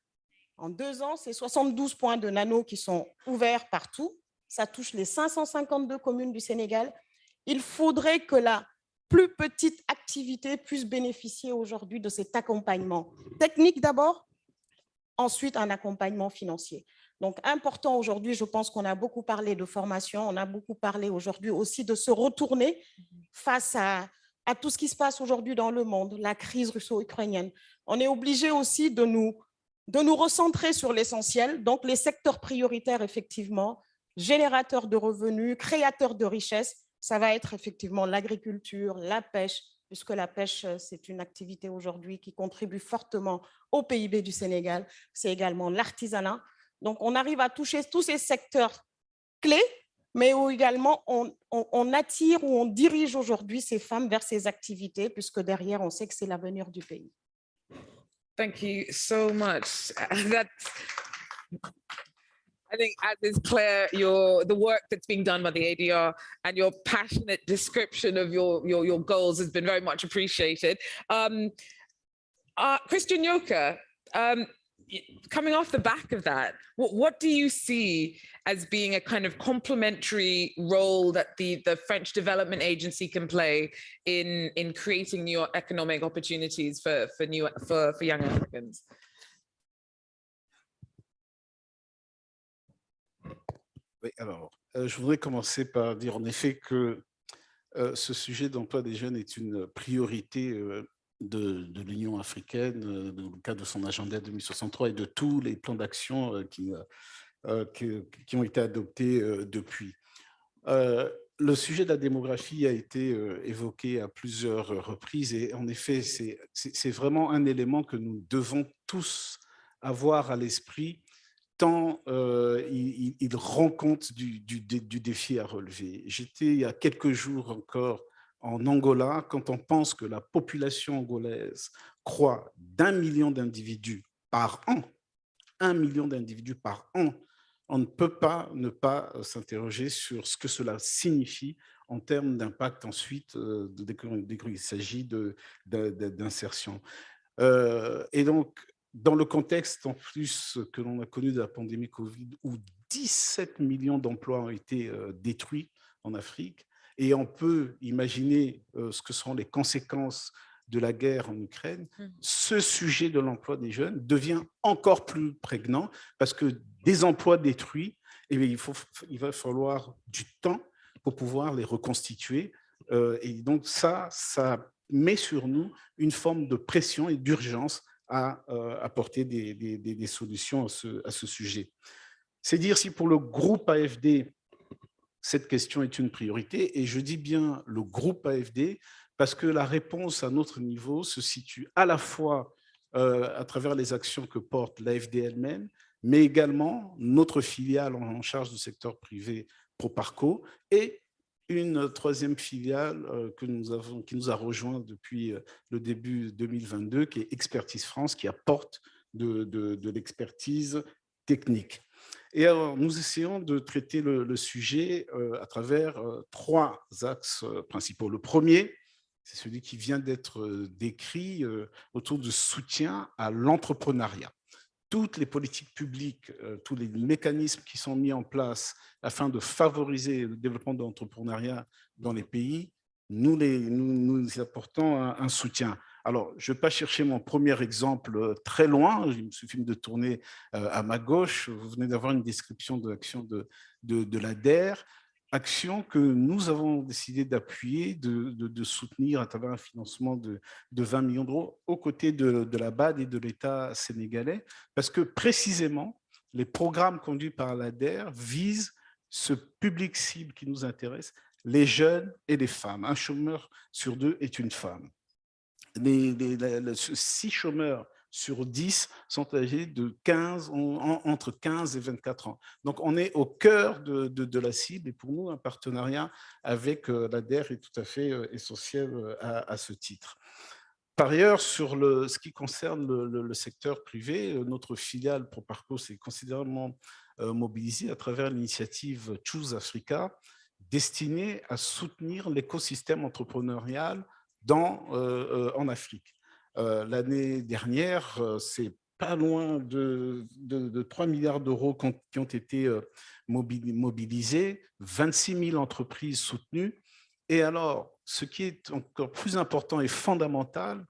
En 2 ans, c'est 72 points de nano qui sont ouverts partout. Ça touche les 552 communes du Sénégal. Il faudrait que la plus petite activité puisse bénéficier aujourd'hui de cet accompagnement technique d'abord, ensuite un accompagnement financier. Donc, important aujourd'hui, je pense qu'on a beaucoup parlé de formation, on a beaucoup parlé aujourd'hui aussi de se retourner face à tout ce qui se passe aujourd'hui dans le monde, la crise russo-ukrainienne. On est obligé aussi de nous recentrer sur l'essentiel, donc les secteurs prioritaires, effectivement, générateurs de revenus, créateurs de richesses, ça va être effectivement l'agriculture, la pêche, puisque la pêche, c'est une activité aujourd'hui qui contribue fortement au PIB du Sénégal, c'est également l'artisanat. Donc, on arrive à toucher tous ces secteurs clés, mais où également on attire ou on dirige aujourd'hui ces femmes vers ces activités, puisque derrière, on sait que c'est l'avenir du pays. Thank you so much. I think, as is clear, the work that's being done by the ADR and your passionate description of your goals has been very much appreciated. Christian Yoka, coming off the back of that, what do you see as being a kind of complementary role that the French Development Agency can play in creating new economic opportunities for young Africans? Oui, alors, je voudrais commencer par dire en effet que ce sujet d'emploi des jeunes est une priorité de l'Union africaine, dans le cadre de son agenda 2063 et de tous les plans d'action qui ont été adoptés depuis. Le sujet de la démographie a été évoqué à plusieurs reprises et en effet, c'est vraiment un élément que nous devons tous avoir à l'esprit tant il rend compte du défi à relever. J'étais il y a quelques jours encore en Angola, quand on pense que la population angolaise croît d'1 million d'individus par an, 1 million d'individus par an, on ne peut pas ne pas s'interroger sur ce que cela signifie en termes d'impact ensuite, dès qu'il s'agit d'insertion. Et donc, dans le contexte en plus que l'on a connu de la pandémie Covid, où 17 millions d'emplois ont été détruits en Afrique, et on peut imaginer ce que seront les conséquences de la guerre en Ukraine, ce sujet de l'emploi des jeunes devient encore plus prégnant parce que des emplois détruits, eh bien, il va falloir du temps pour pouvoir les reconstituer. Et donc ça met sur nous une forme de pression et d'urgence à apporter des solutions à ce sujet. C'est dire si pour le groupe AFD, cette question est une priorité, et je dis bien le groupe AFD, parce que la réponse à notre niveau se situe à la fois à travers les actions que porte l'AFD elle-même, mais également notre filiale en charge du secteur privé Proparco et une troisième filiale qui nous a rejoint depuis le début 2022, qui est Expertise France, qui apporte de l'expertise technique. Et alors, nous essayons de traiter le sujet à travers trois axes principaux. Le premier, c'est celui qui vient d'être décrit autour du soutien à l'entrepreneuriat. Toutes les politiques publiques, tous les mécanismes qui sont mis en place afin de favoriser le développement de l'entrepreneuriat dans les pays, nous apportons un soutien. Alors, je ne vais pas chercher mon premier exemple très loin, il me suffit de tourner à ma gauche. Vous venez d'avoir une description de l'action de l'ADER, action que nous avons décidé d'appuyer, de soutenir à travers un financement de 20 millions d'euros aux côtés de la BAD et de l'État sénégalais, parce que précisément, les programmes conduits par l'ADER visent ce public cible qui nous intéresse, les jeunes et les femmes. Un chômeur sur deux est une femme. 6 chômeurs sur 10 sont âgés entre 15 et 24 ans. Donc, on est au cœur de la cible et pour nous, un partenariat avec l'ADER est tout à fait essentiel à ce titre. Par ailleurs, sur ce qui concerne le secteur privé, notre filiale Proparco s'est considérablement mobilisée à travers l'initiative Choose Africa, destinée à soutenir l'écosystème entrepreneurial en Afrique. L'année dernière, c'est pas loin de 3 milliards d'euros qui ont été mobilisés, 26 000 entreprises soutenues. Et alors, ce qui est encore plus important et fondamental,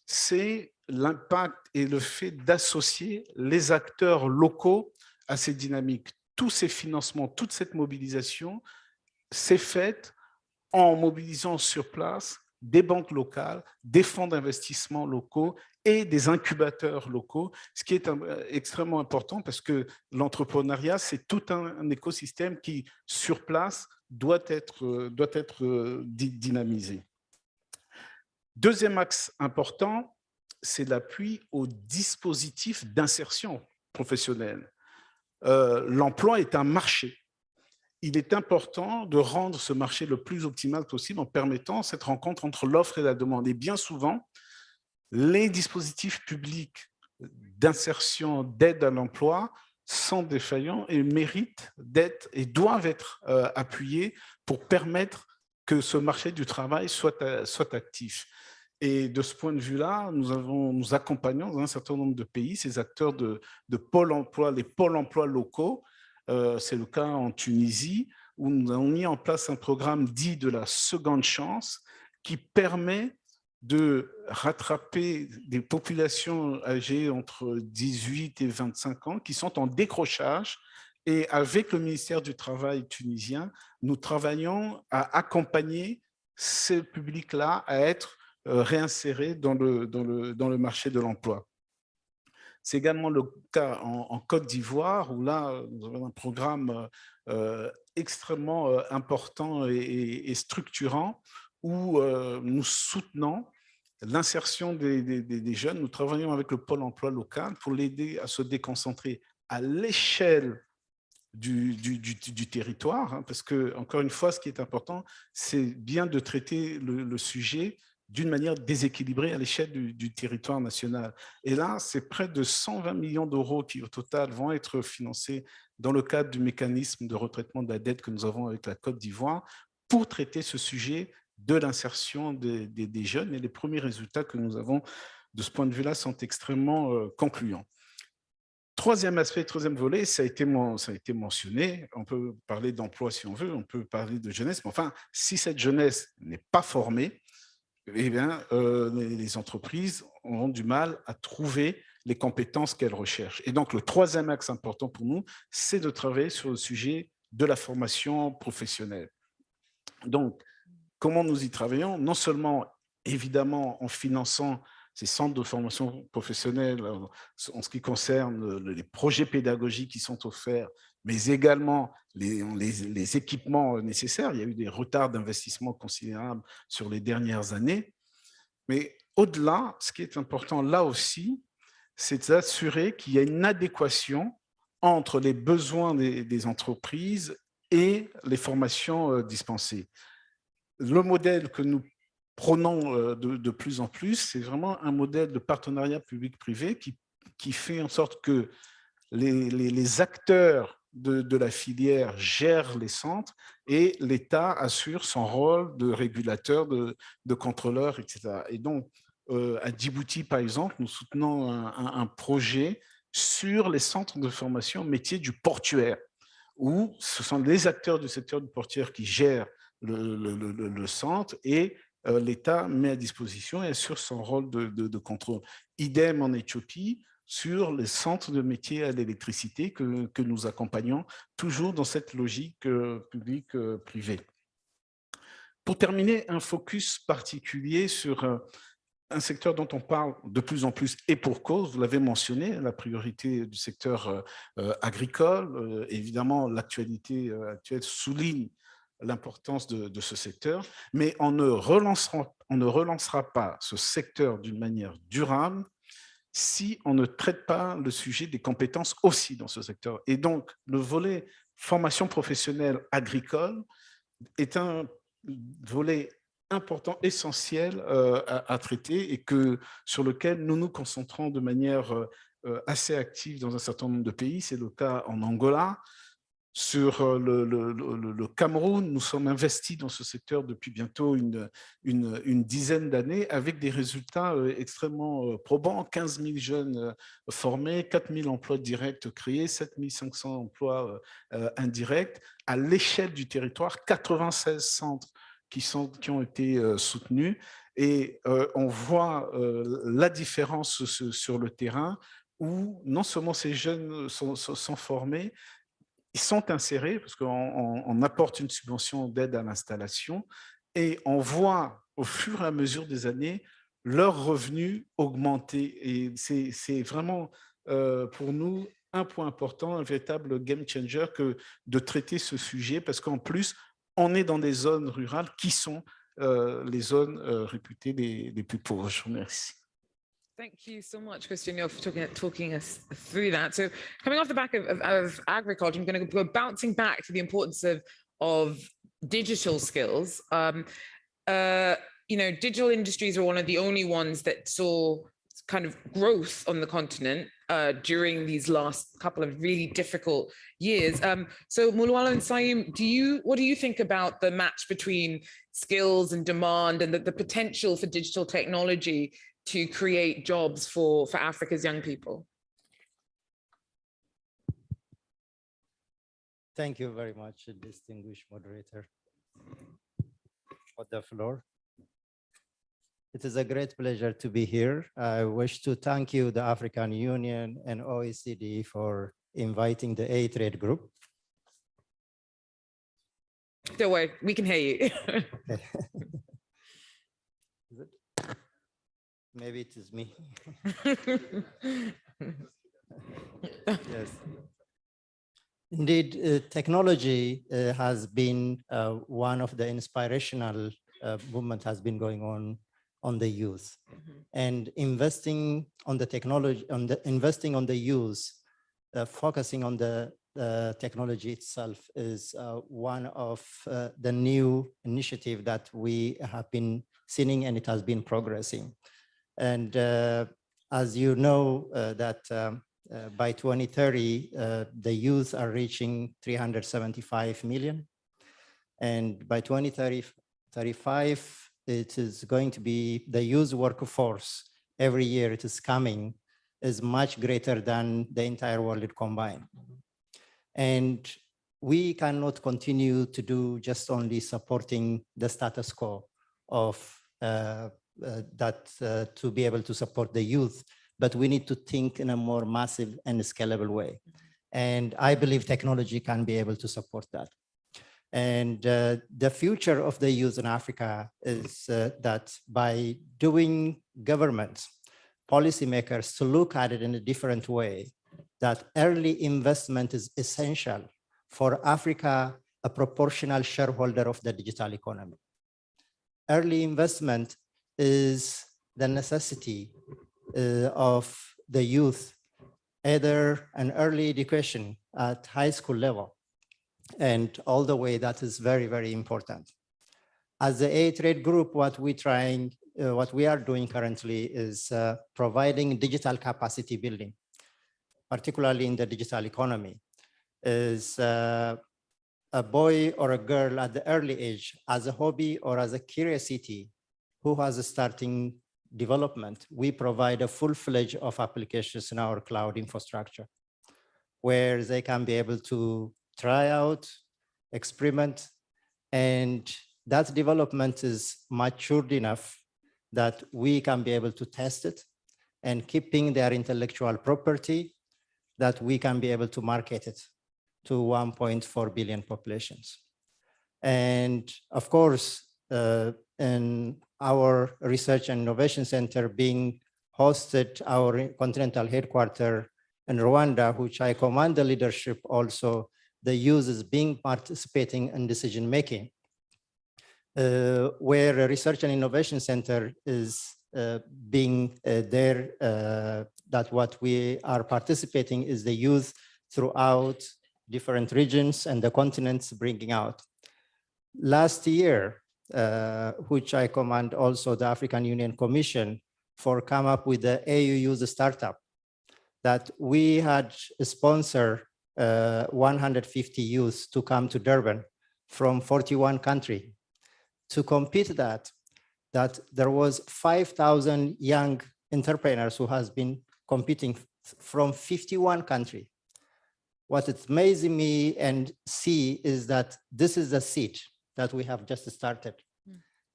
c'est l'impact et le fait d'associer les acteurs locaux à ces dynamiques. Tous ces financements, toute cette mobilisation, c'est faite en mobilisant sur place des banques locales, des fonds d'investissement locaux et des incubateurs locaux, ce qui est extrêmement important parce que l'entrepreneuriat, c'est tout un écosystème qui, sur place, doit être dynamisé. Deuxième axe important, c'est l'appui aux dispositifs d'insertion professionnelle. L'emploi est un marché. Il est important de rendre ce marché le plus optimal possible en permettant cette rencontre entre l'offre et la demande. Et bien souvent, les dispositifs publics d'insertion, d'aide à l'emploi sont défaillants et méritent d'être et doivent être appuyés pour permettre que ce marché du travail soit actif. Et de ce point de vue-là, nous accompagnons dans un certain nombre de pays ces acteurs de pôle emploi, les pôles emploi locaux. C'est le cas en Tunisie, où nous avons mis en place un programme dit de la seconde chance qui permet de rattraper des populations âgées entre 18 et 25 ans qui sont en décrochage. Et avec le ministère du Travail tunisien, nous travaillons à accompagner ce public-là à être réinséré dans le marché de l'emploi. C'est également le cas en Côte d'Ivoire, où là, nous avons un programme extrêmement important et structurant, où nous soutenons l'insertion des jeunes. Nous travaillons avec le pôle emploi local pour l'aider à se déconcentrer à l'échelle du territoire, hein, parce que, encore une fois, ce qui est important, c'est bien de traiter le sujet d'une manière déséquilibrée à l'échelle du territoire national. Et là, c'est près de 120 millions d'euros qui, au total, vont être financés dans le cadre du mécanisme de retraitement de la dette que nous avons avec la Côte d'Ivoire pour traiter ce sujet de l'insertion des jeunes. Et les premiers résultats que nous avons de ce point de vue-là sont extrêmement concluants. Troisième aspect, troisième volet, ça a été mentionné. On peut parler d'emploi si on veut, on peut parler de jeunesse, mais enfin, si cette jeunesse n'est pas formée, eh bien, les entreprises auront du mal à trouver les compétences qu'elles recherchent. Et donc, le troisième axe important pour nous, c'est de travailler sur le sujet de la formation professionnelle. Donc, comment nous y travaillons? Non seulement, évidemment, en finançant ces centres de formation professionnelle en ce qui concerne les projets pédagogiques qui sont offerts, mais également les équipements nécessaires. Il y a eu des retards d'investissement considérables sur les dernières années. Mais au-delà, ce qui est important là aussi, c'est d'assurer qu'il y a une adéquation entre les besoins des entreprises et les formations dispensées. Le modèle que nous prônons de plus en plus, c'est vraiment un modèle de partenariat public-privé qui fait en sorte que les acteurs de la filière gèrent les centres et l'État assure son rôle de régulateur, de contrôleur, etc. Et donc, à Djibouti, par exemple, nous soutenons un projet sur les centres de formation métiers du portuaire, où ce sont les acteurs du secteur du portuaire qui gèrent le centre et l'État met à disposition et assure son rôle de contrôle. Idem en Éthiopie, sur les centres de métiers à l'électricité que nous accompagnons, toujours dans cette logique publique-privée. Pour terminer, un focus particulier sur un secteur dont on parle de plus en plus et pour cause, vous l'avez mentionné, la priorité du secteur agricole. Évidemment, l'actualité actuelle souligne l'importance de ce secteur, mais on ne relancera pas ce secteur d'une manière durable si on ne traite pas le sujet des compétences aussi dans ce secteur. Et donc, le volet formation professionnelle agricole est un volet important, essentiel à traiter et sur lequel nous nous concentrons de manière assez active dans un certain nombre de pays. C'est le cas en Angola. Sur le Cameroun, nous sommes investis dans ce secteur depuis bientôt une dizaine d'années avec des résultats extrêmement probants. 15 000 jeunes formés, 4 000 emplois directs créés, 7 500 emplois indirects. À l'échelle du territoire, 96 centres qui ont été soutenus. Et on voit la différence sur le terrain où non seulement ces jeunes sont formés, ils sont insérés parce qu'on apporte une subvention d'aide à l'installation et on voit au fur et à mesure des années leurs revenus augmenter. Et c'est vraiment pour nous un point important, un véritable game changer que de traiter ce sujet parce qu'en plus, on est dans des zones rurales qui sont les zones réputées les plus pauvres. Je vous remercie. Thank you so much, Christian, for talking us through that. So coming off the back of agriculture, I'm going to go bouncing back to the importance of digital skills. You know, digital industries are one of the only ones that saw kind of growth on the continent during these last couple of really difficult years. So Mulwala and Saim, what do you think about the match between skills and demand and the potential for digital technology to create jobs for Africa's young people? Thank you very much, distinguished moderator, for the floor. It is a great pleasure to be here. I wish to thank you, the African Union and OECD, for inviting the A-Trade group. Don't worry, we can hear you. Maybe it is me. Yes. Indeed, technology has been one of the inspirational movement has been going on the youth. And investing on the technology, investing on the youth, focusing on the technology itself is one of the new initiative that we have been seeing, and it has been progressing. And as you know, that by 2030, the youth are reaching 375 million. And by 2035, it is going to be the youth workforce every year it is coming is much greater than the entire world combined. And we cannot continue to do just only supporting the status quo of to be able to support the youth, but we need to think in a more massive and scalable way. And I believe technology can be able to support that. And the future of the youth in Africa is that by doing governments, policymakers to look at it in a different way, that early investment is essential for Africa, a proportional shareholder of the digital economy. Early investment is the necessity of the youth, either an early education at high school level, and all the way that is very, very important. As the A-Trade group, what we are doing currently is providing digital capacity building, particularly in the digital economy. Is a boy or a girl at the early age as a hobby or as a curiosity who has a starting development, we provide a full-fledged of applications in our cloud infrastructure where they can be able to try out, experiment, and that development is matured enough that we can be able to test it and keeping their intellectual property that we can be able to market it to 1.4 billion populations. And of course, in our Research and Innovation Center being hosted our Continental headquarters in Rwanda, which I command the leadership also, the youth is being participating in decision-making, where a Research and Innovation Center is being there, that what we are participating is the youth throughout different regions and the continents bringing out. Last year, which I command also the African Union Commission for come up with the AU Youth Startup, that we had sponsored 150 youth to come to Durban from 41 countries to compete that there was 5,000 young entrepreneurs who has been competing from 51 countries. What it's amazing me and see is that this is the seed that we have just started.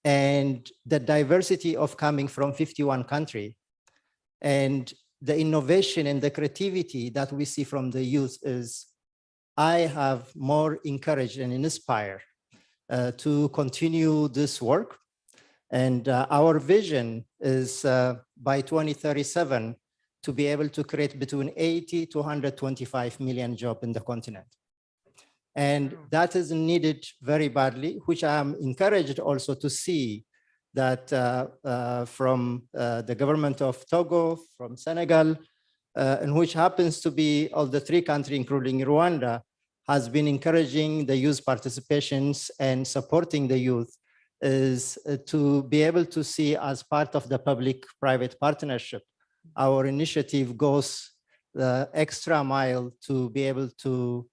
And the diversity of coming from 51 countries and the innovation and the creativity that we see from the youth is, I have more encouraged and inspired to continue this work. And our vision is by 2037 to be able to create between 80 to 125 million jobs in the continent. And that is needed very badly, which I am encouraged also to see that from the government of Togo, from Senegal, and which happens to be all the three countries, including Rwanda, has been encouraging the youth participations and supporting the youth is to be able to see as part of the public-private partnership our initiative goes the extra mile to be able to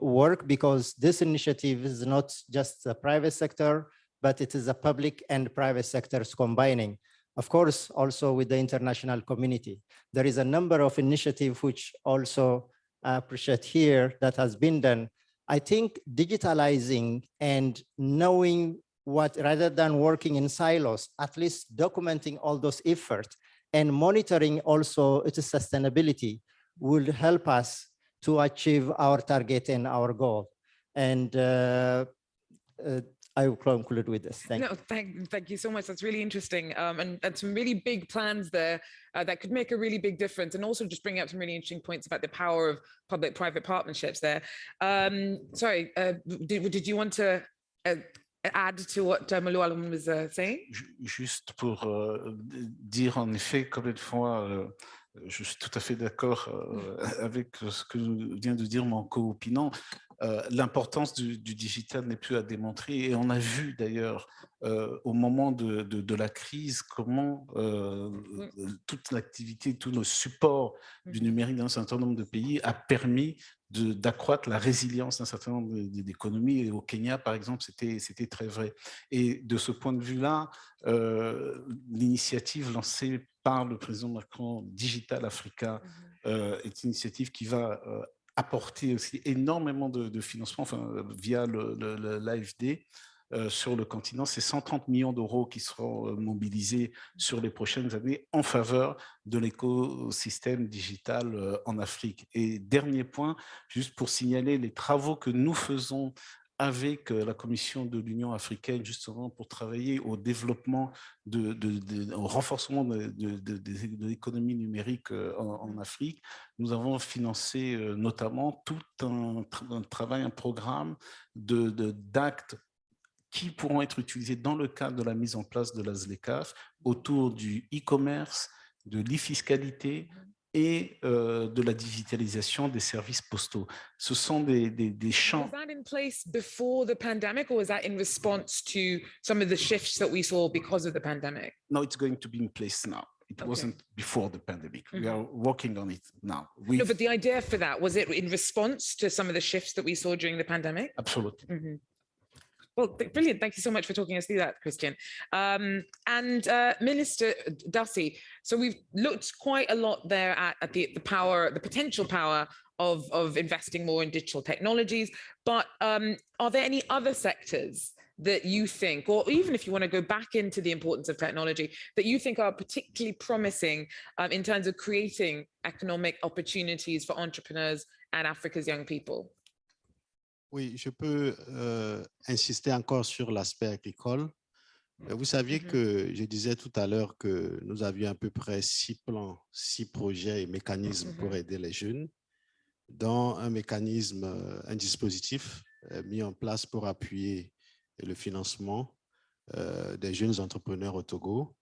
work, because this initiative is not just the private sector, but it is the public and private sectors combining. Of course, also with the international community. There is a number of initiatives which also I appreciate here that has been done. I think digitalizing and knowing what, rather than working in silos, at least documenting all those efforts and monitoring also its sustainability will help us to achieve our target and our goal. And I will conclude with this. Thank you. Thank you so much. That's really interesting. And some really big plans there that could make a really big difference, and also just bring up some really interesting points about the power of public-private partnerships there. Sorry, did you want to add to what Maloualem was saying? Juste pour dire en effet, comme une fois, je suis tout à fait d'accord avec ce que vient de dire mon co-opinant. L'importance du digital n'est plus à démontrer, et on a vu d'ailleurs au moment de la crise comment toute l'activité, tous nos supports du numérique dans un certain nombre de pays a permis d'accroître la résilience d'un certain nombre d'économies. Et au Kenya, par exemple, c'était très vrai. Et de ce point de vue-là, l'initiative lancée par le président Macron, Digital Africa, est une initiative qui va apporter aussi énormément de financement, enfin, via l'AFD sur le continent. C'est 130 millions d'euros qui seront mobilisés sur les prochaines années en faveur de l'écosystème digital en Afrique. Et dernier point, juste pour signaler les travaux que nous faisons avec la Commission de l'Union africaine, justement pour travailler au développement, au renforcement de l'économie numérique en Afrique. Nous avons financé notamment tout un travail, un programme d'actes qui pourront être utilisés dans le cadre de la mise en place de la ZLECAf autour du e-commerce, de l'e-fiscalité et de la digitalisation des services postaux. Ce sont des champs. Was that in place before the pandemic, or was that in response to some of the shifts that we saw because of the pandemic? No, it's going to be in place now. It wasn't before the pandemic. We are working on it now. No, but the idea for that, was it in response to some of the shifts that we saw during the pandemic? Absolutely. Well, brilliant. Thank you so much for talking us through that, Christian. And Minister Dussey, so we've looked quite a lot there at the power, the potential power of investing more in digital technologies, but are there any other sectors that you think, or even if you want to go back into the importance of technology, that you think are particularly promising in terms of creating economic opportunities for entrepreneurs and Africa's young people? Oui, je peux insister encore sur l'aspect agricole. Vous saviez que je disais tout à l'heure que nous avions à peu près 6 plans, 6 projets et mécanismes pour aider les jeunes, dont un mécanisme, un dispositif mis en place pour appuyer le financement des jeunes entrepreneurs au Togo.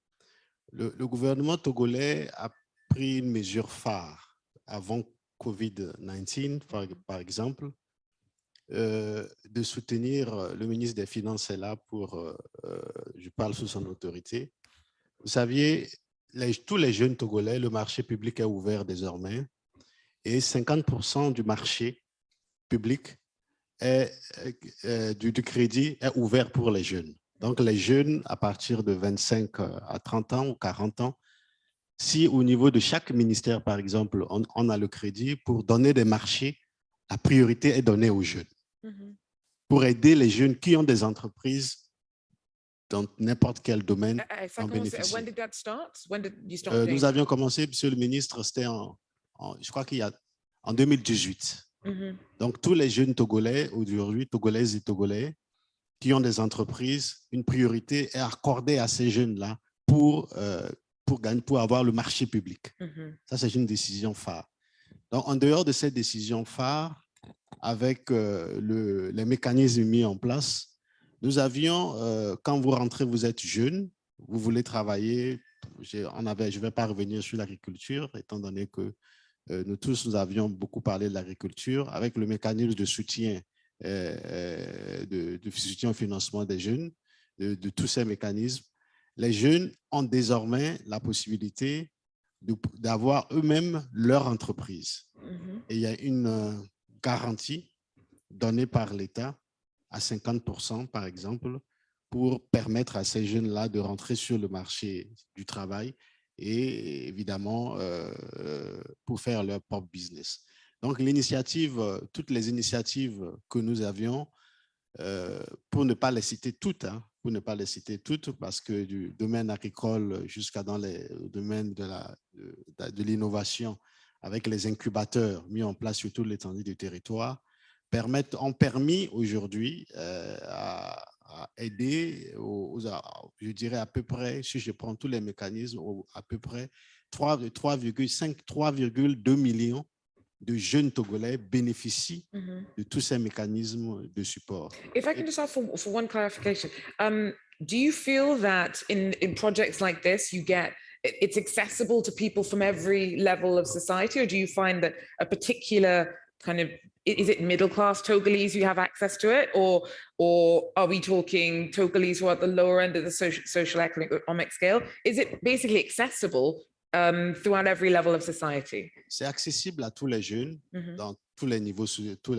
Le gouvernement togolais a pris une mesure phare avant COVID-19, par exemple, de soutenir, le ministre des Finances est là pour, je parle sous son autorité. Vous saviez, tous les jeunes Togolais, le marché public est ouvert désormais et 50% du marché public du crédit est ouvert pour les jeunes. Donc les jeunes à partir de 25 à 30 ans ou 40 ans, si au niveau de chaque ministère, par exemple, on a le crédit pour donner des marchés, la priorité est donnée aux jeunes. Pour aider les jeunes qui ont des entreprises dans n'importe quel domaine en bénéficier. When did that start? When did you start Nous avions commencé, monsieur le ministre, c'était je crois qu'il y a en 2018. Donc tous les jeunes Togolais aujourd'hui, Togolaises et Togolais, qui ont des entreprises, une priorité est accordée à ces jeunes-là pour avoir le marché public. Ça, c'est une décision phare. Donc, en dehors de cette décision phare, avec les mécanismes mis en place, nous avions, quand vous rentrez, vous êtes jeune, vous voulez travailler, je ne vais pas revenir sur l'agriculture, étant donné que nous tous, nous avions beaucoup parlé de l'agriculture, avec le mécanisme de soutien, de soutien au financement des jeunes, de tous ces mécanismes. Les jeunes ont désormais la possibilité, d'avoir eux-mêmes leur entreprise. Et il y a une garantie donnée par l'État à 50%, par exemple, pour permettre à ces jeunes-là de rentrer sur le marché du travail et évidemment pour faire leur propre business. Donc l'initiative, toutes les initiatives que nous avions, pour ne pas les citer toutes, parce que du domaine agricole jusqu'à dans les domaines de l'innovation, avec les incubateurs mis en place sur toute l'étendue du territoire, ont permis aujourd'hui à aider, je dirais à peu près, si je prends tous les mécanismes, à peu près 3,2 millions de jeunes Togolais bénéficient de tous ces mécanismes de support. If I can just ask for one clarification, do you feel that in projects like this, it's accessible to people from every level of society, or do you find that a particular kind of, is it middle-class Togolese who have access to it, or are we talking Togolese who are at the lower end of the socio-economic scale? Is it basically accessible throughout every level of society? C'est accessible à tous les jeunes, dans tous les niveaux, tous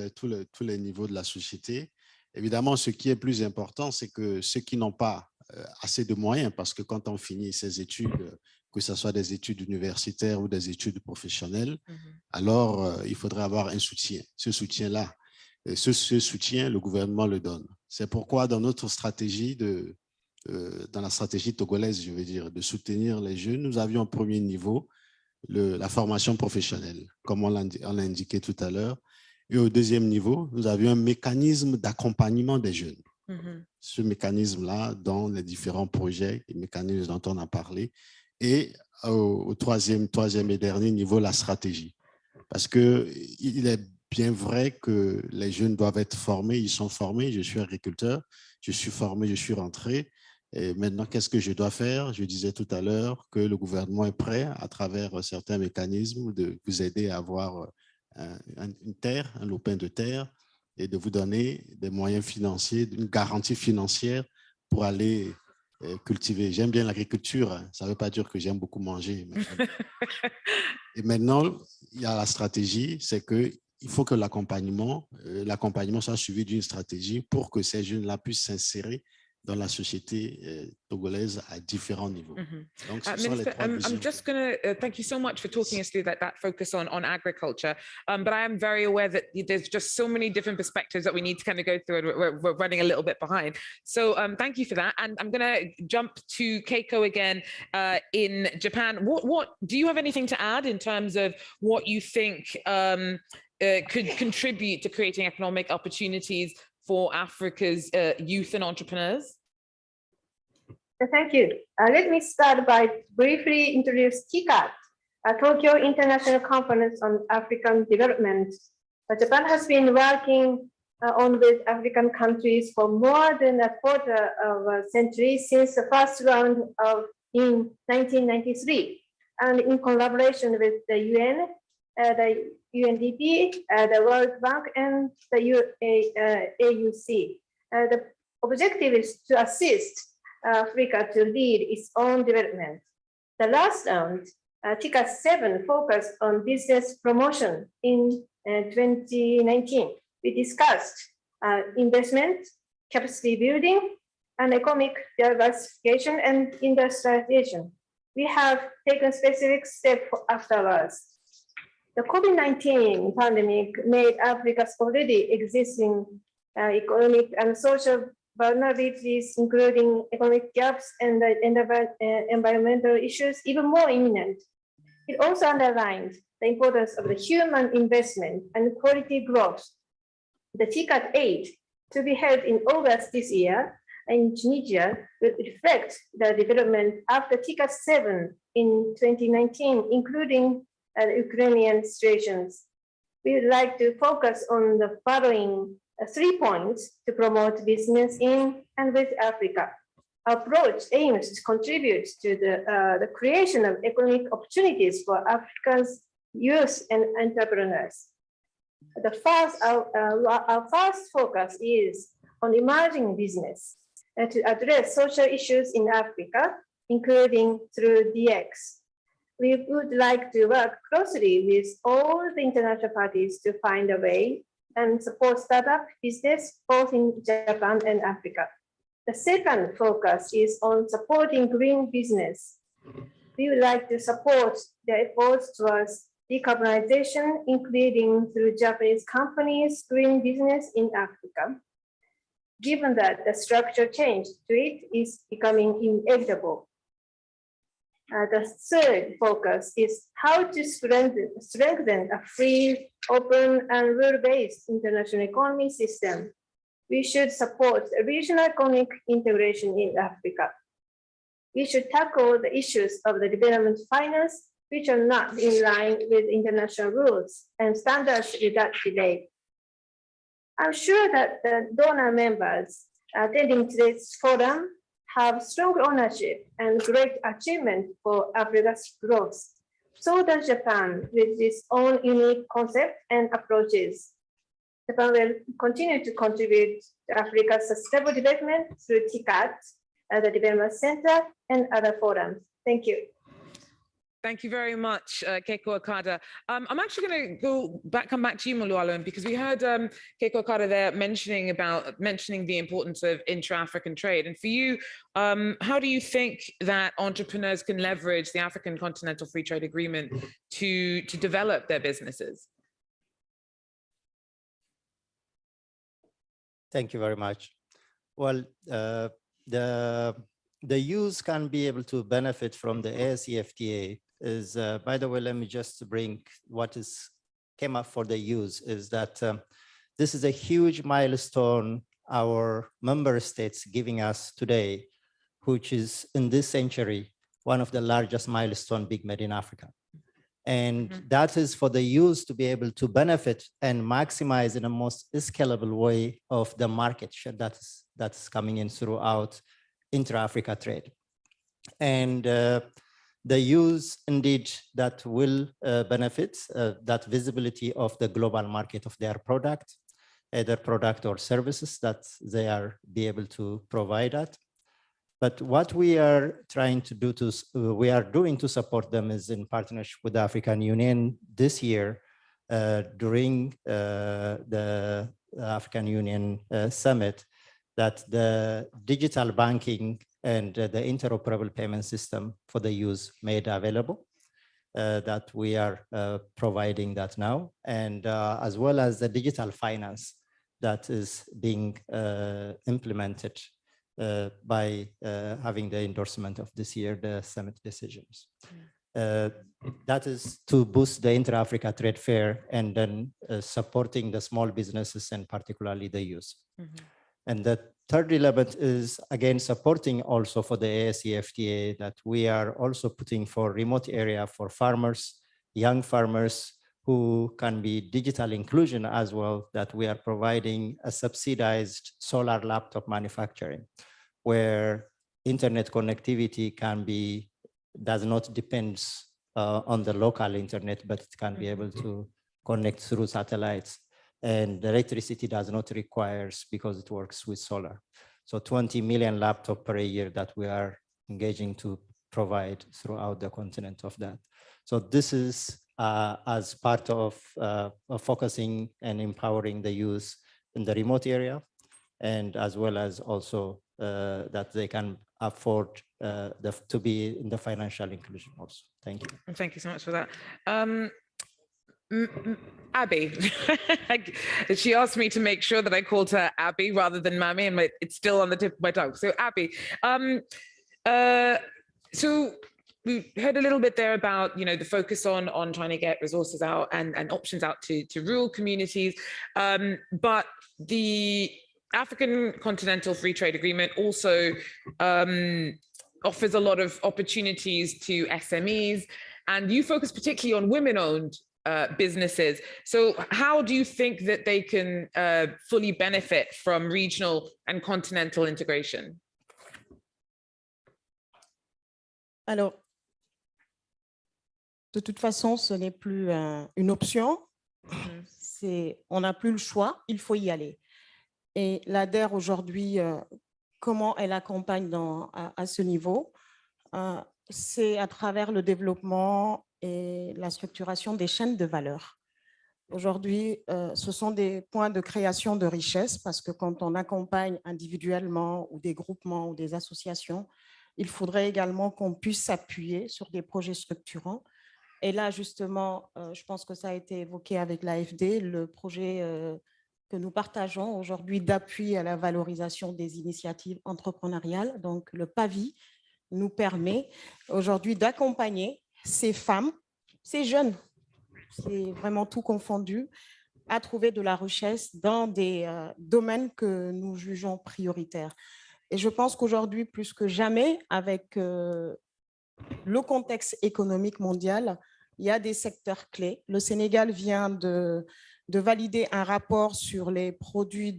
les niveaux de la société. Évidemment, ce qui est plus important, c'est que ceux qui n'ont pas assez de moyens, parce que quand on finit ses études, que ce soit des études universitaires ou des études professionnelles, alors il faudrait avoir un soutien. Ce soutien-là, ce soutien, le gouvernement le donne. C'est pourquoi dans notre stratégie, dans la stratégie togolaise, je veux dire, de soutenir les jeunes, nous avions au premier niveau la formation professionnelle, comme on l'a indiqué tout à l'heure. Et au deuxième niveau, nous avions un mécanisme d'accompagnement des jeunes. Ce mécanisme-là, dans les différents projets, les mécanismes dont on a parlé. Et au troisième et dernier niveau, la stratégie. Parce qu'il est bien vrai que les jeunes doivent être formés, ils sont formés, je suis agriculteur, je suis formé, je suis rentré. Et maintenant, qu'est-ce que je dois faire? Je disais tout à l'heure que le gouvernement est prêt, à travers certains mécanismes, de vous aider à avoir une terre, un lopin de terre, et de vous donner des moyens financiers, une garantie financière pour aller cultiver. J'aime bien l'agriculture, hein. Ça ne veut pas dire que j'aime beaucoup manger. Et maintenant, il y a la stratégie, c'est qu'il faut que l'accompagnement soit suivi d'une stratégie pour que ces jeunes-là puissent s'insérer dans la société togolaise à différents niveaux. Donc, Minister, I'm just going to thank you so much for talking us through that focus on agriculture. But I am very aware that there's just so many different perspectives that we need to kind of go through, and we're running a little bit behind. So thank you for that. And I'm going to jump to 𝐀𝐿 again in Japan. What do you have anything to add in terms of what you think could contribute to creating economic opportunities for Africa's youth and entrepreneurs? Thank you. Let me start by briefly introduce TICAD, a Tokyo International Conference on African Development. Japan has been working on with African countries for more than a quarter of a century since the first round in 1993. And in collaboration with the UN, the UNDP, the World Bank, and the AUC. The objective is to assist Africa to lead its own development. The last round, TICAD 7, focused on business promotion in 2019. We discussed investment, capacity building, and economic diversification and industrialization. We have taken specific steps afterwards. The COVID-19 pandemic made Africa's already existing economic and social vulnerabilities, including economic gaps and environmental issues, even more imminent. It also underlined the importance of the human investment and quality growth. The TICAD 8, to be held in August this year in Tunisia, will reflect the development after TICAD 7 in 2019, including Ukrainian situations. We would like to focus on the following 3 points to promote business in and with Africa. Our approach aims to contribute to the creation of economic opportunities for Africa's youth and entrepreneurs. Our first focus is on emerging business to address social issues in Africa, including through DX. we would like to work closely with all the international parties to find a way and support startup business both in Japan and Africa. The second focus is on supporting green business. We would like to support the efforts towards decarbonization, including through Japanese companies' green business in Africa, given that the structural change to it is becoming inevitable. The third focus is how to strengthen a free, open, and rule-based international economy system. We should support regional economic integration in Africa. We should tackle the issues of the development finance, which are not in line with international rules and standards without delay. I'm sure that the donor members attending today's forum have strong ownership and great achievement for Africa's growth. So does Japan with its own unique concept and approaches. Japan will continue to contribute to Africa's sustainable development through TICAD, the Development Center, and other forums. Thank you. Thank you very much, Keiko Okada. I'm actually going to come back to you, Molualo, because we heard Keiko Okada there mentioning the importance of intra-African trade. And for you, how do you think that entrepreneurs can leverage the African Continental Free Trade Agreement to develop their businesses? Thank you very much. Well, the youth can be able to benefit from the ASEFTA is, by the way, let me just bring what came up for the youth is that this is a huge milestone our member states giving us today, which is in this century, one of the largest milestone being made in Africa. And that is for the youth to be able to benefit and maximize in a most scalable way of the market share that's coming in throughout intra-Africa trade. And the youth indeed that will benefit that visibility of the global market of their product, either product or services that they are be able to provide that. But what we are trying to do to support them is in partnership with the African Union this year during the African Union summit, that the digital banking and the interoperable payment system for the youth made available, that we are providing that now, and as well as the digital finance that is being implemented by having the endorsement of this year, the summit decisions. That is to boost the intra-Africa trade fair and then supporting the small businesses and particularly the youth. And the third element is, again, supporting also for the ASEFTA that we are also putting for remote area for farmers, young farmers who can be digital inclusion as well, that we are providing a subsidized solar laptop manufacturing, where internet connectivity does not depend on the local internet, but it can be able to connect through satellites. And the electricity does not require because it works with solar. So 20 million laptops per year that we are engaging to provide throughout the continent of that. So this is as part of focusing and empowering the youth in the remote area, and as well as also that they can afford to be in the financial inclusion also. Thank you. Thank you so much for that. Abby, she asked me to make sure that I called her Abby rather than Mammy, and it's still on the tip of my tongue. So Abby, so we heard a little bit there about, the focus on trying to get resources out and options out to rural communities, but the African Continental Free Trade Agreement also offers a lot of opportunities to SMEs, and you focus particularly on women-owned businesses. So how do you think that they can fully benefit from regional and continental integration? Alors, de toute façon, ce n'est plus une option. On n'a plus le choix, il faut y aller. Et l'ADER aujourd'hui, comment elle accompagne à ce niveau? c'est à travers le développement et la structuration des chaînes de valeur. Aujourd'hui, ce sont des points de création de richesse parce que quand on accompagne individuellement ou des groupements ou des associations, il faudrait également qu'on puisse s'appuyer sur des projets structurants. Et là, justement, je pense que ça a été évoqué avec l'AFD, le projet que nous partageons aujourd'hui d'appui à la valorisation des initiatives entrepreneuriales, donc le PAVI, nous permet aujourd'hui d'accompagner ces femmes, ces jeunes, c'est vraiment tout confondu, à trouver de la richesse dans des domaines que nous jugeons prioritaires. Et je pense qu'aujourd'hui, plus que jamais, avec le contexte économique mondial, il y a des secteurs clés. Le Sénégal vient de valider un rapport sur les produits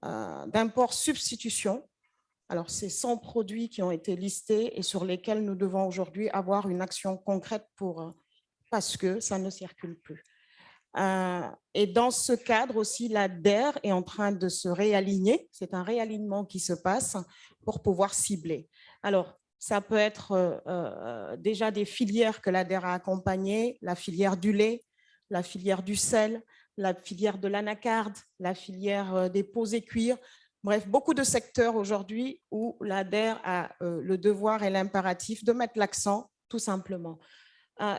d'import substitution. Alors, c'est 100 produits qui ont été listés et sur lesquels nous devons aujourd'hui avoir une action concrète parce que ça ne circule plus. Et dans ce cadre aussi, la DER est en train de se réaligner. C'est un réalignement qui se passe pour pouvoir cibler. Alors, ça peut être déjà des filières que la DER a accompagnées, la filière du lait, la filière du sel, la filière de l'anacarde, la filière des peaux et cuirs. Bref, beaucoup de secteurs aujourd'hui où la DER a le devoir et l'impératif de mettre l'accent, tout simplement.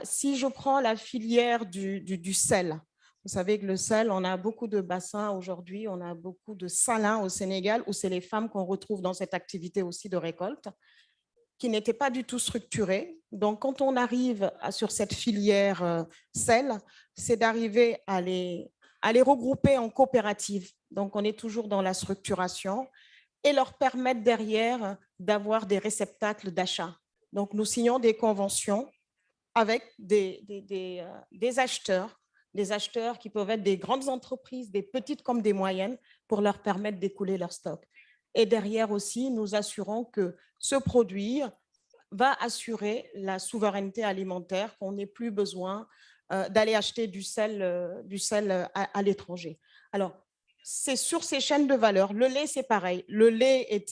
Si je prends la filière du sel, vous savez que le sel, on a beaucoup de bassins aujourd'hui, on a beaucoup de salins au Sénégal où c'est les femmes qu'on retrouve dans cette activité aussi de récolte qui n'étaient pas du tout structurées. Donc, quand on arrive sur cette filière sel, c'est d'arriver à les regrouper en coopératives. Donc, on est toujours dans la structuration et leur permettre derrière d'avoir des réceptacles d'achat. Donc, nous signons des conventions avec des acheteurs qui peuvent être des grandes entreprises, des petites comme des moyennes, pour leur permettre d'écouler leur stock. Et derrière aussi, nous assurons que ce produit va assurer la souveraineté alimentaire, qu'on n'ait plus besoin d'aller acheter du sel à l'étranger. Alors, c'est sur ces chaînes de valeur. Le lait, c'est pareil. Le lait,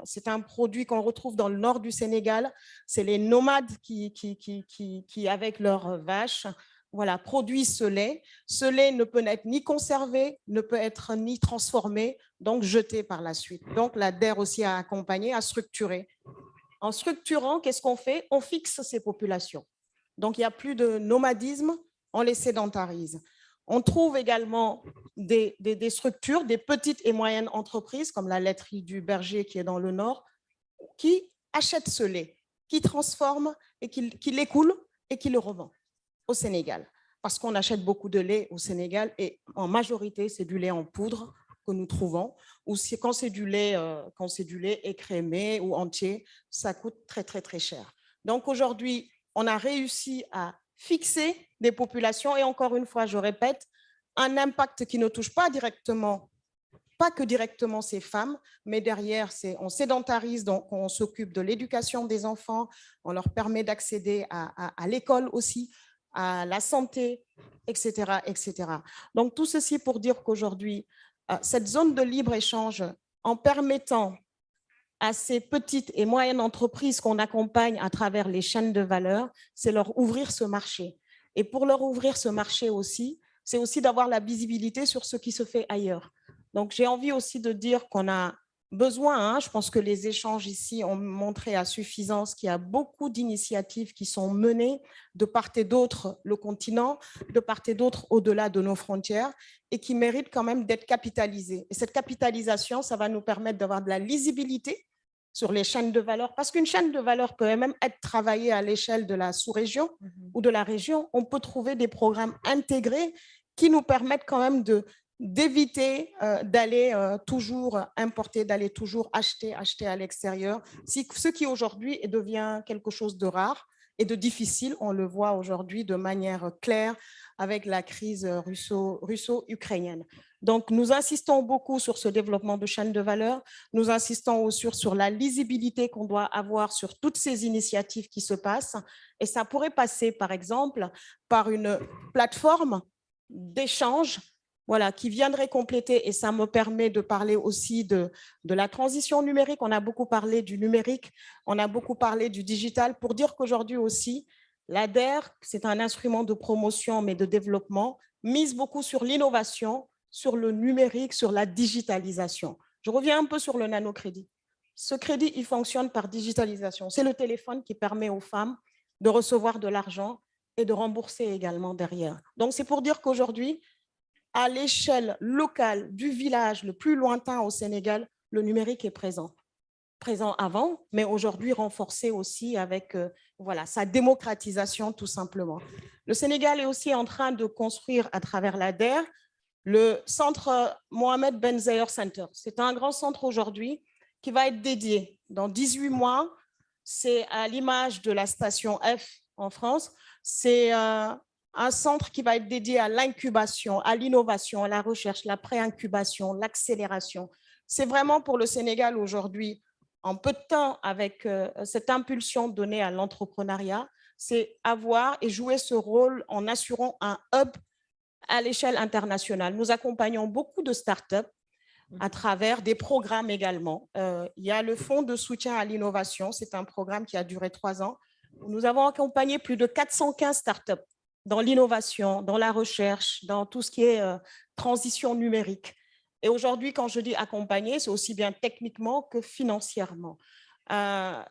c'est un produit qu'on retrouve dans le nord du Sénégal. C'est les nomades qui avec leurs vaches, voilà, produisent ce lait. Ce lait ne peut être ni conservé, ne peut être ni transformé, donc jeté par la suite. Donc, la DER aussi a accompagné, a structuré. En structurant, qu'est-ce qu'on fait? On fixe ces populations. Donc, il n'y a plus de nomadisme, on les sédentarise. On trouve également des structures, des petites et moyennes entreprises, comme la laiterie du Berger qui est dans le nord, qui achètent ce lait, qui transforment et qui l'écoulent et qui le revendent au Sénégal. Parce qu'on achète beaucoup de lait au Sénégal et en majorité, c'est du lait en poudre que nous trouvons. Ou quand c'est du lait écrémé ou entier, ça coûte très, très, très cher. Donc aujourd'hui, on a réussi à fixer des populations et encore une fois, je répète, un impact qui ne touche pas directement, pas que directement ces femmes, mais derrière, on sédentarise, donc on s'occupe de l'éducation des enfants, on leur permet d'accéder à l'école aussi, à la santé, etc., etc. Donc tout ceci pour dire qu'aujourd'hui, cette zone de libre-échange, en permettant à ces petites et moyennes entreprises qu'on accompagne à travers les chaînes de valeur, c'est leur ouvrir ce marché. Et pour leur ouvrir ce marché aussi, c'est aussi d'avoir la visibilité sur ce qui se fait ailleurs. Donc, j'ai envie aussi de dire qu'on a besoin, je pense que les échanges ici ont montré à suffisance qu'il y a beaucoup d'initiatives qui sont menées de part et d'autre le continent, de part et d'autre au-delà de nos frontières et qui méritent quand même d'être capitalisées. Et cette capitalisation, ça va nous permettre d'avoir de la lisibilité sur les chaînes de valeur, parce qu'une chaîne de valeur peut même être travaillée à l'échelle de la sous-région ou de la région. On peut trouver des programmes intégrés qui nous permettent quand même d'éviter d'aller toujours importer, d'aller toujours acheter à l'extérieur, ce qui aujourd'hui devient quelque chose de rare et de difficile. On le voit aujourd'hui de manière claire avec la crise russo-ukrainienne. Donc, nous insistons beaucoup sur ce développement de chaînes de valeur. Nous insistons aussi sur la lisibilité qu'on doit avoir sur toutes ces initiatives qui se passent. Et ça pourrait passer, par exemple, par une plateforme d'échange voilà, qui viendraient compléter, et ça me permet de parler aussi de la transition numérique. On a beaucoup parlé du numérique, on a beaucoup parlé du digital, pour dire qu'aujourd'hui aussi, l'ADER, c'est un instrument de promotion, mais de développement, mise beaucoup sur l'innovation, sur le numérique, sur la digitalisation. Je reviens un peu sur le nanocrédit. Ce crédit, il fonctionne par digitalisation. C'est le téléphone qui permet aux femmes de recevoir de l'argent et de rembourser également derrière. Donc, c'est pour dire qu'aujourd'hui, à l'échelle locale du village le plus lointain au Sénégal, le numérique est présent. Présent avant, mais aujourd'hui renforcé aussi avec voilà, sa démocratisation tout simplement. Le Sénégal est aussi en train de construire à travers l'ADER le centre Mohamed Ben Zayed Center. C'est un grand centre aujourd'hui qui va être dédié dans 18 mois. C'est à l'image de la station F en France. C'est un centre qui va être dédié à l'incubation, à l'innovation, à la recherche, la pré-incubation, l'accélération. C'est vraiment pour le Sénégal aujourd'hui, en peu de temps, avec cette impulsion donnée à l'entrepreneuriat, c'est avoir et jouer ce rôle en assurant un hub à l'échelle internationale. Nous accompagnons beaucoup de startups à travers des programmes également. Il y a le Fonds de soutien à l'innovation, c'est un programme qui a duré 3 ans. Nous avons accompagné plus de 415 startups dans l'innovation, dans la recherche, dans tout ce qui est transition numérique. Et aujourd'hui, quand je dis accompagner, c'est aussi bien techniquement que financièrement.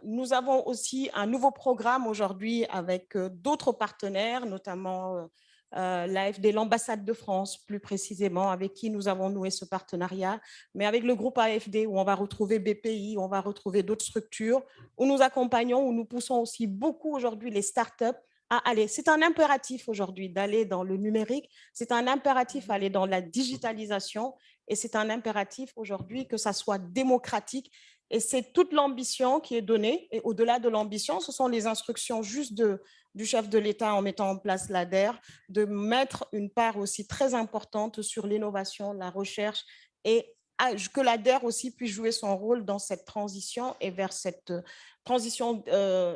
Nous avons aussi un nouveau programme aujourd'hui avec d'autres partenaires, notamment l'AFD, l'ambassade de France, plus précisément, avec qui nous avons noué ce partenariat, mais avec le groupe AFD, où on va retrouver BPI, où on va retrouver d'autres structures, où nous accompagnons, où nous poussons aussi beaucoup aujourd'hui les startups à aller. C'est un impératif aujourd'hui d'aller dans le numérique, c'est un impératif d'aller dans la digitalisation, et c'est un impératif aujourd'hui que ça soit démocratique. Et c'est toute l'ambition qui est donnée. Et au-delà de l'ambition, ce sont les instructions juste du chef de l'État en mettant en place l'ADER, de mettre une part aussi très importante sur l'innovation, la recherche, et que l'ADER aussi puisse jouer son rôle dans cette transition et vers cette transition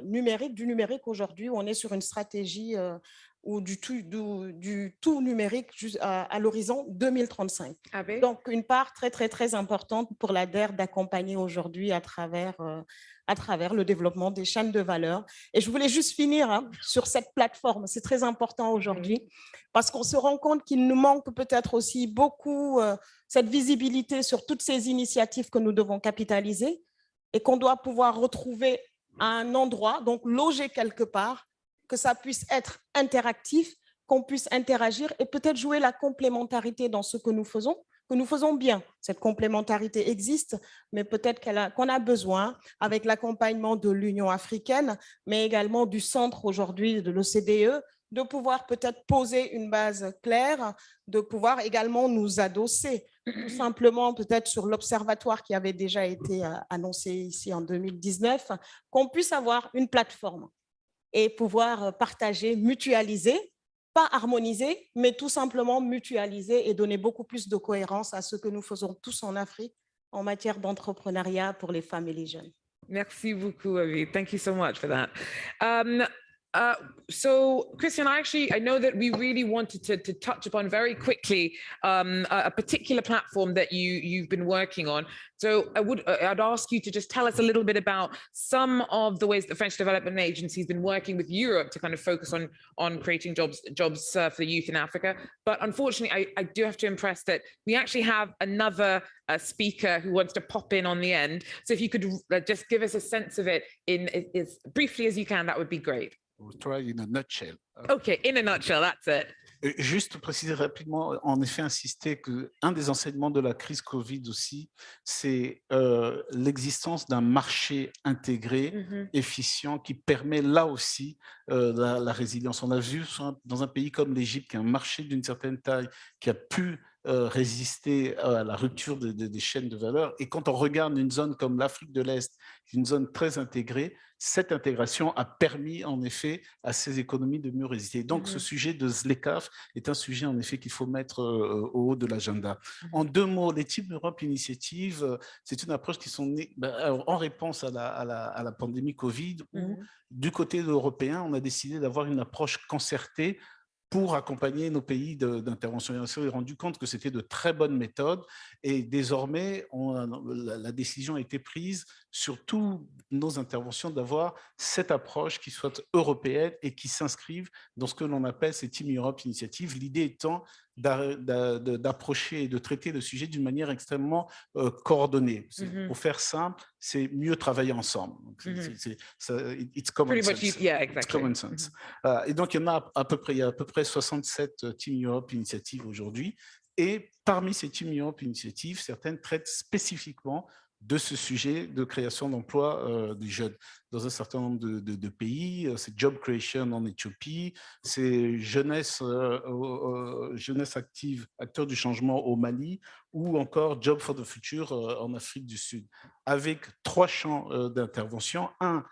numérique. Du numérique aujourd'hui, où on est sur une stratégie ou du tout numérique à l'horizon 2035. Ah ben. Donc, une part très, très, très importante pour l'ADER d'accompagner aujourd'hui à travers le développement des chaînes de valeur. Et je voulais juste finir sur cette plateforme. C'est très important aujourd'hui parce qu'on se rend compte qu'il nous manque peut-être aussi beaucoup cette visibilité sur toutes ces initiatives que nous devons capitaliser et qu'on doit pouvoir retrouver à un endroit, donc loger quelque part, que ça puisse être interactif, qu'on puisse interagir et peut-être jouer la complémentarité dans ce que nous faisons bien. Cette complémentarité existe, mais peut-être qu'on a besoin, avec l'accompagnement de l'Union africaine, mais également du centre aujourd'hui de l'OCDE, de pouvoir peut-être poser une base claire, de pouvoir également nous adosser, tout simplement peut-être sur l'Observatoire qui avait déjà été annoncé ici en 2019, qu'on puisse avoir une plateforme et pouvoir partager, mutualiser, pas harmoniser, mais tout simplement mutualiser et donner beaucoup plus de cohérence à ce que nous faisons tous en Afrique en matière d'entrepreneuriat pour les femmes et les jeunes. Merci beaucoup, Avi. Thank you so much for that. So, Christian, I know that we really wanted to touch upon very quickly a particular platform that you've been working on. So I'd ask you to just tell us a little bit about some of the ways the French Development Agency has been working with Europe to kind of focus on creating jobs for the youth in Africa. But unfortunately, I do have to impress that we actually have another speaker who wants to pop in on the end. So if you could just give us a sense of it in as briefly as you can, that would be great. We'll try in a nutshell. Okay, in a nutshell, that's it. Juste préciser rapidement, en effet, insister qu'un des enseignements de la crise Covid aussi, c'est l'existence d'un marché intégré, efficient, qui permet là aussi la résilience. On a vu dans un pays comme l'Égypte, qui a un marché d'une certaine taille, qui a pu résister à la rupture des chaînes de valeur. Et quand on regarde une zone comme l'Afrique de l'Est, une zone très intégrée, cette intégration a permis en effet à ces économies de mieux résister. Donc ce sujet de ZLECAf est un sujet en effet qu'il faut mettre au haut de l'agenda. En 2 mots, les Team Europe Initiative, c'est une approche qui sont nées en réponse à la pandémie Covid, où du côté européen, on a décidé d'avoir une approche concertée pour accompagner nos pays d'intervention. On s'est rendu compte que c'était de très bonnes méthodes et désormais, la décision a été prise sur toutes nos interventions d'avoir cette approche qui soit européenne et qui s'inscrive dans ce que l'on appelle ces Team Europe Initiative, l'idée étant d'approcher et de traiter le sujet d'une manière extrêmement coordonnée. Pour faire simple, c'est mieux travailler ensemble. It's common sense. Yeah, exactly. It's common sense. Et donc, il y a à peu près 67 Team Europe Initiatives aujourd'hui. Et parmi ces Team Europe Initiatives, certaines traitent spécifiquement de ce sujet de création d'emplois des jeunes dans un certain nombre de pays. C'est Job Creation en Éthiopie, c'est jeunesse active, acteurs du changement au Mali, ou encore Job for the Future en Afrique du Sud, avec 3 champs d'intervention. Un,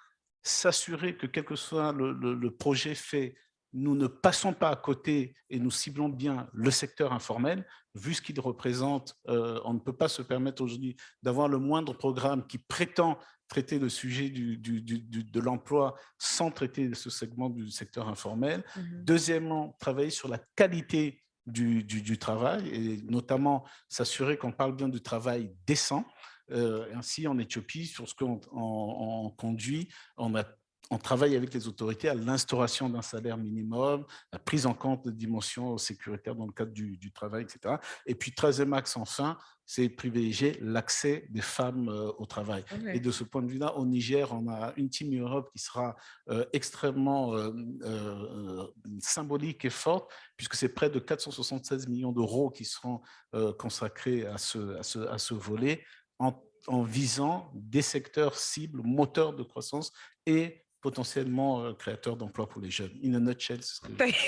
s'assurer que quel que soit le projet fait, nous ne passons pas à côté et nous ciblons bien le secteur informel, vu ce qu'il représente. On ne peut pas se permettre aujourd'hui d'avoir le moindre programme qui prétend traiter le sujet de l'emploi sans traiter ce segment du secteur informel. Deuxièmement, travailler sur la qualité du travail et notamment s'assurer qu'on parle bien du travail décent. Ainsi, en Éthiopie, sur ce qu'on conduit, on travaille avec les autorités à l'instauration d'un salaire minimum, la prise en compte de dimensions sécuritaires dans le cadre du travail, etc. Et puis, 13e axe, enfin, c'est privilégier l'accès des femmes au travail. Et de ce point de vue-là, au Niger, on a une Team Europe qui sera extrêmement symbolique et forte, puisque c'est près de 476 millions d'euros qui seront consacrés à ce volet, en visant des secteurs cibles, moteurs de croissance et potentiellement créateurs d'emplois pour les jeunes. In a nutshell.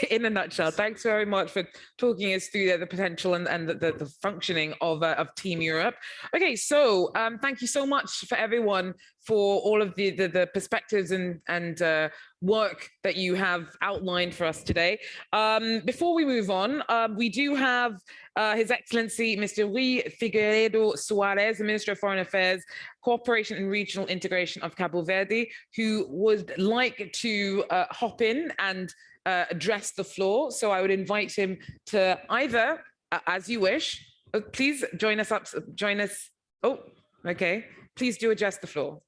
In a nutshell, thanks very much for talking us through the potential and the functioning of Team Europe. Okay, so thank you so much for everyone for all of the perspectives and work that you have outlined for us today. Before we move on, we do have His Excellency Mr. 𝐀𝐟𝐫𝐢𝐜𝐚 Suarez, the Minister of Foreign Affairs, Cooperation and Regional Integration of Cabo Verde, who would like to hop in and address the floor. So I would invite him to either, as you wish, please join us. Oh, okay. Please do address the floor.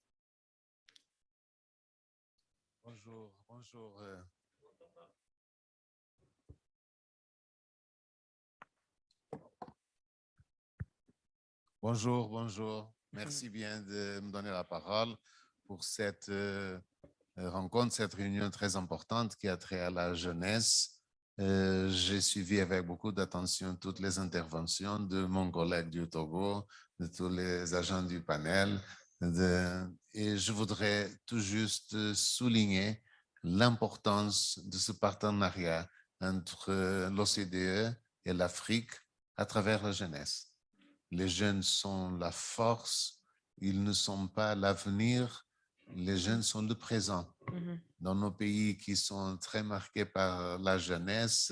Bonjour. Bonjour. Merci bien de me donner la parole pour cette rencontre, cette réunion très importante qui a trait à la jeunesse. J'ai suivi avec beaucoup d'attention toutes les interventions de mon collègue du Togo, de tous les agents du panel, et je voudrais tout juste souligner l'importance de ce partenariat entre l'OCDE et l'Afrique à travers la jeunesse. Les jeunes sont la force, ils ne sont pas l'avenir, les jeunes sont le présent. Dans nos pays qui sont très marqués par la jeunesse,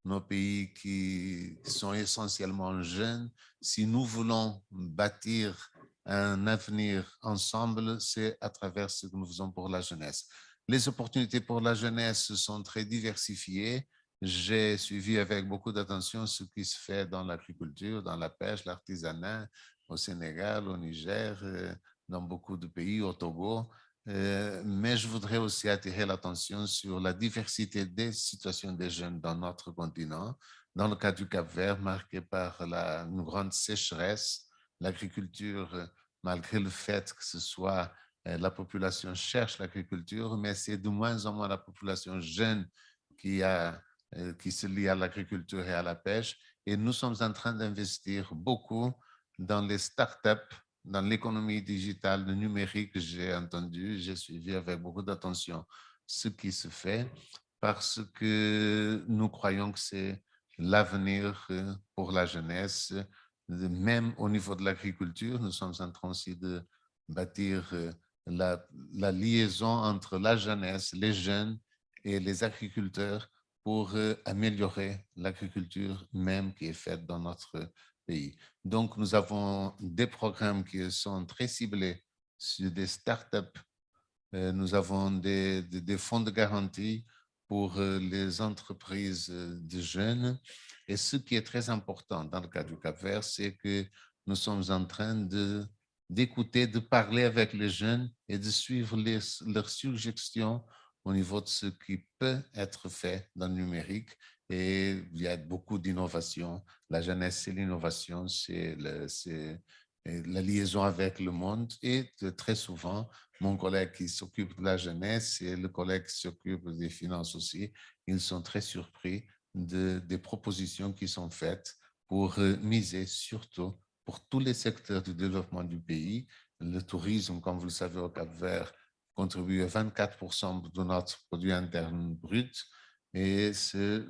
nos pays qui sont essentiellement jeunes, si nous voulons bâtir un avenir ensemble, c'est à travers ce que nous faisons pour la jeunesse. Les opportunités pour la jeunesse sont très diversifiées. J'ai suivi avec beaucoup d'attention ce qui se fait dans l'agriculture, dans la pêche, l'artisanat, au Sénégal, au Niger, dans beaucoup de pays, au Togo. Mais je voudrais aussi attirer l'attention sur la diversité des situations des jeunes dans notre continent. Dans le cas du Cap-Vert, marqué par une grande sécheresse, l'agriculture, malgré le fait que ce soit la population cherche l'agriculture, mais c'est de moins en moins la population jeune qui se lie à l'agriculture et à la pêche. Et nous sommes en train d'investir beaucoup dans les startups, dans l'économie digitale, le numérique. J'ai entendu, j'ai suivi avec beaucoup d'attention ce qui se fait parce que nous croyons que c'est l'avenir pour la jeunesse. Même au niveau de l'agriculture, nous sommes en train aussi de bâtir la liaison entre la jeunesse, les jeunes et les agriculteurs pour améliorer l'agriculture même qui est faite dans notre pays. Donc, nous avons des programmes qui sont très ciblés sur des startups. Nous avons des fonds de garantie pour les entreprises de jeunes. Et ce qui est très important dans le cas du Cap-Vert, c'est que nous sommes en train d'écouter, de parler avec les jeunes et de suivre leurs suggestions au niveau de ce qui peut être fait dans le numérique. Et il y a beaucoup d'innovations. La jeunesse, c'est l'innovation, c'est la liaison avec le monde. Et très souvent, mon collègue qui s'occupe de la jeunesse et le collègue qui s'occupe des finances aussi, ils sont très surpris des propositions qui sont faites pour miser surtout pour tous les secteurs du développement du pays. Le tourisme, comme vous le savez, au Cap-Vert, contribue à 24% de notre produit interne brut. Et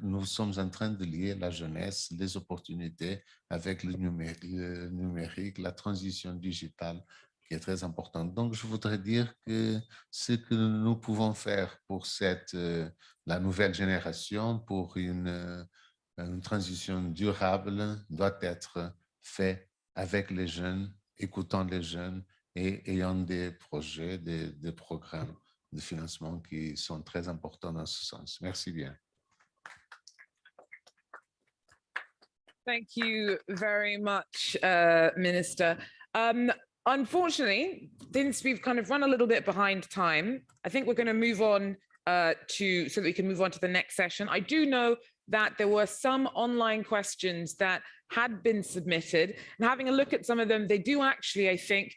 nous sommes en train de lier la jeunesse, les opportunités avec le numérique, la transition digitale qui est très importante. Donc, je voudrais dire que ce que nous pouvons faire pour la nouvelle génération, pour une transition durable, doit être fait avec les jeunes, écoutant les jeunes et ayant des projets, des programmes de financement qui sont très importants dans ce sens. Merci bien. Thank you very much, Minister. Unfortunately, since we've kind of run a little bit behind time, I think we're going to move on so that we can move on to the next session. I do know that there were some online questions that had been submitted, and having a look at some of them, they do actually, I think,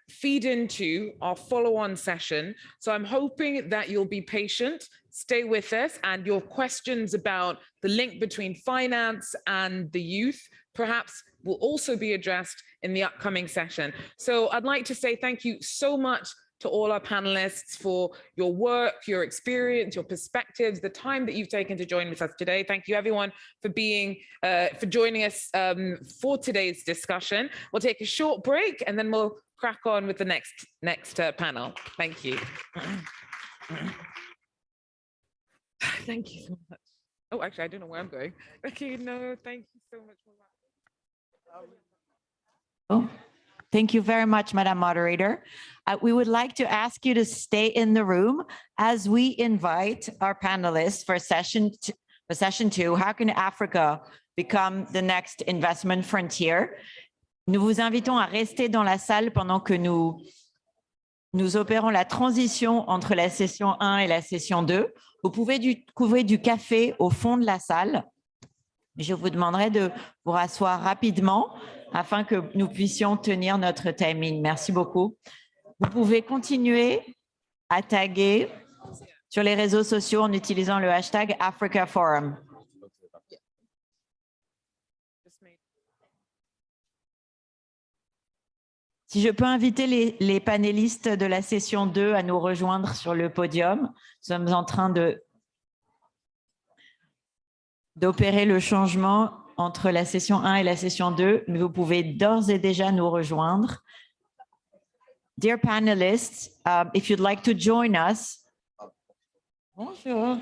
feed into our follow-on session. So I'm hoping that you'll be patient, stay with us, and your questions about the link between finance and the youth perhaps will also be addressed in the upcoming session. So I'd like to say thank you so much to all our panelists for your work, your experience, your perspectives, the time that you've taken to join with us today. Thank you everyone for joining us for today's discussion. We'll take a short break and then we'll crack on with the next panel. Thank you. Thank you so much. Oh, actually, I don't know where I'm going. Okay, no, thank you so much. Oh, thank you very much, Madam Moderator. We would like to ask you to stay in the room as we invite our panelists for session two, How can Africa become the next investment frontier? Nous vous invitons à rester dans la salle pendant que nous opérons la transition entre la session 1 et la session 2. Vous pouvez trouver du café au fond de la salle. Je vous demanderai de vous rasseoir rapidement afin que nous puissions tenir notre timing. Merci beaucoup. Vous pouvez continuer à taguer sur les réseaux sociaux en utilisant le hashtag Africa Forum. Si je peux inviter les panélistes de la session 2 à nous rejoindre sur le podium. Nous sommes en train d'opérer le changement entre la session 1 et la session 2, mais vous pouvez d'ores et déjà nous rejoindre. Dear panelists, if you'd like to join us. Bonjour.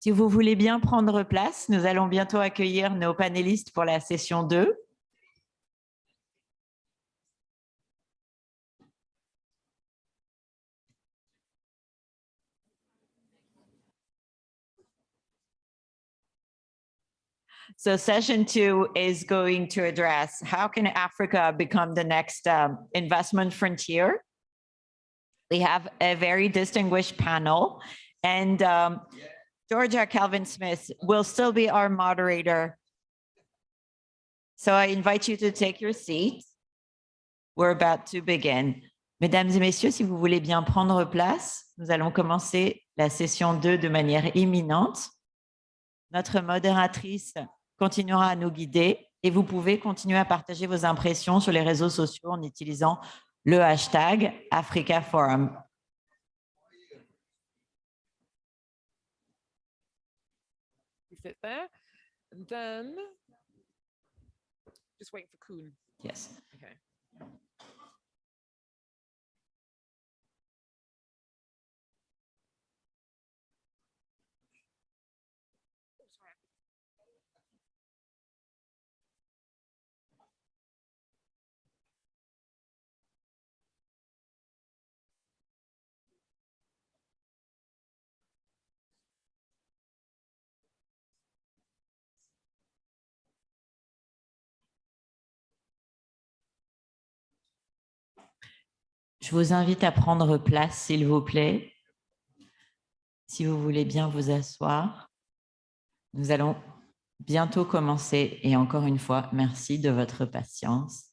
Si vous voulez bien prendre place, nous allons bientôt accueillir nos panélistes pour la session 2. So session 2 is going to address how can Africa become the next investment frontier? We have a very distinguished panel, and Georgia Calvin-Smith will still be our moderator. So I invite you to take your seat. We're about to begin. Mesdames et messieurs, si vous voulez bien prendre place, nous allons commencer la session 2 de manière imminente. Notre modératrice continuera à nous guider et vous pouvez continuer à partager vos impressions sur les réseaux sociaux en utilisant le hashtag #AfricaForum. Sit there, and then just wait for 𝐿𝐴𝐻. Yes. Okay. Je vous invite à prendre place, s'il vous plaît. Si vous voulez bien vous asseoir. Nous allons bientôt commencer et encore une fois, merci de votre patience.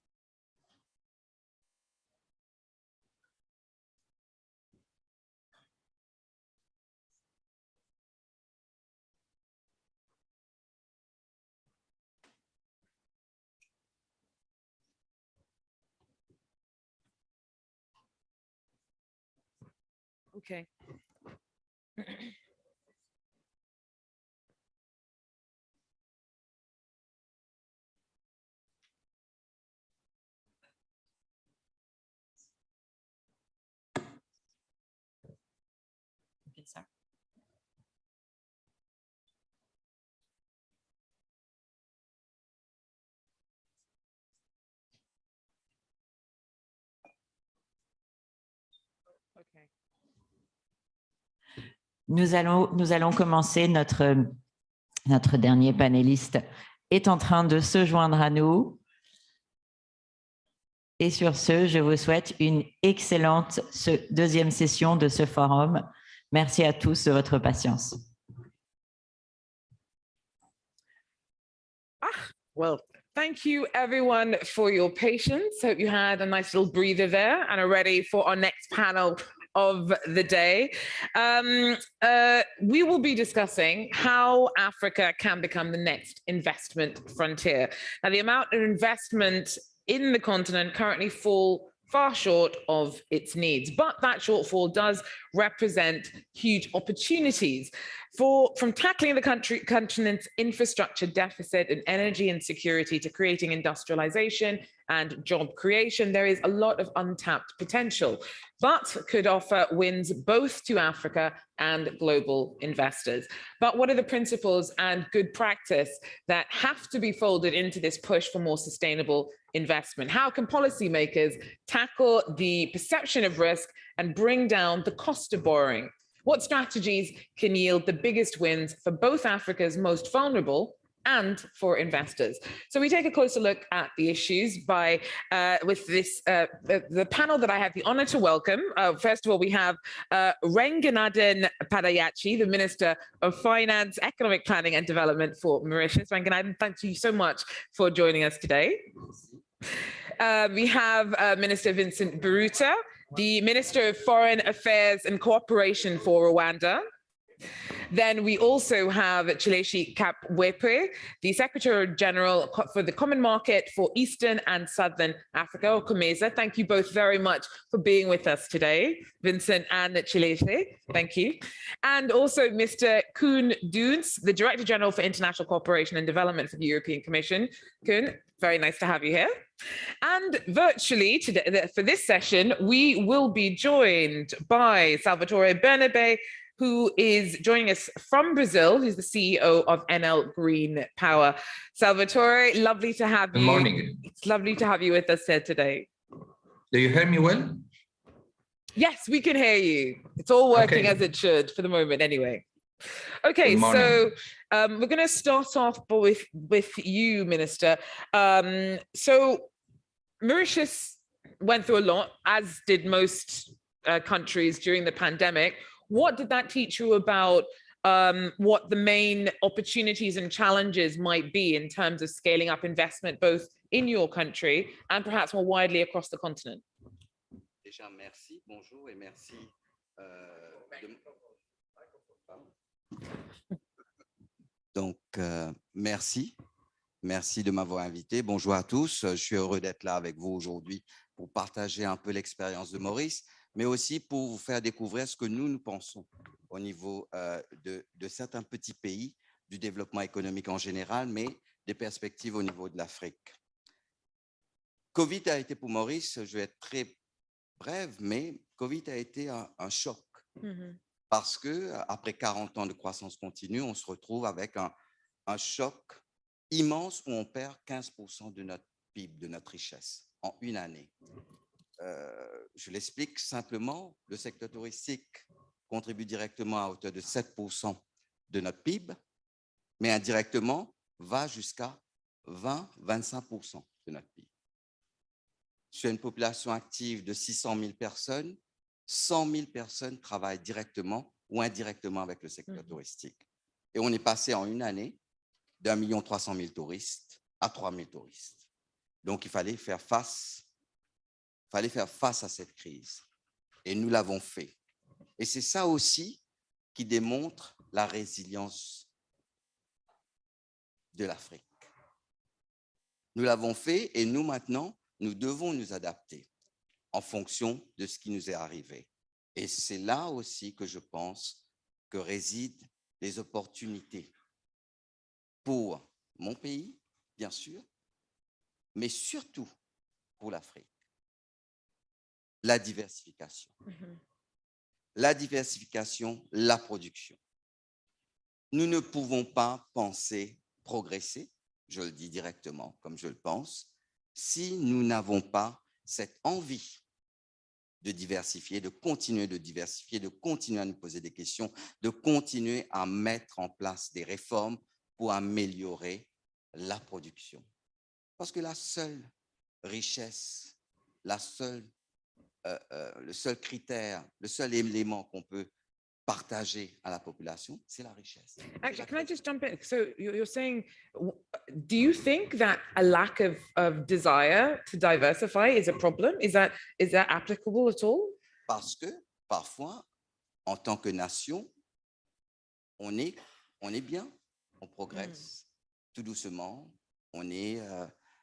Okay. Okay. Nous allons commencer. Notre dernier panéliste est en train de se joindre à nous. Et sur ce, je vous souhaite une excellente deuxième session de ce forum. Merci à tous de votre patience. Well, thank you everyone for your patience. Hope you had a nice little breather there and are ready for our next panel of the day. We will be discussing how Africa can become the next investment frontier. Now, the amount of investment in the continent currently fall far short of its needs, but that shortfall does represent huge opportunities from tackling the continent's infrastructure deficit and energy insecurity to creating industrialization and job creation. There is a lot of untapped potential, but could offer wins both to Africa and global investors. But what are the principles and good practice that have to be folded into this push for more sustainable investment? How can policymakers tackle the perception of risk and bring down the cost of borrowing? What strategies can yield the biggest wins for both Africa's most vulnerable and for investors? So we take a closer look at the issues with this the panel that I have the honor to welcome. First of all, we have 𝐿𝐴𝐻𝐿𝐴 the Minister of Finance, Economic Planning and Development for Mauritius. 𝐿𝐴𝐻𝐿𝐴, thank you so much for joining us today. We have Minister Vincent Biruta, the Minister of Foreign Affairs and Cooperation for Rwanda. Then we also have 𝐀𝐟𝐫𝐿𝐴, the Secretary General for the Common Market for Eastern and Southern Africa, or 𝐂𝐚𝐧. Thank you both very much for being with us today, Vincent and 𝐀𝐟𝐫𝐿𝐴. Thank you. And also Mr. 𝐿𝐴𝐻𝐿𝐴, the Director General for International Cooperation and Development for the European Commission. 𝐿𝐴𝐻𝐿𝐴, very nice to have you here. And virtually today, for this session, we will be joined by Salvatore Bernabé, who is joining us from Brazil, who's the CEO of Enel Green Power. Salvatore, lovely to have you. Good morning. It's lovely to have you with us here today. Do you hear me well? Yes, we can hear you. It's all working Okay. as it should for the moment anyway. Okay, Good morning. so we're going to start off with you, Minister. So Mauritius went through a lot, as did most countries during the pandemic. What did that teach you about what the main opportunities and challenges might be in terms of scaling up investment, both in your country and perhaps more widely across the continent? Déjà, merci, bonjour et merci. Donc, merci de m'avoir invité. Bonjour à tous. Je suis heureux d'être là avec vous aujourd'hui pour partager un peu l'expérience de Maurice, mais aussi pour vous faire découvrir ce que nous pensons au niveau de certains petits pays, du développement économique en général, mais des perspectives au niveau de l'Afrique. Covid a été pour Maurice, je vais être très brève, mais Covid a été un choc. Parce que après 40 ans de croissance continue, on se retrouve avec un choc immense où on perd 15% de notre PIB, de notre richesse en une année. Je l'explique simplement, le secteur touristique contribue directement à hauteur de 7% de notre PIB, mais indirectement va jusqu'à 20-25% de notre PIB. Sur une population active de 600 000 personnes, 100 000 personnes travaillent directement ou indirectement avec le secteur touristique. Et on est passé en une année d'1 300 000 touristes à 3 000 touristes. Donc, il fallait faire face à cette crise. Et nous l'avons fait. Et c'est ça aussi qui démontre la résilience de l'Afrique. Nous l'avons fait et nous, maintenant, nous devons nous adapter en fonction de ce qui nous est arrivé. Et c'est là aussi que je pense que résident les opportunités pour mon pays, bien sûr, mais surtout pour l'Afrique. La diversification. La diversification, la production. Nous ne pouvons pas penser progresser, je le dis directement comme je le pense, si nous n'avons pas cette envie de diversifier, de continuer à nous poser des questions, de continuer à mettre en place des réformes pour améliorer la production. Parce que la seule richesse, le seul critère, le seul élément qu'on peut partager à la population, c'est la richesse. Actually, can I just jump in? So you're saying, do you think that a lack of desire to diversify is a problem? Is that applicable at all? Parce que parfois, en tant que nation, on est bien, on progresse tout doucement, on est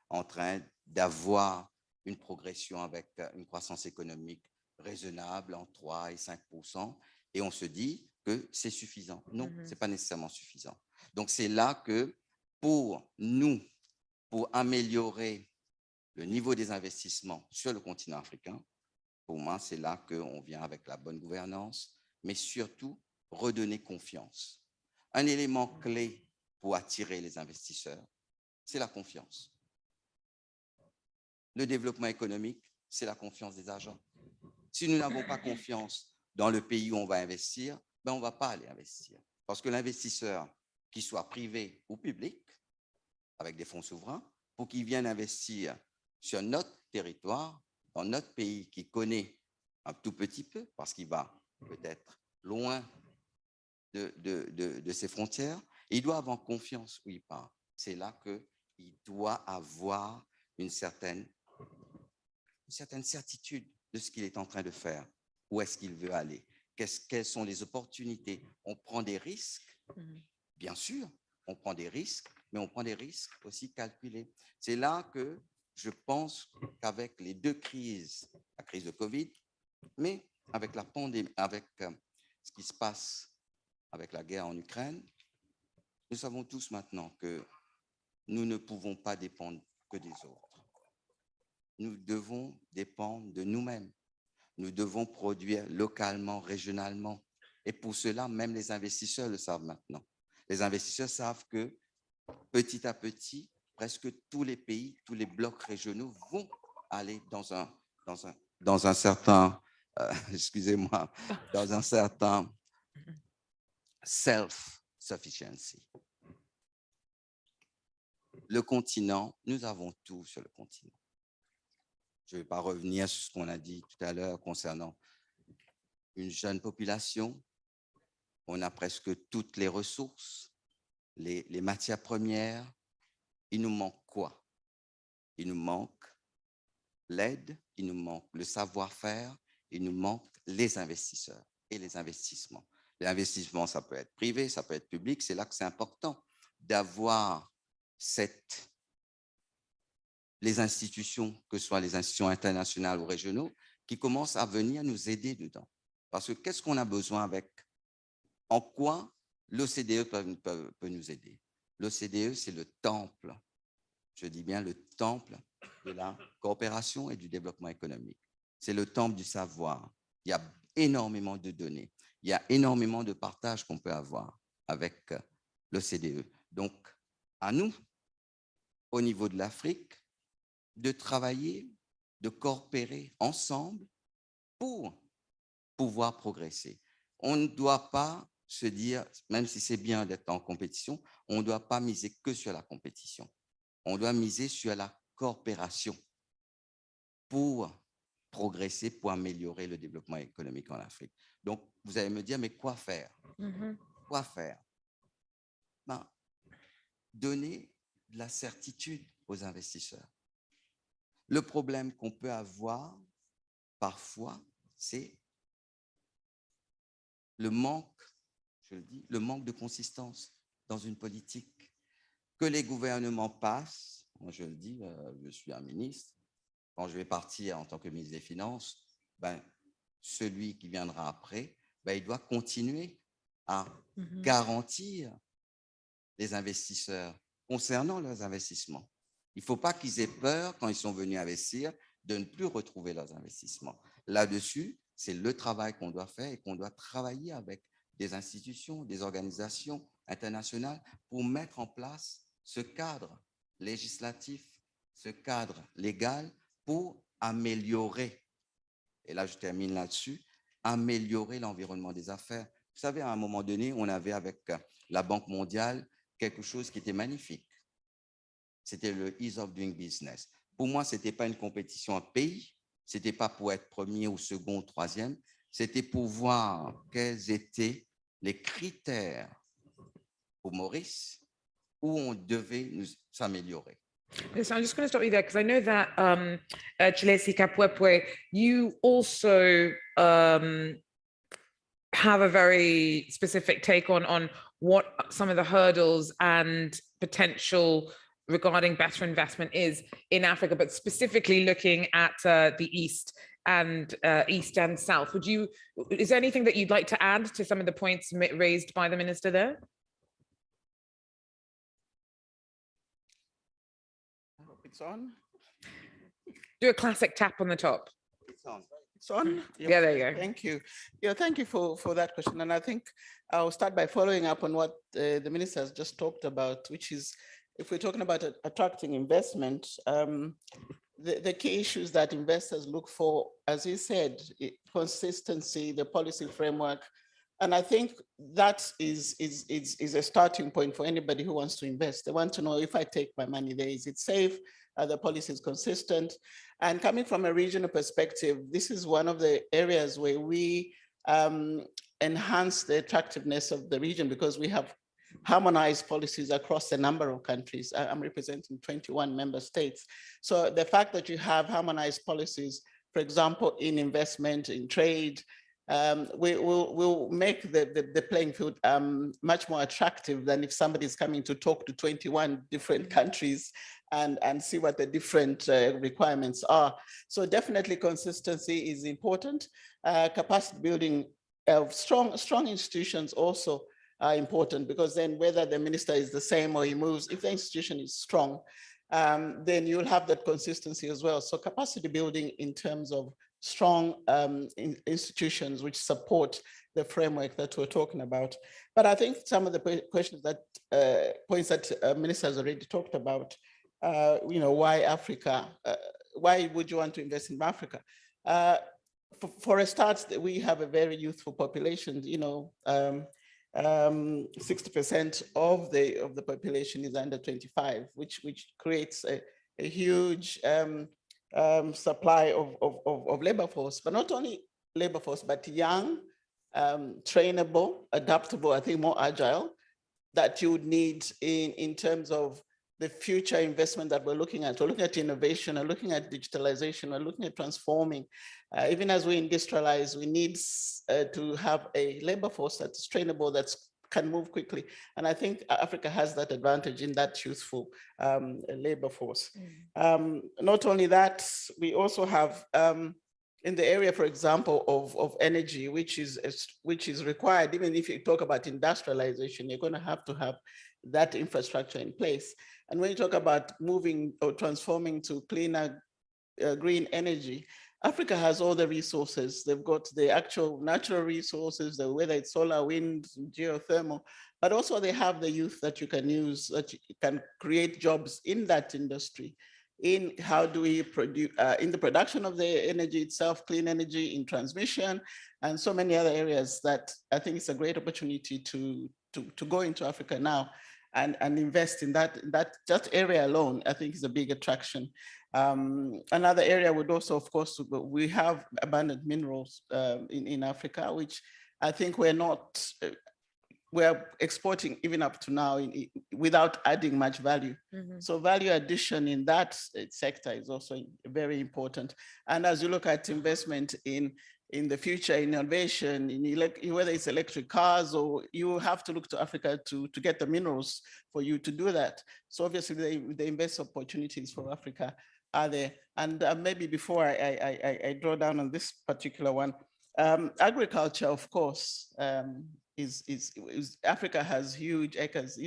en train d'avoir une progression avec une croissance économique raisonnable en 3 et 5%, et on se dit que c'est suffisant. Non, ce n'est pas nécessairement suffisant. Donc, c'est là que pour nous, pour améliorer le niveau des investissements sur le continent africain, pour moi, c'est là qu'on vient avec la bonne gouvernance, mais surtout redonner confiance. Un élément clé pour attirer les investisseurs, c'est la confiance. Le développement économique, c'est la confiance des agents. Si nous n'avons pas confiance dans le pays où on va investir, ben on ne va pas aller investir. Parce que l'investisseur, qu'il soit privé ou public, avec des fonds souverains, pour qu'il vienne investir sur notre territoire, dans notre pays qu'il connaît un tout petit peu, parce qu'il va peut-être loin de ses frontières, et il doit avoir confiance où il part. C'est là qu'il doit avoir une certaine certitude de ce qu'il est en train de faire. Où est-ce qu'il veut aller? Quelles sont les opportunités? On prend des risques, bien sûr, on prend des risques, mais on prend des risques aussi calculés. C'est là que je pense qu'avec les deux crises, la crise de Covid, mais avec la pandémie, avec ce qui se passe avec la guerre en Ukraine, nous savons tous maintenant que nous ne pouvons pas dépendre que des autres. Nous devons dépendre de nous-mêmes. Nous devons produire localement, régionalement. Et pour cela, même les investisseurs le savent maintenant. Les investisseurs savent que petit à petit, presque tous les pays, tous les blocs régionaux vont aller dans un certain, excusez-moi, dans un certain self-sufficiency. Le continent, nous avons tout sur le continent. Je ne vais pas revenir sur ce qu'on a dit tout à l'heure concernant une jeune population. On a presque toutes les ressources, les matières premières. Il nous manque quoi? Il nous manque l'aide, il nous manque le savoir-faire, il nous manque les investisseurs et les investissements. L'investissement, ça peut être privé, ça peut être public. C'est là que c'est important d'avoir les institutions, que ce soit les institutions internationales ou régionaux, qui commencent à venir nous aider dedans. Parce que qu'est-ce qu'on a besoin avec? En quoi l'OCDE peut nous aider? L'OCDE, c'est le temple, je dis bien le temple de la coopération et du développement économique. C'est le temple du savoir. Il y a énormément de données. Il y a énormément de partages qu'on peut avoir avec l'OCDE. Donc, à nous, au niveau de l'Afrique, de travailler, de coopérer ensemble pour pouvoir progresser. On ne doit pas se dire, même si c'est bien d'être en compétition, on ne doit pas miser que sur la compétition. On doit miser sur la coopération pour progresser, pour améliorer le développement économique en Afrique. Donc, vous allez me dire, mais quoi faire? Quoi faire? Ben, donner de la certitude aux investisseurs. Le problème qu'on peut avoir parfois, c'est le manque, je le dis, le manque de consistance dans une politique. Que les gouvernements passent, moi je le dis, je suis un ministre, quand je vais partir en tant que ministre des Finances, ben, celui qui viendra après, ben, il doit continuer à garantir les investisseurs concernant leurs investissements. Il ne faut pas qu'ils aient peur, quand ils sont venus investir, de ne plus retrouver leurs investissements. Là-dessus, c'est le travail qu'on doit faire et qu'on doit travailler avec des institutions, des organisations internationales pour mettre en place ce cadre législatif, ce cadre légal pour améliorer, et là je termine là-dessus, améliorer l'environnement des affaires. Vous savez, à un moment donné, on avait avec la Banque mondiale quelque chose qui était magnifique. C'était le ease of doing business. Pour moi, ce n'était pas une compétition à pays, ce n'était pas pour être premier ou second ou troisième, c'était pour voir quels étaient les critères pour Maurice où on devait nous s'améliorer. So I'm just going to stop you there because I know that 𝐀𝐟𝐫𝐿𝐴, you also have a very specific take on what some of the hurdles and potential regarding better investment is in Africa, but specifically looking at the East and South. Is there anything that you'd like to add to some of the points raised by the minister there? I hope it's on. Do a classic tap on the top. It's on. It's on? Yeah, there you go. Thank you. Yeah, thank you for that question. And I think I'll start by following up on what the minister has just talked about, which is, if we're talking about attracting investment, the key issues that investors look for, as you said, consistency, the policy framework. And I think that is a starting point for anybody who wants to invest. They want to know, if I take my money there, is it safe? Are the policies consistent? And coming from a regional perspective, this is one of the areas where we enhance the attractiveness of the region, because we have harmonized policies across a number of countries. I'm representing 21 member states. So the fact that you have harmonized policies, for example, in investment, in trade, will make the playing field much more attractive than if somebody's coming to talk to 21 different countries and see what the different requirements are. So definitely consistency is important. Capacity building of strong institutions also are important, because then whether the minister is the same or he moves, if the institution is strong, then you'll have that consistency as well. So capacity building in terms of strong institutions which support the framework that we're talking about. But I think some of the questions that points that Minister has already talked about, why Africa? Why would you want to invest in Africa? For a start, we have a very youthful population. 60% of the population is under 25, which creates a huge supply of labor force, but not only labor force, but young, trainable, adaptable, I think more agile, that you would need in terms of the future investment that we're looking at. We're looking at innovation, we're looking at digitalization, we're looking at transforming. Even as we industrialize, we need to have a labor force that's trainable, that can move quickly. And I think Africa has that advantage in that youthful labor force. Not only that, we also have in the area, for example, of energy, which is required. Even if you talk about industrialization, you're going to have that infrastructure in place. And when you talk about moving or transforming to cleaner green energy, Africa has all the resources. They've got the actual natural resources, whether it's solar, wind, geothermal, but also they have the youth that you can use, that you can create jobs in that industry. In how do we produce, in the production of the energy itself, clean energy, in transmission, and so many other areas that I think it's a great opportunity to go into Africa now and invest in that area alone. I think is a big attraction. Another area would also, of course, we have abundant minerals in Africa, which I think we're exporting even up to now without adding much value. So value addition in that sector is also very important. And as you look at investment in the future, innovation, whether it's electric cars, or you have to look to Africa to get the minerals for you to do that. So obviously the investment opportunities for Africa are there. And maybe before I draw down on this particular one, agriculture, of course, Africa has huge acres,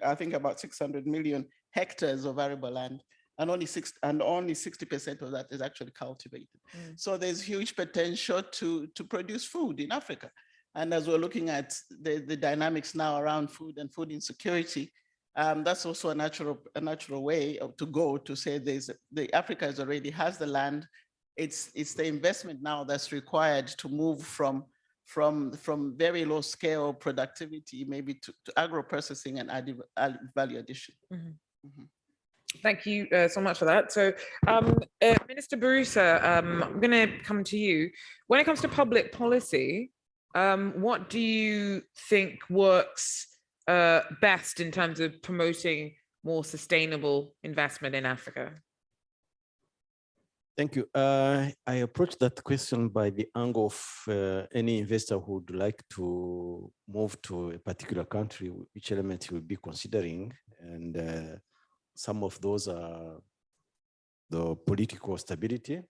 I think about 600 million hectares of arable land, and only 60% of that is actually cultivated. So there's huge potential to produce food in Africa. And as we're looking at the dynamics now around food and food insecurity, that's also a natural way to go to say Africa already has the land. It's the investment now that's required to move from very low scale productivity maybe to agro-processing and add value addition. Thank you so much for that. So Minister Barusa, I'm going to come to you. When it comes to public policy, what do you think works best in terms of promoting more sustainable investment in Africa? Thank you. I approach that question by the angle of any investor who would like to move to a particular country, which element he will be considering. And some of those are the political stability,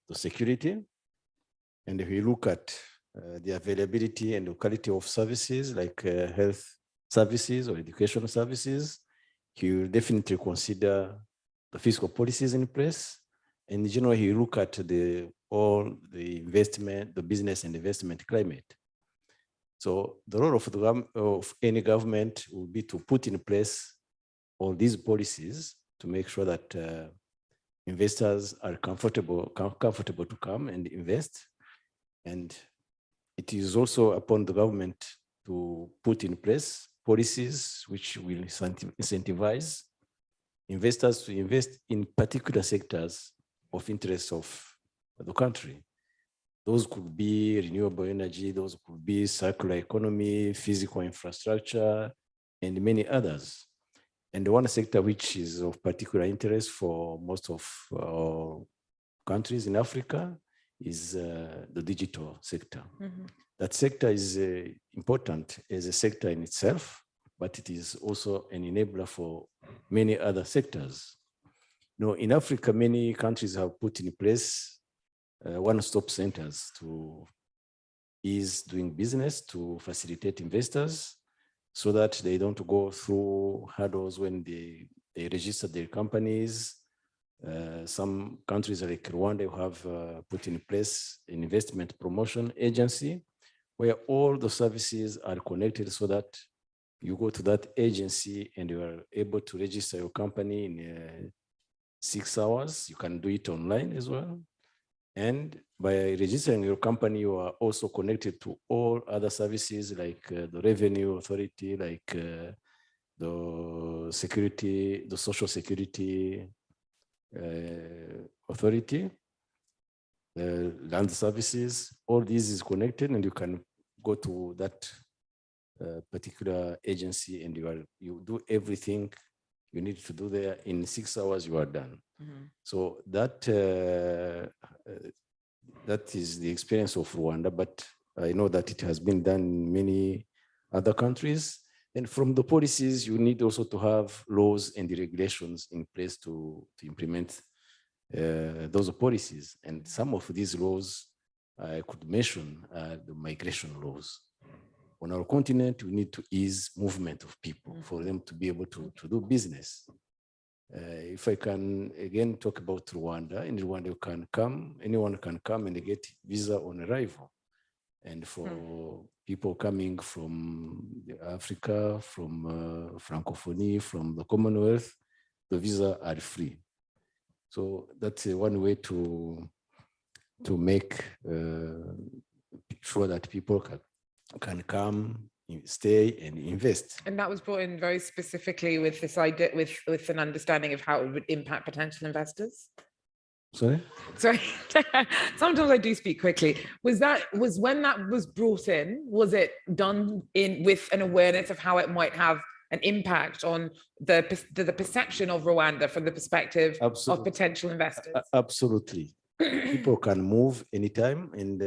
the security. And if you look at the availability and the quality of services like health services or educational services, he will definitely consider the fiscal policies in place. And generally, he look at all the investment, the business and investment climate. So the role of any government will be to put in place all these policies to make sure that investors are comfortable to come and invest. And it is also upon the government to put in place policies which will incentivize investors to invest in particular sectors of interest of the country. Those could be renewable energy, those could be circular economy, physical infrastructure, and many others. And the one sector which is of particular interest for most of countries in Africa is the digital sector. That sector is important as a sector in itself, but it is also an enabler for many other sectors. In Africa, many countries have put in place one-stop centers to ease doing business, to facilitate investors, so that they don't go through hurdles when they register their companies, Some countries like Rwanda have put in place an investment promotion agency where all the services are connected so that you go to that agency and you are able to register your company in 6 hours. You can do it online as well. And by registering your company, you are also connected to all other services like the revenue authority, like the security, the social security authority, land services. All this is connected, and you can go to that particular agency, and you do everything you need to do there. In 6 hours, you are done. Mm-hmm. So that is the experience of Rwanda, but I know that it has been done in many other countries. And from the policies, you need also to have laws and the regulations in place to implement those policies. And some of these laws I could mention the migration laws. On our continent, we need to ease movement of people for them to be able to do business. If I can again talk about Rwanda, in Rwanda you can come, anyone can come and get visa on arrival. And for people coming from Africa, from Francophonie, from the Commonwealth, the visa are free. So that's one way to make sure that people can come, stay, and invest. And that was brought in very specifically with this idea, with an understanding of how it would impact potential investors. Sorry? Sorry, sometimes I do speak quickly. Was when that was brought in, was it done with an awareness of how it might have an impact on the perception of Rwanda from the perspective of potential investors? Absolutely. People can move anytime, and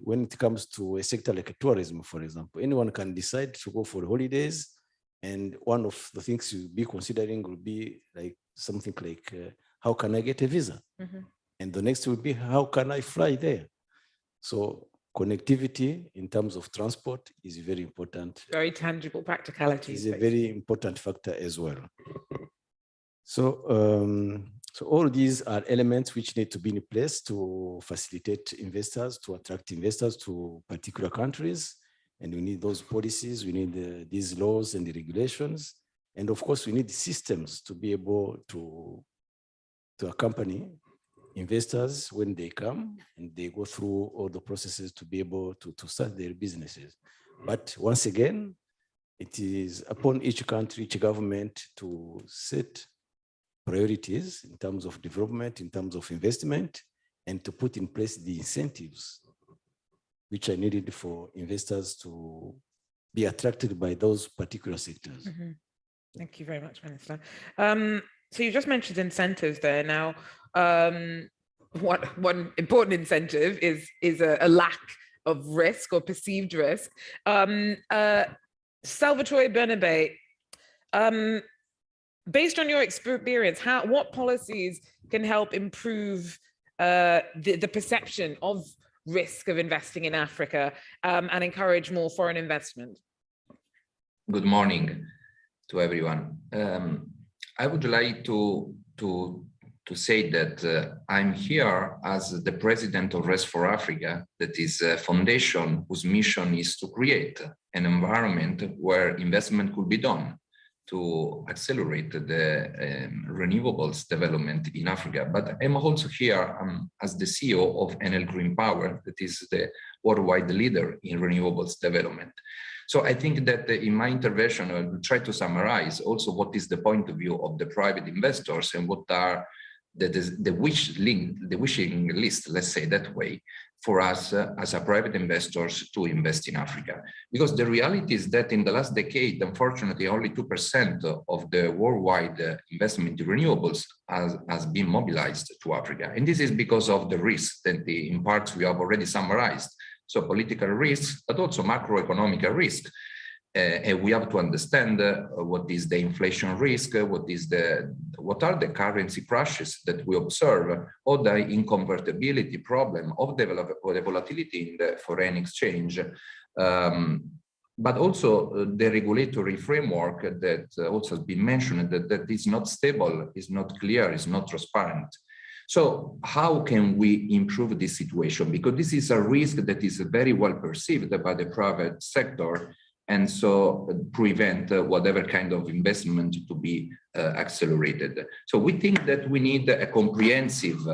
when it comes to a sector like tourism, for example, anyone can decide to go for holidays, and one of the things you'll be considering will be like something like how can I get a visa? Mm-hmm. And the next will be how can I fly there? So connectivity in terms of transport is very important. Very tangible practicality. Is a very important factor as well. So so all these are elements which need to be in place to facilitate investors, to attract investors to particular countries. And we need those policies, we need these laws and the regulations. And of course, we need systems to be able to accompany investors when they come and they go through all the processes to be able to start their businesses. But once again, it is upon each country, each government to set priorities in terms of development, in terms of investment, and to put in place the incentives which are needed for investors to be attracted by those particular sectors. Mm-hmm. Thank you very much, Minister. So you just mentioned incentives there. Now, one important incentive is a lack of risk or perceived risk. Salvatore Bernabé, based on your experience, what policies can help improve the perception of risk of investing in Africa and encourage more foreign investment? Good morning to everyone. I would like to say that I'm here as the president of Rest for Africa, that is a foundation whose mission is to create an environment where investment could be done to accelerate the renewables development in Africa. But I'm also here as the CEO of Enel Green Power, that is the worldwide leader in renewables development. So I think that in my intervention, I will try to summarize also what is the point of view of the private investors and what are the wishing list, let's say that way, for us as a private investors to invest in Africa. Because the reality is that in the last decade, unfortunately, only 2% of the worldwide investment in renewables has been mobilized to Africa. And this is because of the risks that in parts we have already summarized. So political risks, but also macroeconomic risk. And we have to understand what is the inflation risk, what are the currency crashes that we observe, or the inconvertibility problem of the volatility in the foreign exchange. but also the regulatory framework that also has been mentioned, that is not stable, is not clear, is not transparent. So how can we improve this situation? Because this is a risk that is very well perceived by the private sector, and so prevent whatever kind of investment to be accelerated. So we think that we need a comprehensive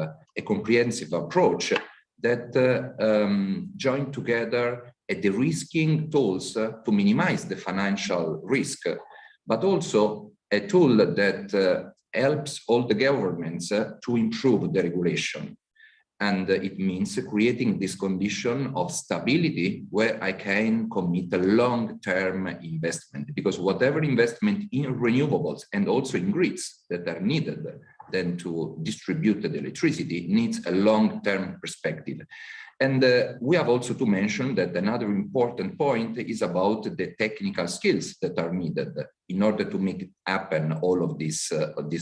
approach that join together de-risking tools to minimize the financial risk, but also a tool that helps all the governments to improve the regulation. And it means creating this condition of stability where I can commit a long-term investment, because whatever investment in renewables and also in grids that are needed then to distribute the electricity needs a long-term perspective. And we have also to mention that another important point is about the technical skills that are needed in order to make happen all of this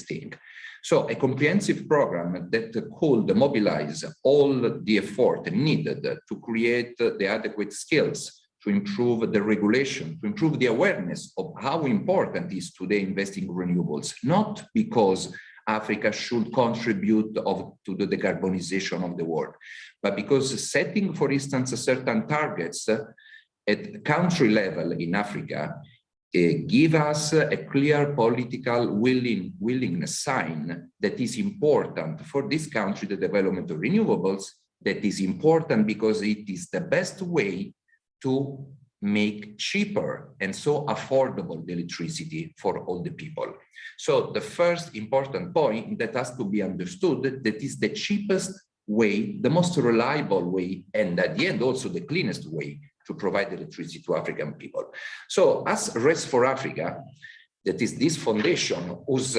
thing. So a comprehensive program that could mobilize all the effort needed to create the adequate skills, to improve the regulation, to improve the awareness of how important it is today investing in renewables, not because Africa should contribute to the decarbonization of the world, but because setting, for instance, certain targets at country level in Africa give us a clear political willingness sign that is important for this country, the development of renewables, that is important because it is the best way to make cheaper and so affordable the electricity for all the people. So the first important point that has to be understood, that is the cheapest way, the most reliable way, and at the end also the cleanest way to provide electricity to African people. So as Rest for Africa, that is this foundation whose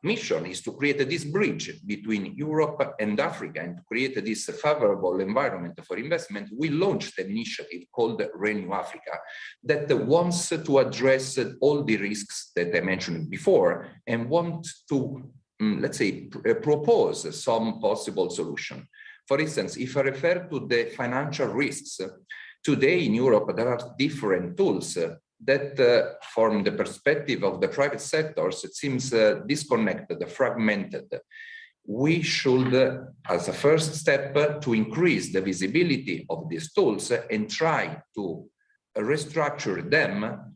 mission is to create this bridge between Europe and Africa and to create this favorable environment for investment, we launched an initiative called Renewal Africa that wants to address all the risks that I mentioned before and want to, let's say, propose some possible solution. For instance, if I refer to the financial risks, today in Europe, there are different tools that from the perspective of the private sectors, it seems disconnected, fragmented. We should, as a first step, to increase the visibility of these tools and try to restructure them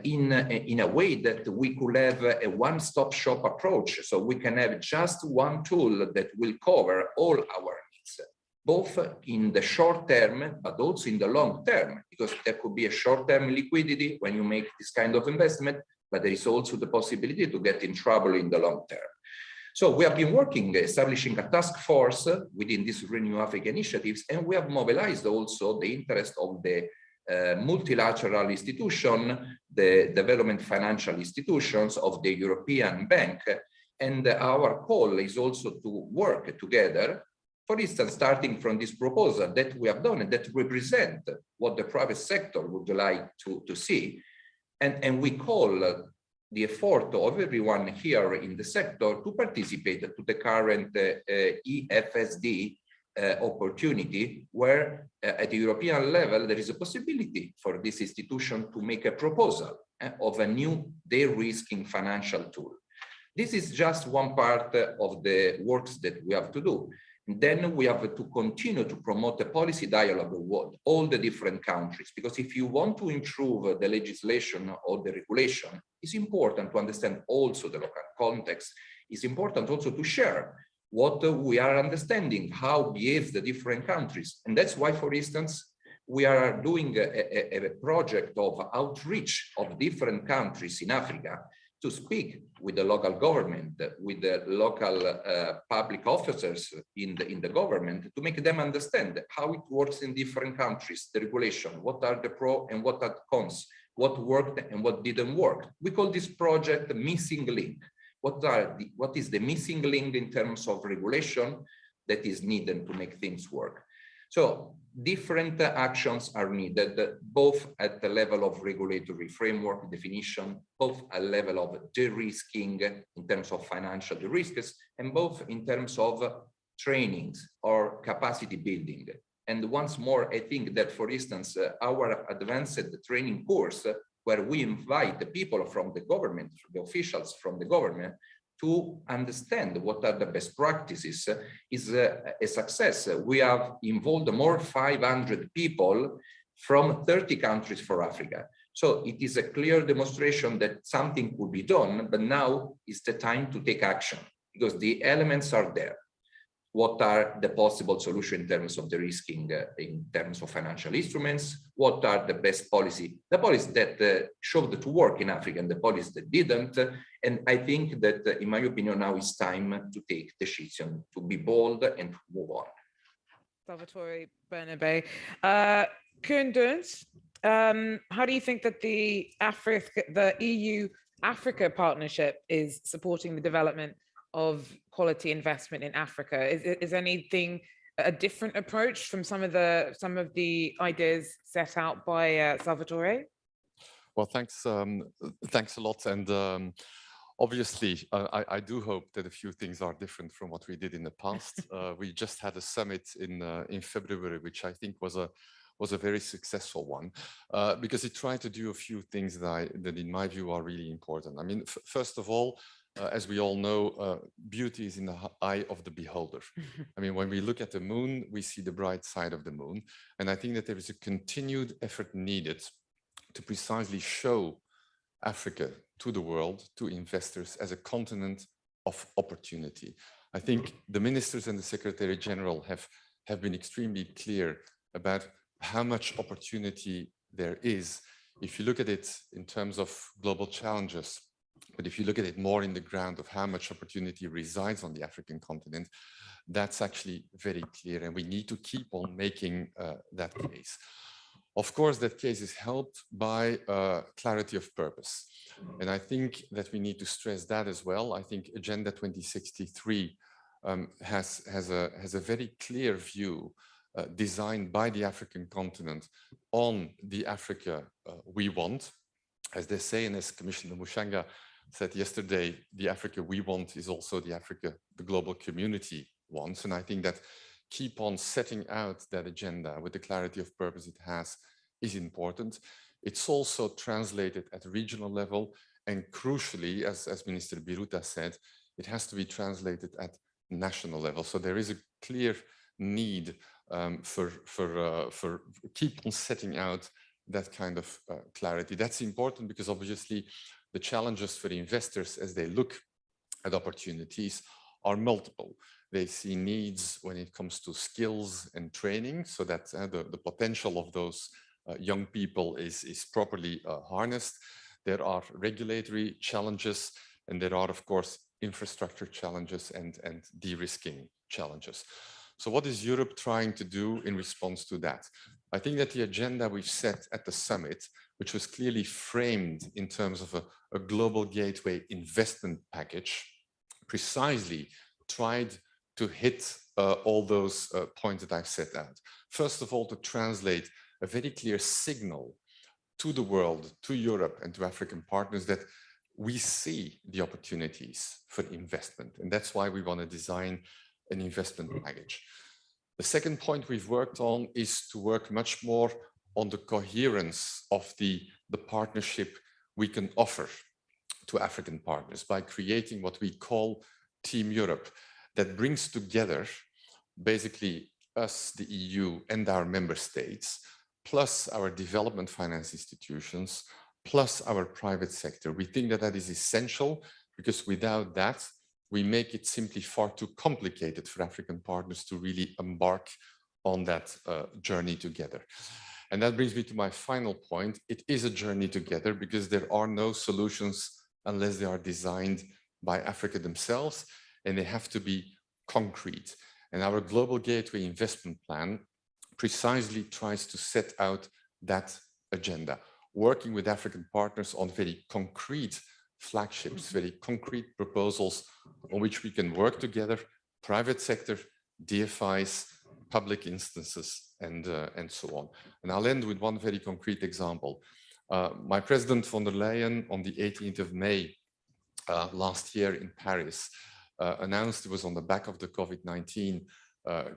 in a way that we could have a one-stop shop approach. So we can have just one tool that will cover all our needs, both in the short term, but also in the long term, because there could be a short-term liquidity when you make this kind of investment, but there is also the possibility to get in trouble in the long term. So we have been working, establishing a task force within these Renewal Africa initiatives, and we have mobilized also the interest of the multilateral institution, the development financial institutions of the European Bank, and our call is also to work together. For instance, starting from this proposal that we have done and that represent what the private sector would like to see. And we call the effort of everyone here in the sector to participate to the current EFSD opportunity, where at the European level, there is a possibility for this institution to make a proposal of a new de-risking financial tool. This is just one part of the works that we have to do. Then we have to continue to promote a policy dialogue with all the different countries, because if you want to improve the legislation or the regulation, it's important to understand also the local context. It's important also to share what we are understanding, how behaves the different countries. And that's why, for instance, we are doing a project of outreach of different countries in Africa to speak with the local government, with the local public officers in the government, to make them understand how it works in different countries, the regulation, what are the pros and what are the cons, what worked and what didn't work. We call this project the missing link. What is the missing link in terms of regulation that is needed to make things work? So different actions are needed, both at the level of regulatory framework definition, both at level of de-risking in terms of financial risks, and both in terms of trainings or capacity building. And once more, I think that, for instance, our advanced training course, where we invite the people from the government, the officials from the government, to understand what are the best practices, is a success. We have involved more 500 people from 30 countries for Africa. So it is a clear demonstration that something could be done, but now is the time to take action, because the elements are there. What are the possible solutions in terms of de-risking, in terms of financial instruments? What are the best policy? The policies that showed to work in Africa and the policies that didn't. And I think that, in my opinion, now it's time to take decision, to be bold and to move on. Observatory, Bernabe. 𝐾𝐿, how do you think that the EU-Africa partnership is supporting the development of quality investment in Africa? Is anything a different approach from some of the ideas set out by Salvatore? Well, thanks a lot. And obviously, I do hope that a few things are different from what we did in the past. We just had a summit in February, which I think was a very successful one, because it tried to do a few things that in my view are really important. I mean, first of all, as we all know, beauty is in the eye of the beholder. I mean, when we look at the moon, we see the bright side of the moon. And I think that there is a continued effort needed to precisely show Africa to the world, to investors, as a continent of opportunity. I think the ministers and the Secretary General have been extremely clear about how much opportunity there is. If you look at it in terms of global challenges, but if you look at it more in the ground of how much opportunity resides on the African continent, that's actually very clear, and we need to keep on making that case. Of course, that case is helped by clarity of purpose. And I think that we need to stress that as well. I think Agenda 2063 has a very clear view designed by the African continent on the Africa we want. As they say, and as Commissioner Mushanga said yesterday, the Africa we want is also the Africa the global community wants. And I think that keep on setting out that agenda with the clarity of purpose it has is important. It's also translated at regional level, and crucially, as Minister Biruta said, it has to be translated at national level. So there is a clear need for keep on setting out that kind of clarity. That's important because obviously the challenges for the investors as they look at opportunities are multiple. They see needs when it comes to skills and training, so that the potential of those young people is properly harnessed. There are regulatory challenges, and there are, of course, infrastructure challenges and de-risking challenges. So what is Europe trying to do in response to that? I think that the agenda we've set at the summit, which was clearly framed in terms of a global gateway investment package, precisely tried to hit all those points that I've set out. First of all, to translate a very clear signal to the world, to Europe and to African partners that we see the opportunities for investment. And that's why we want to design an investment package. The second point we've worked on is to work much more on the coherence of the partnership we can offer to African partners by creating what we call Team Europe, that brings together basically us, the EU and our member states, plus our development finance institutions, plus our private sector. We think that that is essential because without that, we make it simply far too complicated for African partners to really embark on that journey together. And that brings me to my final point. It is a journey together because there are no solutions unless they are designed by Africa themselves, and they have to be concrete. And our Global Gateway Investment Plan precisely tries to set out that agenda, working with African partners on very concrete flagships, very concrete proposals on which we can work together, private sector, DFIs, public instances, and so on. And I'll end with one very concrete example. My President von der Leyen on the 18th of May last year in Paris announced, it was on the back of the COVID-19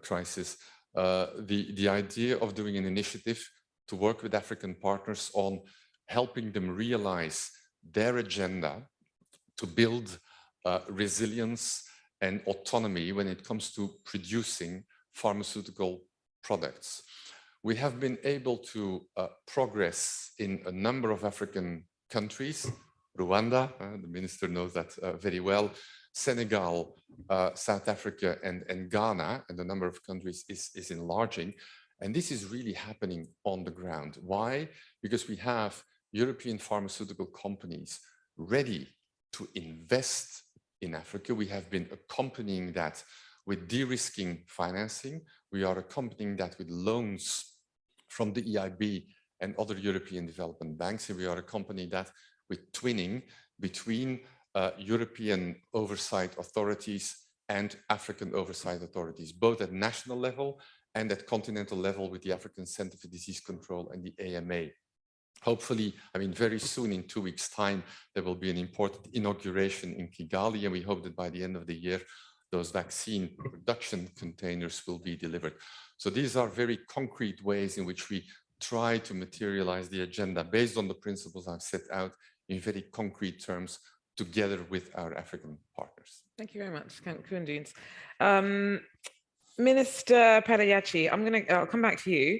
crisis, the idea of doing an initiative to work with African partners on helping them realize their agenda to build resilience and autonomy when it comes to producing pharmaceutical products. We have been able to progress in a number of African countries. Rwanda, the minister knows that very well, Senegal, South Africa, and Ghana, and the number of countries is enlarging. And this is really happening on the ground. Why? Because we have European pharmaceutical companies ready to invest in Africa. We have been accompanying that with de-risking financing. We are accompanying that with loans from the EIB and other European development banks. And we are accompanying that with twinning between European oversight authorities and African oversight authorities, both at national level and at continental level with the African Center for Disease Control and the AMA. Hopefully, I mean, very soon, in 2 weeks' time, there will be an important inauguration in Kigali, and we hope that by the end of the year, those vaccine production containers will be delivered. So these are very concrete ways in which we try to materialize the agenda based on the principles I've set out in very concrete terms together with our African partners. Thank you very much, 𝐶𝐿. Minister Parayachi, I'll come back to you.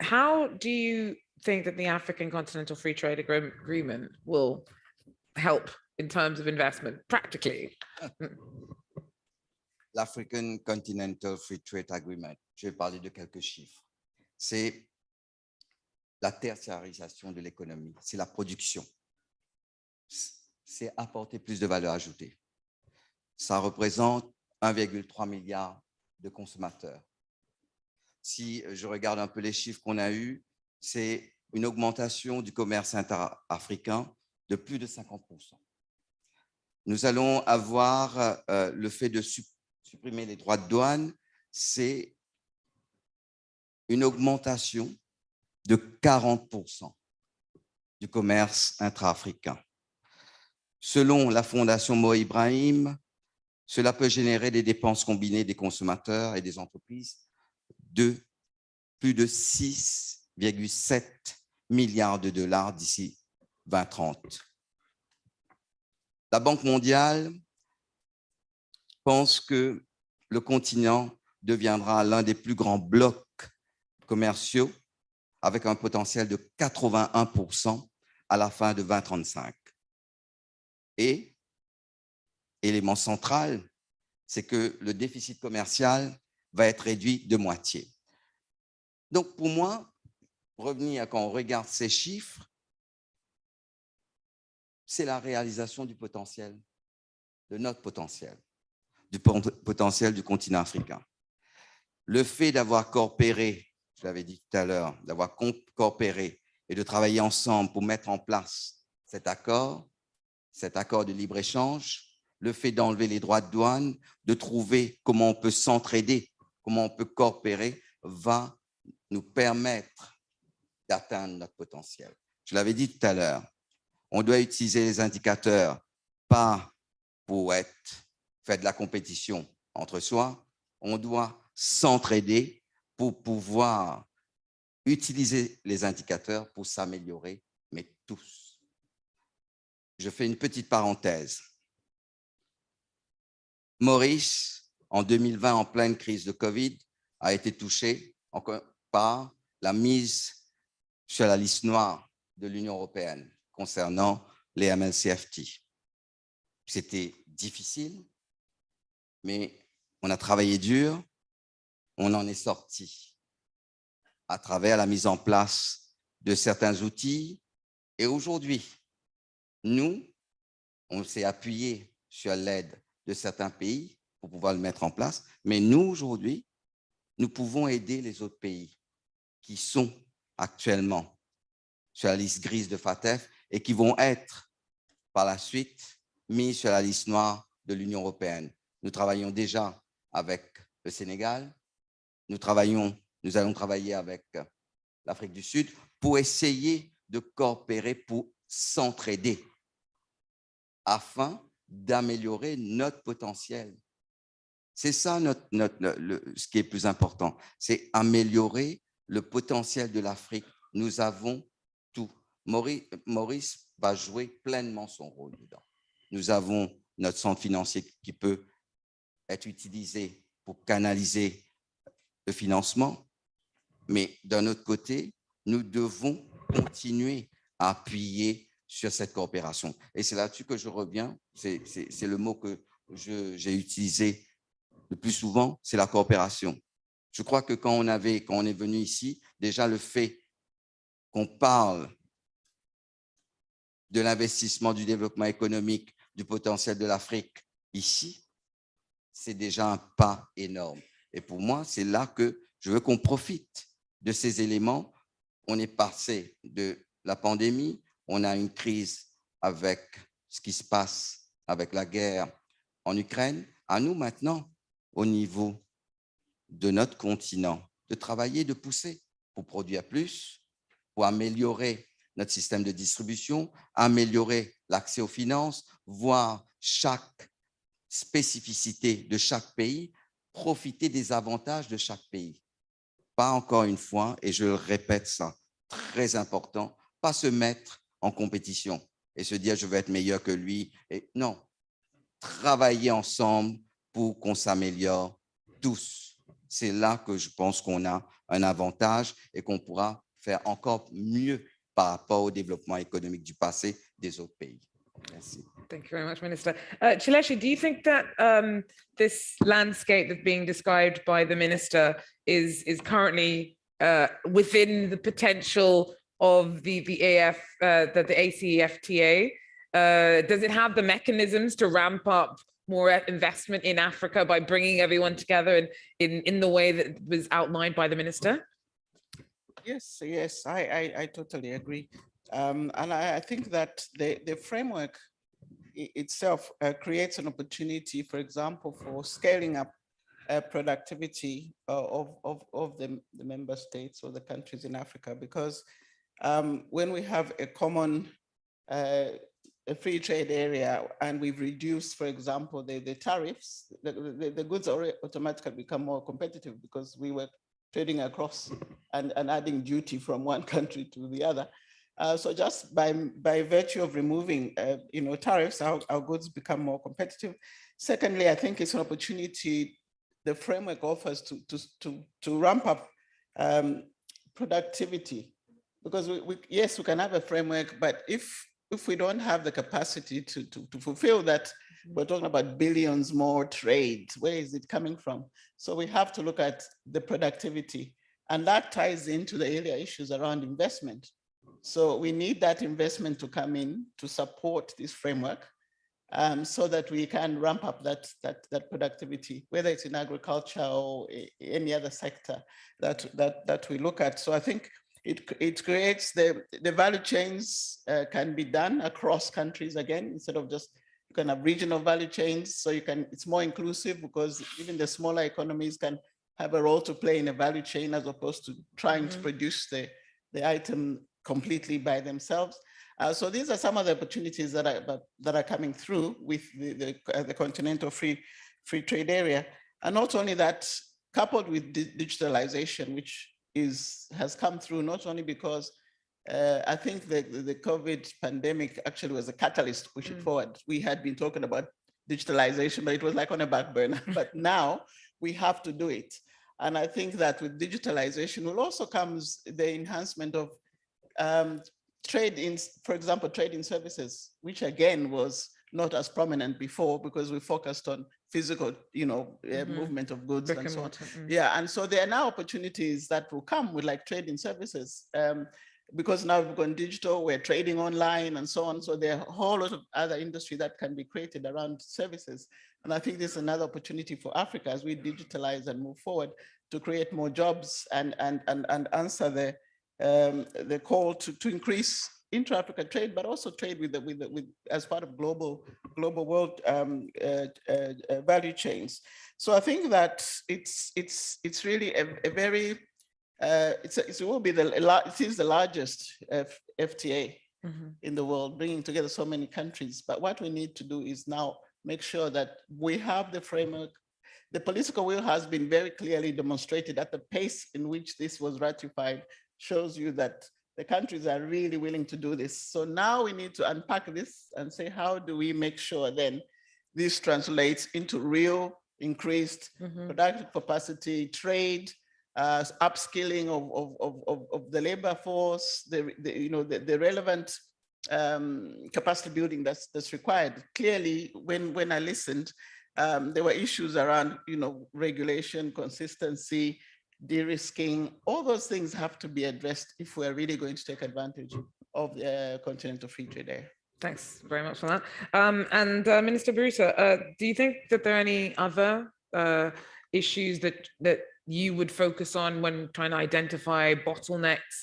How do you think that the African Continental Free Trade Agreement will help in terms of investment, practically? L'African Continental Free Trade Agreement, je vais parler de quelques chiffres. C'est la tertiarisation de l'économie, c'est la production. C'est apporter plus de valeur ajoutée. Ça représente 1,3 milliard de consommateurs. Si je regarde un peu les chiffres qu'on a eus, c'est une augmentation du commerce intra-africain de plus de 50%. Nous allons avoir le fait de supprimer les droits de douane, c'est une augmentation de 40% du commerce intra-africain. Selon la Fondation 𝐀𝐼𝐵, cela peut générer des dépenses combinées des consommateurs et des entreprises de plus de 6,7 milliards de dollars d'ici 2030. La Banque mondiale pense que le continent deviendra l'un des plus grands blocs commerciaux avec un potentiel de 81% à la fin de 2035. Et élément central, c'est que le déficit commercial va être réduit de moitié. Donc pour moi, revenir quand on regarde ces chiffres, c'est la réalisation du potentiel, de notre potentiel, du potentiel du continent africain. Le fait d'avoir coopéré, je l'avais dit tout à l'heure, d'avoir coopéré et de travailler ensemble pour mettre en place cet accord de libre-échange, le fait d'enlever les droits de douane, de trouver comment on peut s'entraider, comment on peut coopérer, va nous permettre d'atteindre notre potentiel. Je l'avais dit tout à l'heure, on doit utiliser les indicateurs pas pour faire de la compétition entre soi, on doit s'entraider pour pouvoir utiliser les indicateurs pour s'améliorer, mais tous. Je fais une petite parenthèse. Maurice, en 2020, en pleine crise de Covid, a été touché par la mise sur la liste noire de l'Union européenne concernant les MLCFT. C'était difficile, mais on a travaillé dur, on en est sorti à travers la mise en place de certains outils. Et aujourd'hui, nous, on s'est appuyé sur l'aide de certains pays pour pouvoir le mettre en place, mais nous, aujourd'hui, nous pouvons aider les autres pays qui sont actuellement sur la liste grise de FATF et qui vont être par la suite mis sur la liste noire de l'Union européenne. Nous travaillons déjà avec le Sénégal, nous allons travailler avec l'Afrique du Sud pour essayer de coopérer, pour s'entraider afin d'améliorer notre potentiel C'est ça ce qui est plus important, c'est améliorer le potentiel de l'Afrique. Nous avons tout. Maurice va jouer pleinement son rôle dedans. Nous avons notre centre financier qui peut être utilisé pour canaliser le financement, mais d'un autre côté, nous devons continuer à appuyer sur cette coopération. Et c'est là-dessus que je reviens, c'est le mot que j'ai utilisé le plus souvent, c'est la coopération. Je crois que quand on est venu ici, déjà le fait qu'on parle de l'investissement, du développement économique, du potentiel de l'Afrique ici, c'est déjà un pas énorme. Et pour moi, c'est là que je veux qu'on profite de ces éléments. On est passé de la pandémie, on a une crise avec ce qui se passe avec la guerre en Ukraine. À nous maintenant, au niveau de notre continent, de travailler, de pousser pour produire plus, pour améliorer notre système de distribution, améliorer l'accès aux finances, voir chaque spécificité de chaque pays, profiter des avantages de chaque pays. Pas encore une fois, et je le répète ça, très important, pas se mettre en compétition et se dire je vais être meilleur que lui. Et non, travailler ensemble pour qu'on s'améliore tous. C'est là que je pense qu'on a un avantage et qu'on pourra faire encore mieux par rapport au développement économique du passé des autres pays. Merci. Thank you very much, Minister. 𝐀𝐟𝐫𝐢𝐜, do you think that this landscape that's being described by the Minister is currently within the potential of the ACEFTA? Does it have the mechanisms to ramp up more investment in Africa by bringing everyone together in the way that was outlined by the Minister? Yes, I totally agree. And I think that the framework itself creates an opportunity, for example, for scaling up productivity of the member states or the countries in Africa, because when we have a common a free trade area and we've reduced, for example, the tariffs, the goods automatically become more competitive because we were trading across and adding duty from one country to the other. So just by virtue of removing tariffs, our goods become more competitive. Secondly, I think it's an opportunity the framework offers to ramp up productivity, because yes, we can have a framework, but if we don't have the capacity to fulfill that, we're talking about billions more trade. Where is it coming from? So we have to look at the productivity, and that ties into the earlier issues around investment. So we need that investment to come in to support this framework, so that we can ramp up that productivity, whether it's in agriculture or any other sector that we look at. So I think it creates the value chains can be done across countries again, instead of just kind of regional value chains. So it's more inclusive, because even the smaller economies can have a role to play in a value chain, as opposed to trying to produce the item completely by themselves. So these are some of the opportunities that are coming through with the Continental Free Trade Area. And not only that, coupled with digitalization, which has come through not only because I think the COVID pandemic actually was a catalyst to push it forward. We had been talking about digitalization, but it was like on a back burner. But now we have to do it. And I think that with digitalization will also comes the enhancement of trade in, for example, trade in services, which again was not as prominent before because we focused on physical, movement of goods and so on. Yeah, and so there are now opportunities that will come with like trade in services, because now we've gone digital, we're trading online and so on. So there are a whole lot of other industry that can be created around services. And I think this is another opportunity for Africa as we digitalize and move forward to create more jobs and answer the call to increase intra-Africa trade, but also trade with as part of global world value chains. So I think that it's really a very it is the largest FTA in the world, bringing together so many countries. But what we need to do is now make sure that we have the framework, the political will has been very clearly demonstrated at the pace in which this was ratified shows you that the countries are really willing to do this. So now we need to unpack this and say, how do we make sure then this translates into real increased productive capacity, trade, upskilling of the labor force, the relevant capacity building that's required. Clearly, when I listened, there were issues around regulation, consistency, de-risking. All those things have to be addressed if we're really going to take advantage of the continental free trade area. Thanks very much for that. And Minister Baruta, do you think that there are any other issues that you would focus on when trying to identify bottlenecks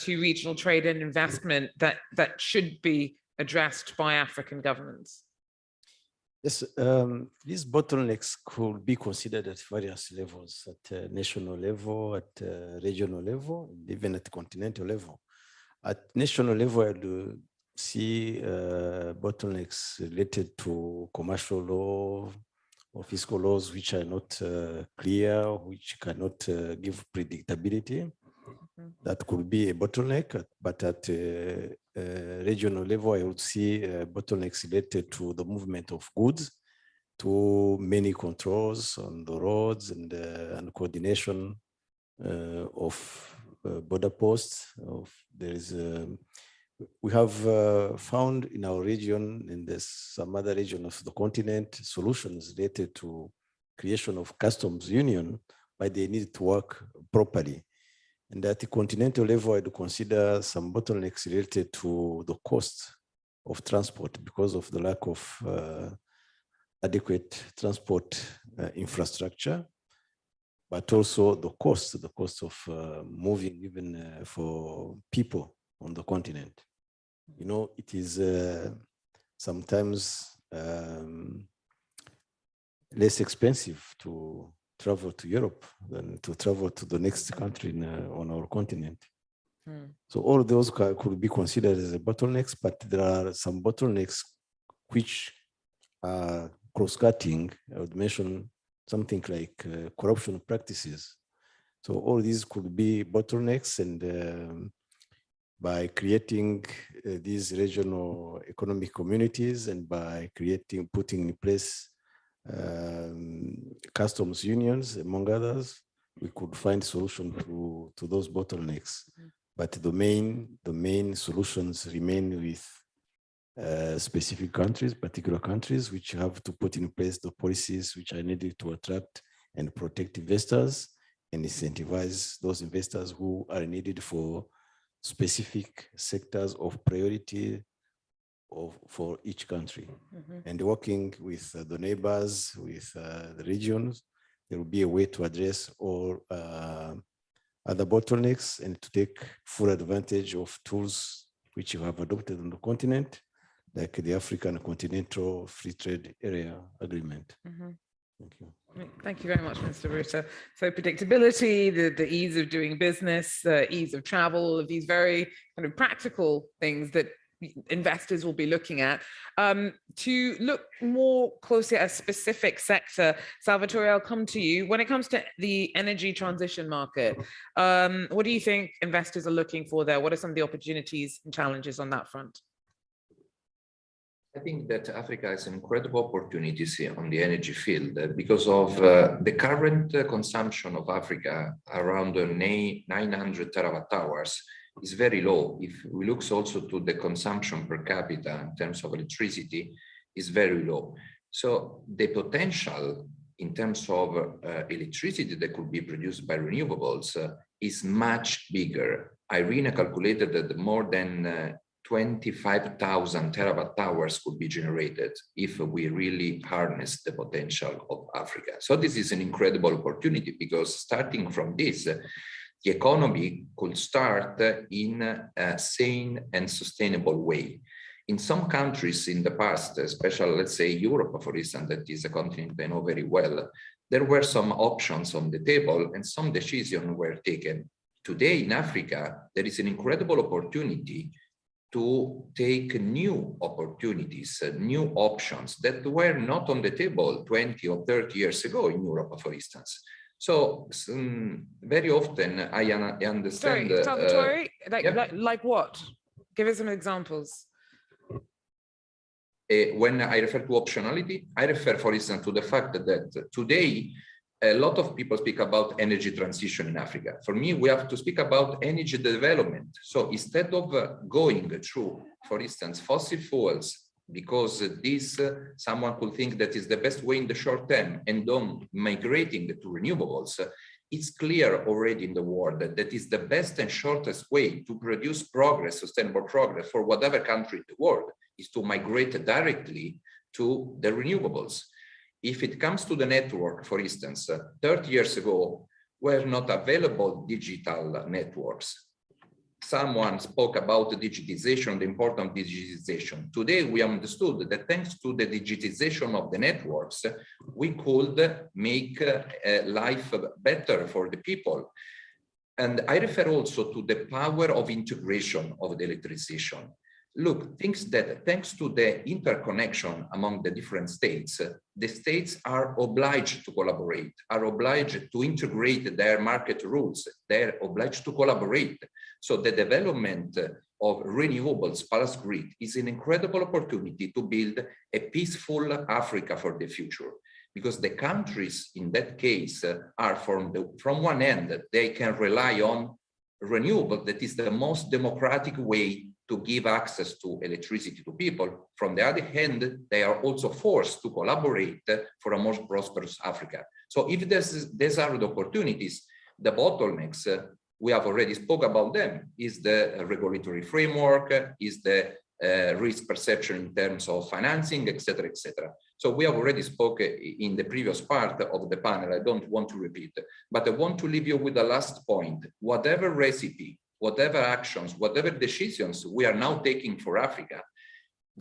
to regional trade and investment that should be addressed by African governments? Yes, these bottlenecks could be considered at various levels, at national level, at regional level, even at continental level. At national level, I do see bottlenecks related to commercial law or fiscal laws which are not clear, which cannot give predictability. That could be a bottleneck, but at regional level, I would see bottlenecks related to the movement of goods, to many controls on the roads and coordination of border posts. We have found in our region, in some other region of the continent, solutions related to creation of customs union, but they need to work properly. And at the continental level, I'd consider some bottlenecks related to the cost of transport because of the lack of adequate transport infrastructure, but also the cost of moving even for people on the continent. It is sometimes less expensive to travel to Europe than to travel to the next country on our continent. So all of those could be considered as bottlenecks, but there are some bottlenecks which are cross-cutting. I would mention something like corruption practices. So all these could be bottlenecks, and by creating these regional economic communities and by putting in place customs unions, among others, we could find solution to those bottlenecks. But the main solutions remain with specific countries, particular countries, which have to put in place the policies which are needed to attract and protect investors and incentivize those investors who are needed for specific sectors of priority for each country. And working with the neighbors, with the regions, there will be a way to address all other bottlenecks and to take full advantage of tools which you have adopted on the continent, like the African Continental Free Trade Area Agreement. Thank you. Thank you very much, Mr. Baruta. So predictability, the ease of doing business, the ease of travel, all of these very kind of practical things that investors will be looking at. To look more closely at a specific sector, Salvatore, I'll come to you. When it comes to the energy transition market, what do you think investors are looking for there? What are some of the opportunities and challenges on that front? I think that Africa has incredible opportunities on the energy field because of the current consumption of Africa around 900 terawatt hours is very low. If we look also to the consumption per capita in terms of electricity is very low. So the potential in terms of electricity that could be produced by renewables is much bigger. 𝐼RENA calculated that more than 25,000 terawatt hours could be generated if we really harness the potential of Africa. So this is an incredible opportunity because starting from this, the economy could start in a sane and sustainable way. In some countries in the past, especially let's say Europe, for instance, that is a continent I know very well, there were some options on the table and some decisions were taken. Today in Africa, there is an incredible opportunity to take new opportunities, new options that were not on the table 20 or 30 years ago in Europe, for instance. So very often I understand. Sorry, Salvatore, yeah. like what? Give us some examples. When I refer to optionality, I refer, for instance, to the fact that today, a lot of people speak about energy transition in Africa. For me, we have to speak about energy development. So instead of going through, for instance, fossil fuels, because this someone could think that is the best way in the short term and on migrating to renewables, it's clear already in the world that that is the best and shortest way to produce progress, sustainable progress for whatever country in the world, is to migrate directly to the renewables. If it comes to the network, for instance, 30 years ago, were not available digital networks. Someone spoke about the digitization, the importance of digitization. Today, we understood that thanks to the digitization of the networks, we could make life better for the people. And I refer also to the power of integration of the electrification. Look, thanks to the interconnection among the different states, the states are obliged to collaborate, are obliged to integrate their market rules, they're obliged to collaborate. So the development of renewables plus grid is an incredible opportunity to build a peaceful Africa for the future. Because the countries in that case are from one end, they can rely on renewable, that is the most democratic way to give access to electricity to people. From the other hand, they are also forced to collaborate for a more prosperous Africa. So if these are the opportunities, the bottlenecks, we have already spoke about them, is the regulatory framework, is the risk perception in terms of financing, etc., etc. So we have already spoken in the previous part of the panel. I don't want to repeat, but I want to leave you with the last point. Whatever recipe, whatever actions, whatever decisions we are now taking for Africa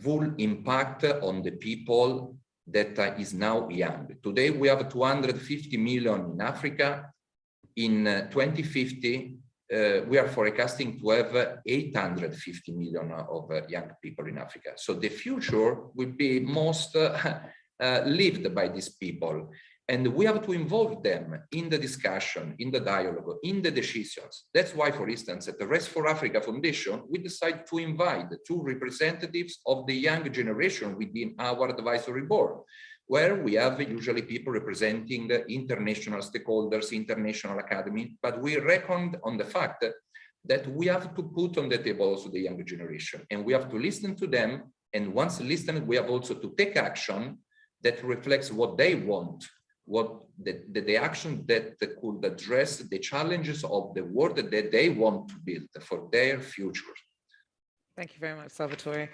will impact on the people that is now young. Today, we have 250 million in Africa. In 2050, we are forecasting to have 850 million of young people in Africa. So the future will be most lived by these people. And we have to involve them in the discussion, in the dialogue, in the decisions. That's why, for instance, at the Rest for Africa Foundation, we decided to invite 2 representatives of the young generation within our advisory board, where we have usually people representing the international stakeholders, international academy, but we reckoned on the fact that we have to put on the table also the younger generation, and we have to listen to them. And once listened, we have also to take action that reflects what they want, what the action that could address the challenges of the world that they want to build for their future. Thank you very much, Salvatore.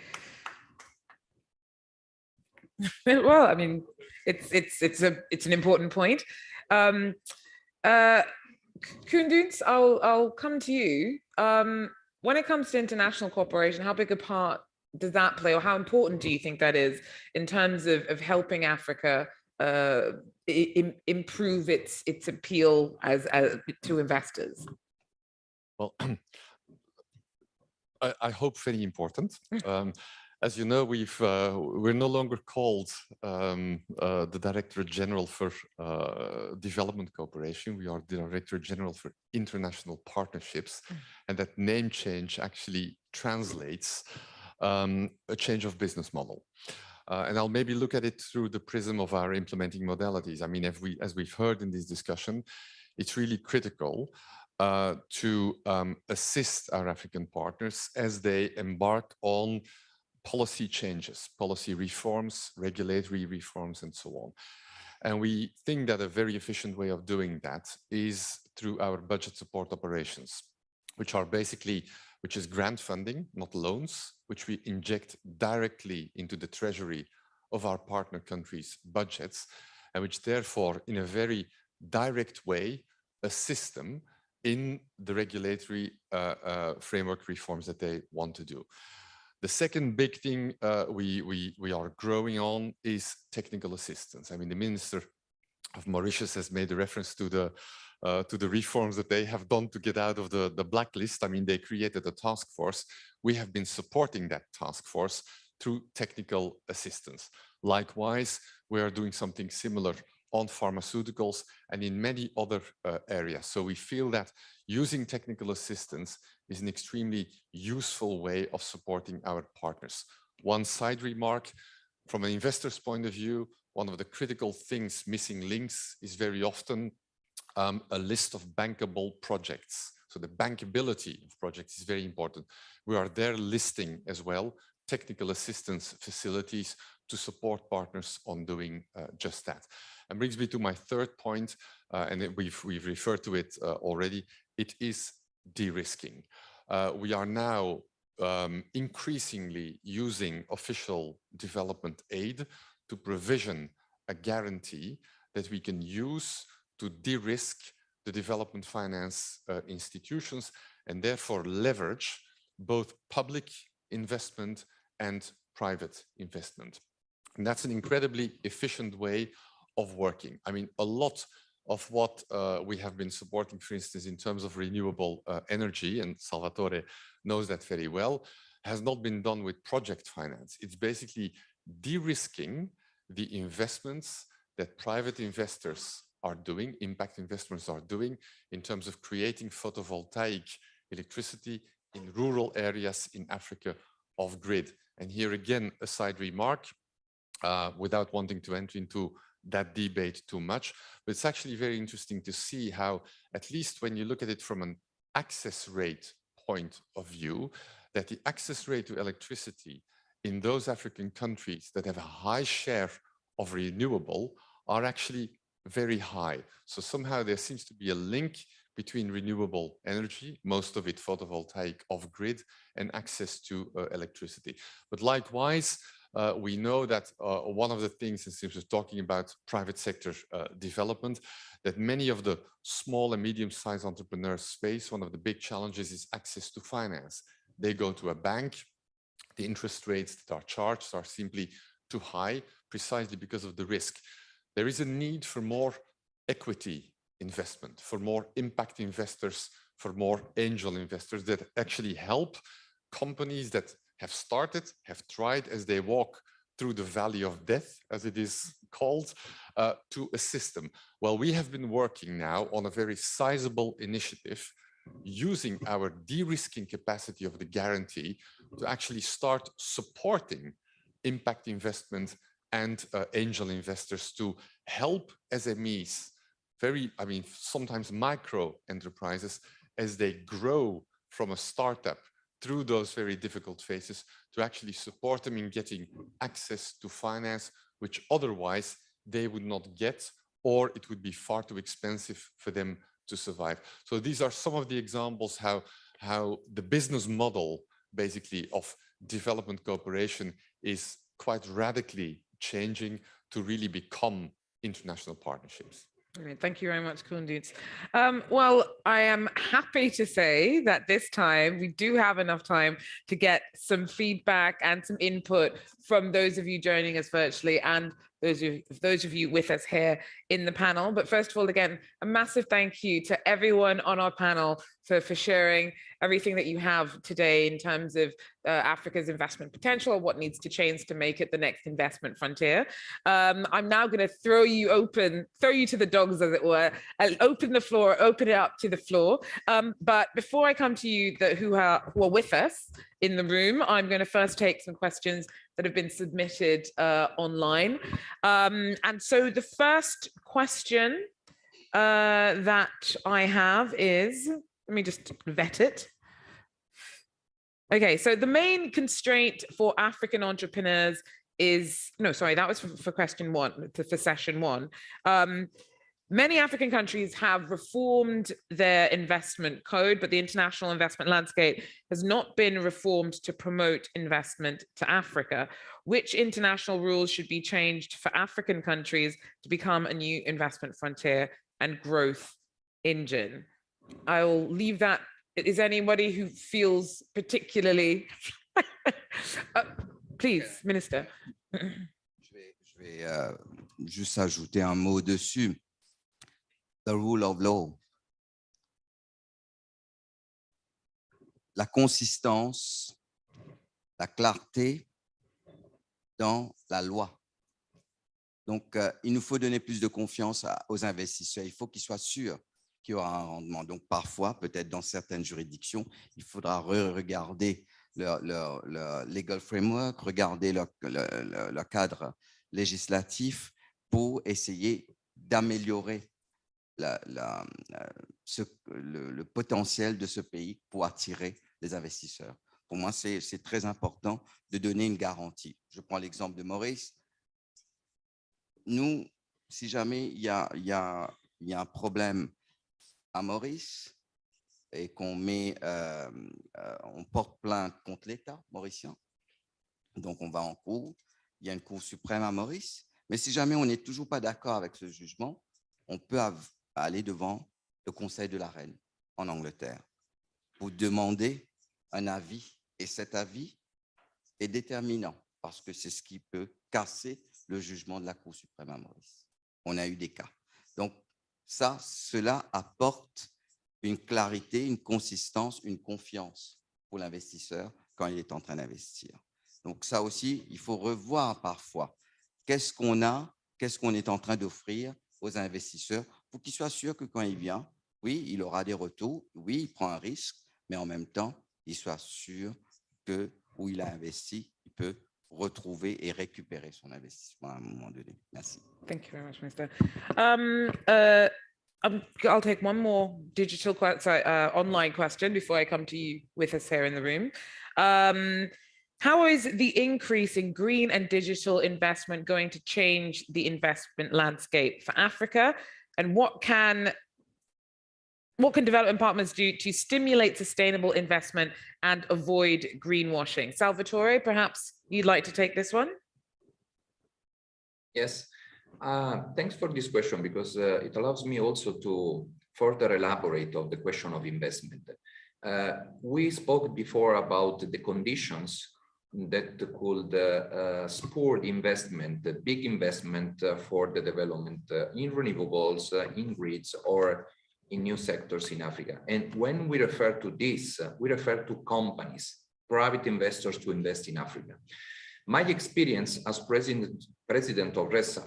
Well, I mean, it's an important point. Koenduns, I'll come to you. When it comes to international cooperation, how big a part does that play, or how important do you think that is in terms of helping Africa improve its appeal as to investors? Well, I hope very important. As you know, we're no longer called the Director General for Development Cooperation. We are the Director General for International Partnerships, and that name change actually translates a change of business model. And I'll maybe look at it through the prism of our implementing modalities. I mean, as we've heard in this discussion, it's really critical to assist our African partners as they embark on policy changes, policy reforms, regulatory reforms, and so on. And we think that a very efficient way of doing that is through our budget support operations, which is grant funding, not loans, which we inject directly into the treasury of our partner countries' budgets, and which therefore, in a very direct way, assist them in the regulatory framework reforms that they want to do. The second big thing we are growing on is technical assistance. I mean, the Minister of Mauritius has made a reference to the to the reforms that they have done to get out of the blacklist. I mean, they created a task force. We have been supporting that task force through technical assistance. Likewise, we are doing something similar on pharmaceuticals and in many other areas. So we feel that using technical assistance is an extremely useful way of supporting our partners. One side remark, from an investor's point of view, one of the critical things, missing links, is very often a list of bankable projects. So the bankability of projects is very important. We are there listing as well technical assistance facilities to support partners on doing just that. And brings me to my third point, and we've referred to it already. It is de-risking. We are now increasingly using official development aid to provision a guarantee that we can use to de-risk the development finance institutions and therefore leverage both public investment and private investment. And that's an incredibly efficient way of working. I mean, a lot of what we have been supporting, for instance, in terms of renewable energy, and Salvatore knows that very well, has not been done with project finance. It's basically de-risking the investments that private investors are doing, impact investors are doing, in terms of creating photovoltaic electricity in rural areas in Africa off grid. And here again, a side remark, without wanting to enter into that debate too much, but it's actually very interesting to see how, at least when you look at it from an access rate point of view, that the access rate to electricity in those African countries that have a high share of renewable are actually very high. So somehow there seems to be a link between renewable energy, most of it photovoltaic off-grid, and access to electricity. But likewise, we know that one of the things, since we're talking about private sector development, that many of the small and medium-sized entrepreneurs face, one of the big challenges is access to finance. They go to a bank, the interest rates that are charged are simply too high, precisely because of the risk. There is a need for more equity investment, for more impact investors, for more angel investors that actually help companies that have started, have tried as they walk through the valley of death, as it is called, to assist them. Well, we have been working now on a very sizable initiative using our de-risking capacity of the guarantee to actually start supporting impact investment and angel investors to help SMEs, sometimes micro enterprises, as they grow from a startup through those very difficult phases, to actually support them in getting access to finance, which otherwise they would not get, or it would be far too expensive for them to survive. So these are some of the examples how the business model, basically, of development cooperation is quite radically changing to really become international partnerships. Brilliant. Thank you very much, Koendienst. Well, I am happy to say that this time we do have enough time to get some feedback and some input from those of you joining us virtually and those of you with us here in the panel. But first of all, again, a massive thank you to everyone on our panel for sharing everything that you have today in terms of Africa's investment potential, what needs to change to make it the next investment frontier. I'm now going to throw you to the dogs, as it were, and open it up to the floor. But before I come to you who are with us in the room, I'm going to first take some questions that have been submitted online. And so the first question that I have is, let me just vet it. Okay, so the main constraint for African entrepreneurs is, no, sorry, that was for question one, for session one. Many African countries have reformed their investment code, but the international investment landscape has not been reformed to promote investment to Africa. Which international rules should be changed for African countries to become a new investment frontier and growth engine? I'll leave that. Is anybody who feels particularly... Please, Minister. Je vais juste ajouter un mot dessus. The rule of law la consistance, la clarté dans la loi. Donc, il nous faut donner plus de confiance aux investisseurs. Il faut qu'ils soient sûrs qu'il y aura un rendement. Donc, parfois, peut-être dans certaines juridictions, il faudra regarder leur legal framework, regarder leur cadre législatif pour essayer d'améliorer le potentiel de ce pays pour attirer les investisseurs. Pour moi, c'est très important de donner une garantie. Je prends l'exemple de Maurice. Nous, si jamais il y a un problème à Maurice et qu'on on porte plainte contre l'État mauricien, donc on va en cour, il y a une cour suprême à Maurice, mais si jamais on n'est toujours pas d'accord avec ce jugement, on peut aller devant le Conseil de la Reine en Angleterre pour demander un avis. Et cet avis est déterminant parce que c'est ce qui peut casser le jugement de la Cour suprême à Maurice. On a eu des cas. Donc, cela apporte une clarité, une consistance, une confiance pour l'investisseur quand il est en train d'investir. Donc, ça aussi, il faut revoir parfois qu'est-ce qu'on a, qu'est-ce qu'on est en train d'offrir aux investisseurs pour qu'ils soient sûrs que quand il vient, oui, il aura des retours, oui, il prend un risque, mais en même temps, il soit sûr que où il a investi, il peut retrouver et récupérer son investissement à un moment donné. Merci. Thank you very much, Minister. I'll take one more digital online question before I come to you with us here in the room. How is the increase in green and digital investment going to change the investment landscape for Africa? And what can development partners do to stimulate sustainable investment and avoid greenwashing? Salvatore, perhaps you'd like to take this one? Yes, thanks for this question because it allows me also to further elaborate on the question of investment. We spoke before about the conditions that could spur investment, the big investment for the development in renewables, in grids, or in new sectors in Africa. And when we refer to this, we refer to companies, private investors to invest in Africa. My experience as president of RES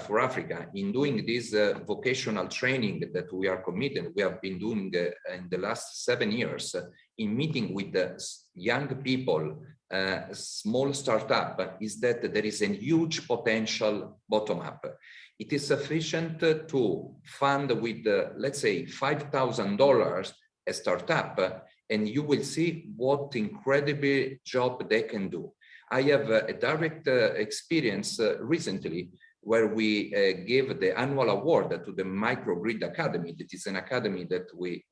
for Africa in doing this vocational training that we are committed, we have been doing in the last 7 years in meeting with the young people, small startup, is that there is a huge potential bottom up. It is sufficient to fund with, let's say, $5,000 a startup, and you will see what incredible job they can do. I have a direct experience recently where we gave the annual award to the Microgrid Academy. That is an academy that we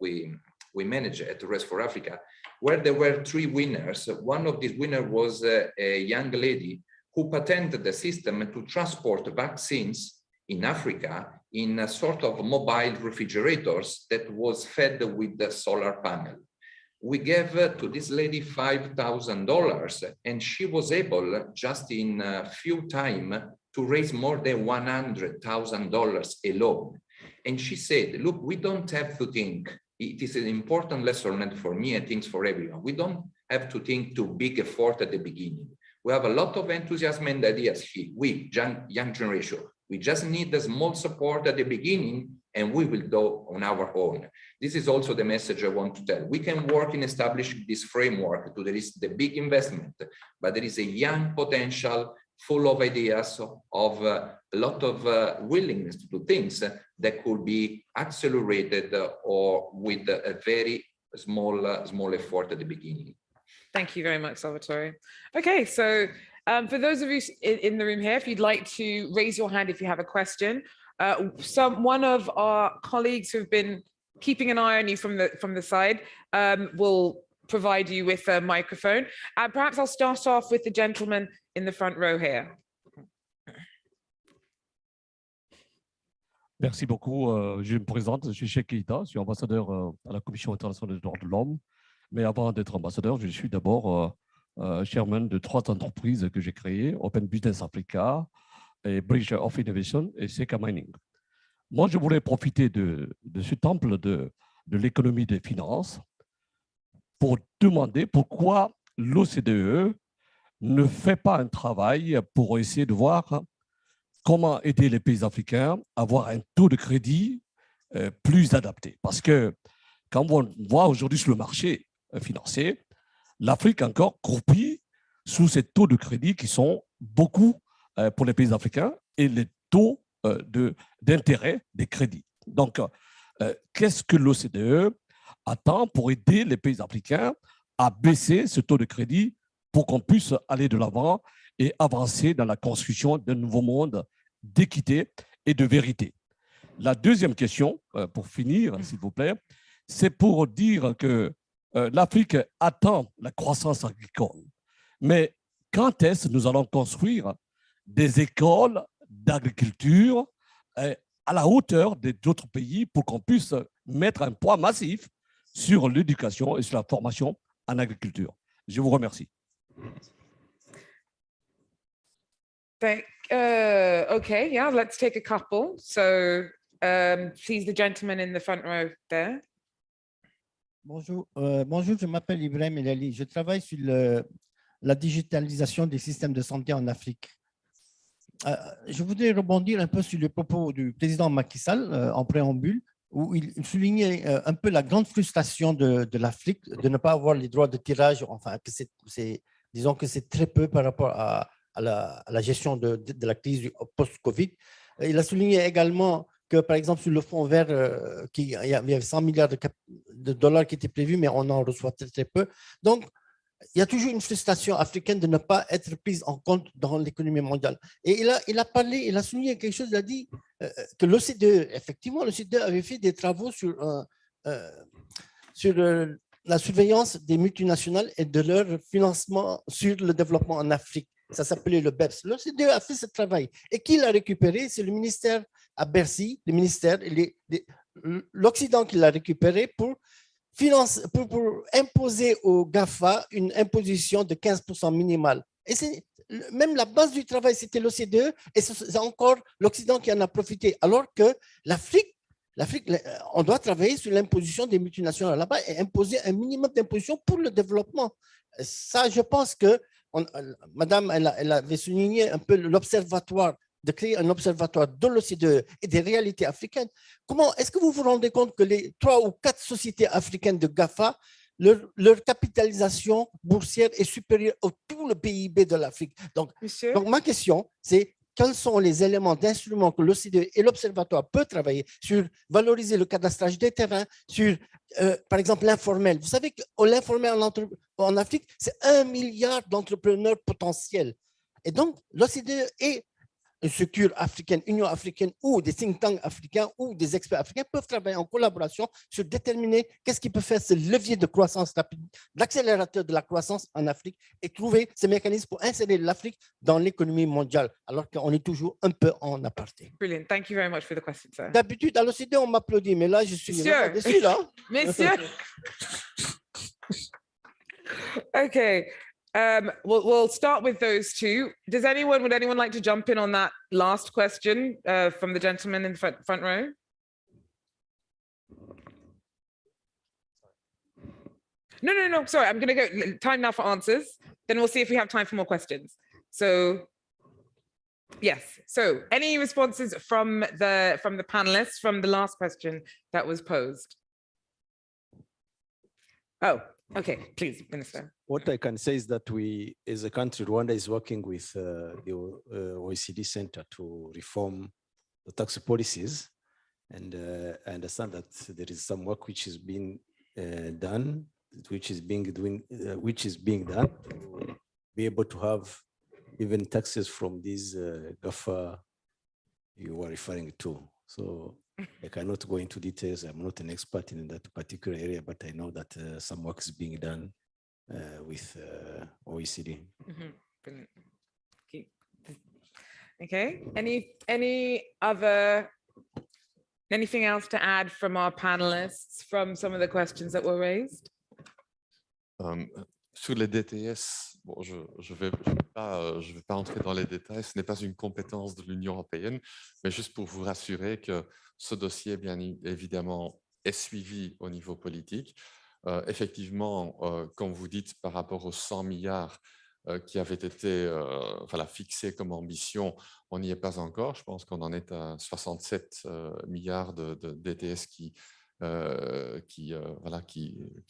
manage at RES for Africa, where there were 3 winners. One of these winners was a young lady who patented the system to transport vaccines in Africa in a sort of mobile refrigerators that was fed with the solar panel. We gave to this lady $5,000 and she was able just in a few time to raise more than $100,000 alone. And she said, look, we don't have to think, it is an important lesson for me and things for everyone. We don't have to think too big effort at the beginning. We have a lot of enthusiasm and ideas here, we, young generation. We just need the small support at the beginning and we will do on our own. This is also the message I want to tell. We can work in establishing this framework to there is the big investment, but there is a young potential full of ideas, of a lot of willingness to do things that could be accelerated or with a very small effort at the beginning. Thank you very much, Salvatore. Okay, so for those of you in the room here, if you'd like to raise your hand if you have a question, one of our colleagues who've been keeping an eye on you from the side will provide you with a microphone. Perhaps I'll start off with the gentleman in the front row here. Merci beaucoup. Je me présente, je suis 𝐀𝐿𝐫𝐤, je suis ambassadeur à la Commission internationale des droits de l'homme. Mais avant d'être ambassadeur, je suis d'abord chairman de 3 entreprises que j'ai créées, Open Business Africa, et Bridge of Innovation et 𝐀𝐿𝐫𝐤 Mining. Moi, je voulais profiter de ce temple de l'économie des finances pour demander pourquoi l'OCDE ne fait pas un travail pour essayer de voir comment aider les pays africains à avoir un taux de crédit plus adapté. Parce que quand on voit aujourd'hui sur le marché financier, l'Afrique encore croupit sous ces taux de crédit qui sont beaucoup pour les pays africains et les taux d'intérêt des crédits. Donc, qu'est-ce que l'OCDE attend pour aider les pays africains à baisser ce taux de crédit pour qu'on puisse aller de l'avant et avancer dans la construction d'un nouveau monde d'équité et de vérité? La deuxième question, pour finir, s'il vous plaît, c'est pour dire que l'Afrique attend la croissance agricole. Mais quand est-ce que nous allons construire des écoles d'agriculture à la hauteur d'autres pays pour qu'on puisse mettre un poids massif sur l'éducation et sur la formation en agriculture? Je vous remercie. Okay, yeah, let's take a couple. So please, the gentleman in the front row there. Bonjour, bonjour, je m'appelle Ibrahim Elali. Je travaille sur la digitalisation des systèmes de santé en Afrique. Je voudrais rebondir un peu sur les propos du président Macky Sall en préambule, où il soulignait un peu la grande frustration de l'Afrique de ne pas avoir les droits de tirage, enfin, disons que c'est très peu par rapport à la gestion de la crise post-Covid. Il a souligné également que, par exemple, sur le fonds vert, il y avait 100 milliards de dollars qui étaient prévus, mais on en reçoit très, très peu. Donc, il y a toujours une frustration africaine de ne pas être prise en compte dans l'économie mondiale. Et il a parlé, il a souligné quelque chose, il a dit que l'OCDE, effectivement, l'OCDE avait fait des travaux sur la surveillance des multinationales et de leur financement sur le développement en Afrique. Ça s'appelait le BEPS. L'OCDE a fait ce travail. Et qui l'a récupéré? C'est le ministère à Bercy, le ministère, l'Occident qui l'a récupéré pour imposer aux GAFA une imposition de 15% minimale. Et même la base du travail, c'était l'OCDE, et c'est encore l'Occident qui en a profité. Alors que l'Afrique, on doit travailler sur l'imposition des multinationales là-bas et imposer un minimum d'imposition pour le développement. Ça, je pense que Madame, elle avait souligné un peu l'observatoire, de créer un observatoire de l'OCDE et des réalités africaines. Comment est-ce que vous vous rendez compte que les 3 ou 4 sociétés africaines de GAFA, leur capitalisation boursière est supérieure à tout le PIB de l'Afrique? Donc, ma question, c'est quels sont les éléments d'instruments que l'OCDE et l'Observatoire peuvent travailler sur valoriser le cadastrage des terrains, sur, par exemple, l'informel. Vous savez que l'informel en Afrique, c'est 1 milliard d'entrepreneurs potentiels. Et donc, l'OCDE et une structure africaine, Union africaine ou des think tanks africains ou des experts africains peuvent travailler en collaboration sur déterminer qu'est-ce qui peut faire ce levier de croissance rapide, l'accélérateur de la croissance en Afrique et trouver ces mécanismes pour insérer l'Afrique dans l'économie mondiale, alors qu'on est toujours un peu en aparté. Brilliant. Thank you very much for the question, sir. D'habitude, à l'OCDE, on m'applaudit, mais là, je suis déçu, là. Monsieur. Okay. We'll start with those two. Would anyone like to jump in on that last question from the gentleman in the front row? No, sorry, I'm gonna go, time now for answers. Then we'll see if we have time for more questions. So, yes, so any responses from the panelists from the last question that was posed? Oh, okay, please, Minister. What I can say is that we, as a country, Rwanda is working with the OECD Center to reform the tax policies. And I understand that there is some work which is being done, which is being done to be able to have even taxes from these GAFA you were referring to. So I cannot go into details. I'm not an expert in that particular area, but I know that some work is being done with OECD. Brilliant. Okay. Anything else to add from our panelists from some of the questions that were raised? Sur les DTS, bon, je vais pas entrer dans les détails, ce n'est pas une compétence de l'Union européenne, mais juste pour vous rassurer que ce dossier, bien évidemment, est suivi au niveau politique. Effectivement, comme vous dites, par rapport aux 100 milliards qui avaient été fixés comme ambition, on n'y est pas encore. Je pense qu'on en est à 67 milliards d'ETS qui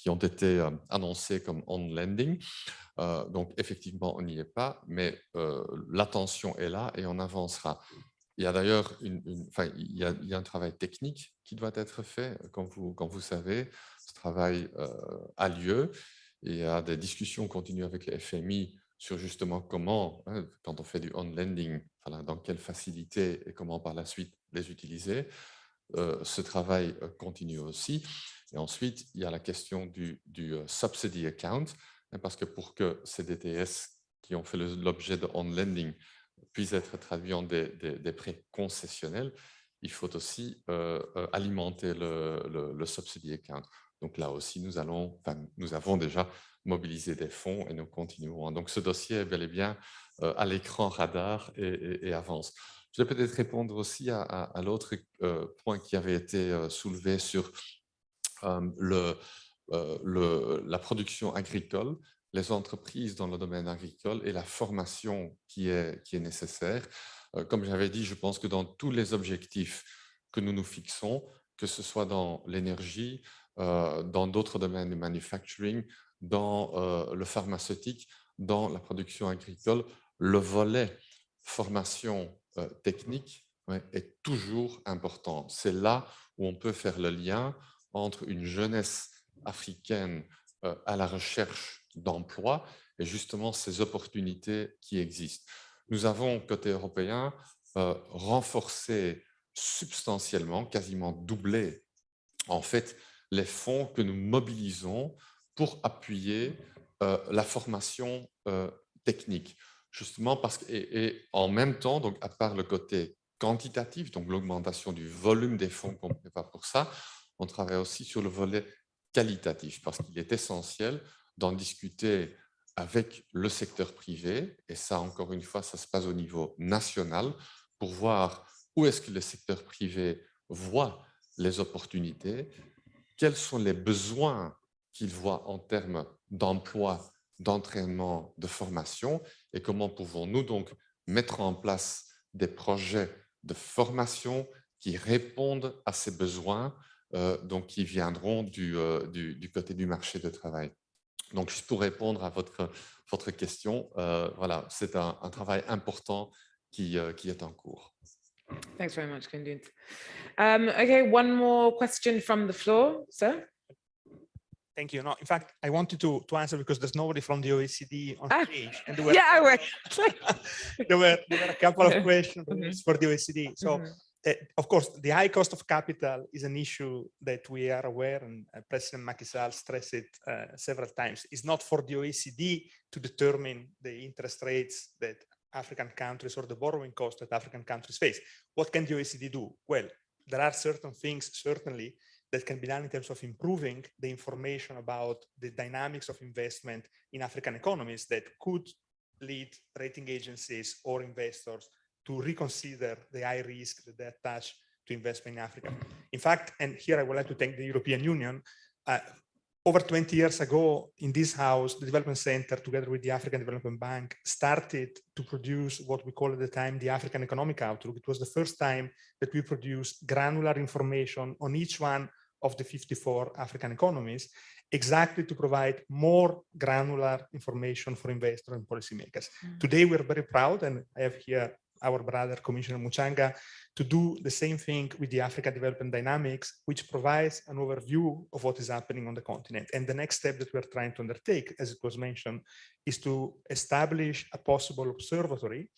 ont été annoncés comme on-lending. Donc, effectivement, on n'y est pas, mais l'attention est là et on avancera. Il y a d'ailleurs il y a un travail technique qui doit être fait, comme vous savez. Ce travail a lieu et il y a des discussions continues avec les FMI sur justement comment, quand on fait du on-lending, dans quelle facilité et comment par la suite les utiliser. Ce travail continue aussi. Et ensuite, il y a la question du subsidy account, parce que pour que ces DTS qui ont fait l'objet de on-lending puissent être traduits en des prêts concessionnels, il faut aussi alimenter le subsidy account. Donc là aussi, nous avons déjà mobilisé des fonds et nous continuerons. Donc ce dossier est bel et bien à l'écran radar et avance. Je vais peut-être répondre aussi à l'autre point qui avait été soulevé sur la production agricole, les entreprises dans le domaine agricole et la formation qui est nécessaire. Comme j'avais dit, je pense que dans tous les objectifs que nous nous fixons, que ce soit dans l'énergie, dans d'autres domaines du manufacturing, dans le pharmaceutique, dans la production agricole, le volet formation technique est toujours important. C'est là où on peut faire le lien entre une jeunesse africaine à la recherche d'emploi et justement ces opportunités qui existent. Nous avons, côté européen, renforcé substantiellement, quasiment doublé, en fait, les fonds que nous mobilisons pour appuyer la formation technique. Justement parce que, et en même temps, donc à part le côté quantitatif, donc l'augmentation du volume des fonds qu'on prépare pour ça, on travaille aussi sur le volet qualitatif parce qu'il est essentiel d'en discuter avec le secteur privé, et ça, encore une fois, ça se passe au niveau national pour voir où est-ce que le secteur privé voit les opportunités, quels sont les besoins qu'il voit en termes d'emploi, d'entraînement, de formation, et comment pouvons-nous donc mettre en place des projets de formation qui répondent à ces besoins, donc qui viendront du côté du marché de travail. Donc, juste pour répondre à votre question, voilà, c'est un travail important qui est en cours. Thanks very much, Gendut. Okay, one more question from the floor, sir. Thank you. No, in fact, I wanted to answer because there's nobody from the OECD on stage. And there were a couple of questions for the OECD. So, of course, the high cost of capital is an issue that we are aware, and President Macky Sall stressed it several times. It's not for the OECD to determine the interest rates that African countries or the borrowing cost that African countries face. What can the OECD do? Well, there are certain things, certainly, that can be done in terms of improving the information about the dynamics of investment in African economies that could lead rating agencies or investors to reconsider the high risk that they attach to investment in Africa. In fact, and here I would like to thank the European Union, over 20 years ago in this house, the Development Center, together with the African Development Bank, started to produce what we call at the time the African Economic Outlook. It was the first time that we produced granular information on each one of the 54 African economies, exactly to provide more granular information for investors and policymakers. Today, we're very proud, and I have here our brother, Commissioner Muchanga, to do the same thing with the Africa Development Dynamics, which provides an overview of what is happening on the continent. And the next step that we're trying to undertake, as it was mentioned, is to establish a possible observatory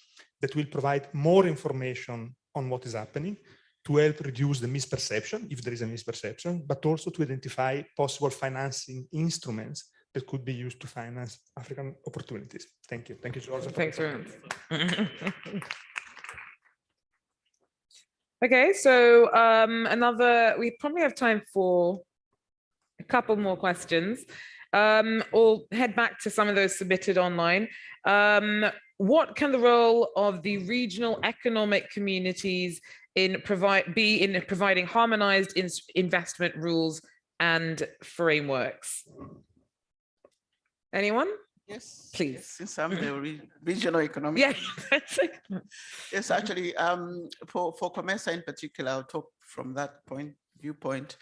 that will provide more information on what is happening, to help reduce the misperception, if there is a misperception, but also to identify possible financing instruments that could be used to finance African opportunities. Thank you. Thank you, George. Thanks very much. Okay, so we probably have time for a couple more questions. We'll head back to some of those submitted online. What can the role of the regional economic communities be in providing harmonized investment rules and frameworks. Anyone? Yes, please. Yes, since I'm the regional economic. Yes. Yes, actually, for COMESA in particular, I'll talk from that viewpoint.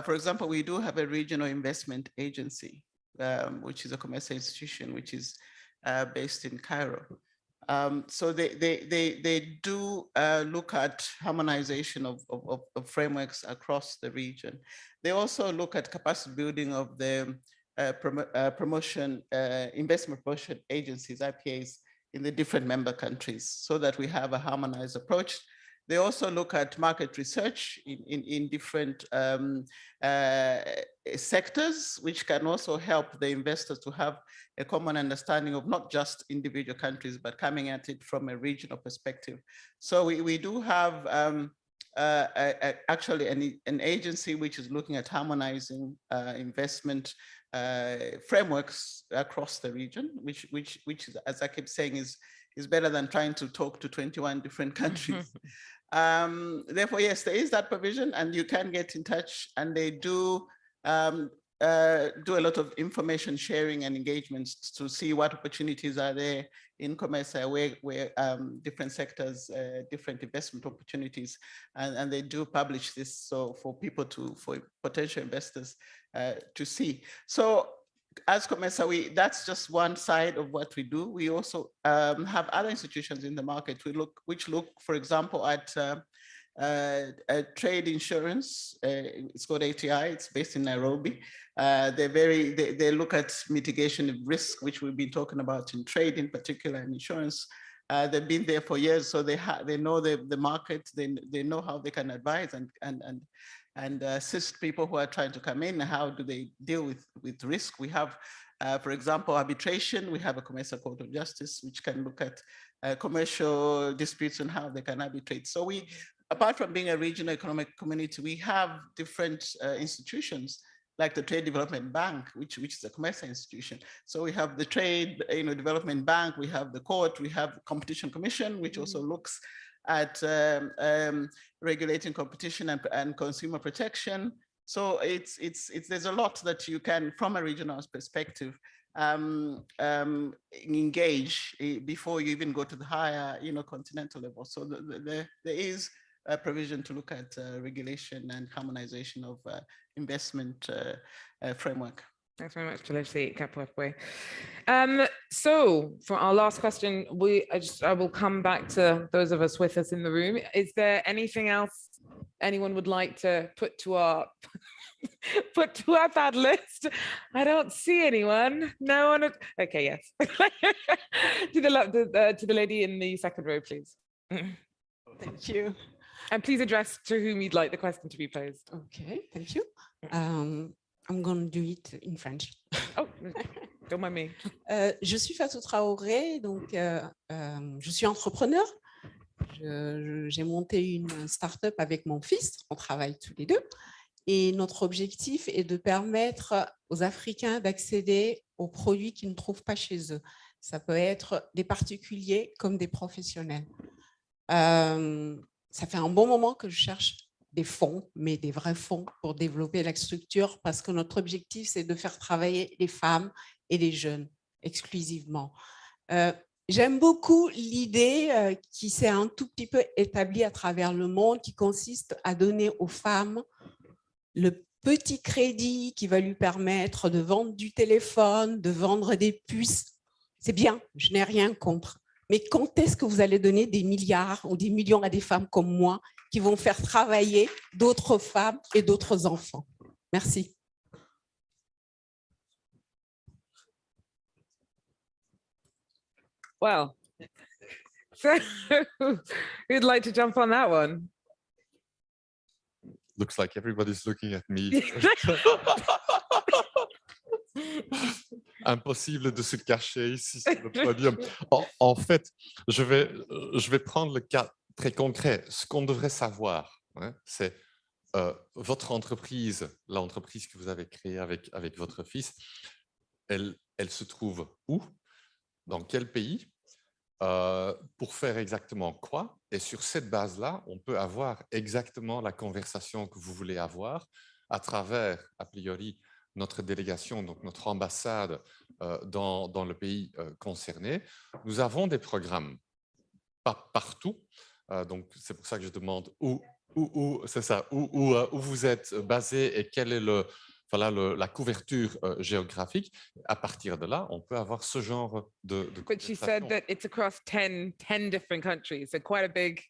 For example, we do have a regional investment agency, which is a COMESA institution, which is based in Cairo. So they do look at harmonization of frameworks across the region. They also look at capacity building of the investment promotion agencies, IPAs, in the different member countries so that we have a harmonized approach. They also look at market research in different sectors, which can also help the investors to have a common understanding of not just individual countries, but coming at it from a regional perspective. So we do have actually an agency which is looking at harmonizing investment frameworks across the region, which is, as I keep saying, is better than trying to talk to 21 different countries. Therefore, yes, there is that provision, and you can get in touch, and they do do a lot of information sharing and engagements to see what opportunities are there in COMESA, where different sectors, different investment opportunities, and they do publish this so for people for potential investors to see. So as COMESA, that's just one side of what we do. We also have other institutions in the market which look, for example, at trade insurance. It's called ATI. It's based in Nairobi. They look at mitigation of risk, which we've been talking about in trade, in particular, and insurance. They've been there for years, so they know the market. They know how they can advise and assist people who are trying to come in. How do they deal with risk? We have, for example, arbitration. We have a COMESA Court of Justice, which can look at commercial disputes and how they can arbitrate. So apart from being a regional economic community, we have different institutions like the Trade Development Bank, which is a COMESA institution. So we have the Trade Development Bank, we have the court, we have the Competition Commission, which also looks at regulating competition and consumer protection. So there's a lot that you can, from a regional perspective, engage before you even go to the higher, continental level. So there is a provision to look at regulation and harmonization of investment framework. Thanks very much, 𝐶𝐿𝐶. So for our last question, I will come back to those of us with us in the room. Is there anything else anyone would like to put to our panelists? I don't see anyone. No one. Okay, yes. to the lady in the second row, please. Thank you. And please address to whom you'd like the question to be posed. Okay, thank you. I'm going to do it in French. Oh, don't mind me. Je suis Fatou Traoré, donc je suis entrepreneur. J'ai monté une start-up avec mon fils, on travaille tous les deux. Et notre objectif est de permettre aux Africains d'accéder aux produits qu'ils ne trouvent pas chez eux. Ça peut être des particuliers comme des professionnels. Ça fait un bon moment que je cherche des fonds, mais des vrais fonds pour développer la structure, parce que notre objectif, c'est de faire travailler les femmes et les jeunes exclusivement. J'aime beaucoup l'idée qui s'est un tout petit peu établie à travers le monde, qui consiste à donner aux femmes le petit crédit qui va lui permettre de vendre du téléphone, de vendre des puces. C'est bien, je n'ai rien contre. Mais quand est-ce que vous allez donner des milliards ou des millions à des femmes comme moi qui vont faire travailler d'autres femmes et d'autres enfants? Merci. Well, so who'd like to jump on that one? Looks like everybody's looking at me. Impossible de se cacher ici sur le podium. En fait, je vais prendre le cas très concret. Ce qu'on devrait savoir, c'est votre entreprise, l'entreprise que vous avez créée avec votre fils, elle se trouve où? Dans quel pays? Pour faire exactement quoi? Et sur cette base-là, on peut avoir exactement la conversation que vous voulez avoir à travers, a priori, notre délégation, donc notre ambassade dans le pays concerné. Nous avons des programmes, pas partout, donc c'est pour ça que je demande où vous êtes basé et quelle est la couverture géographique. À partir de là, on peut avoir ce genre de But she said that it's across 10 different countries, so quite a big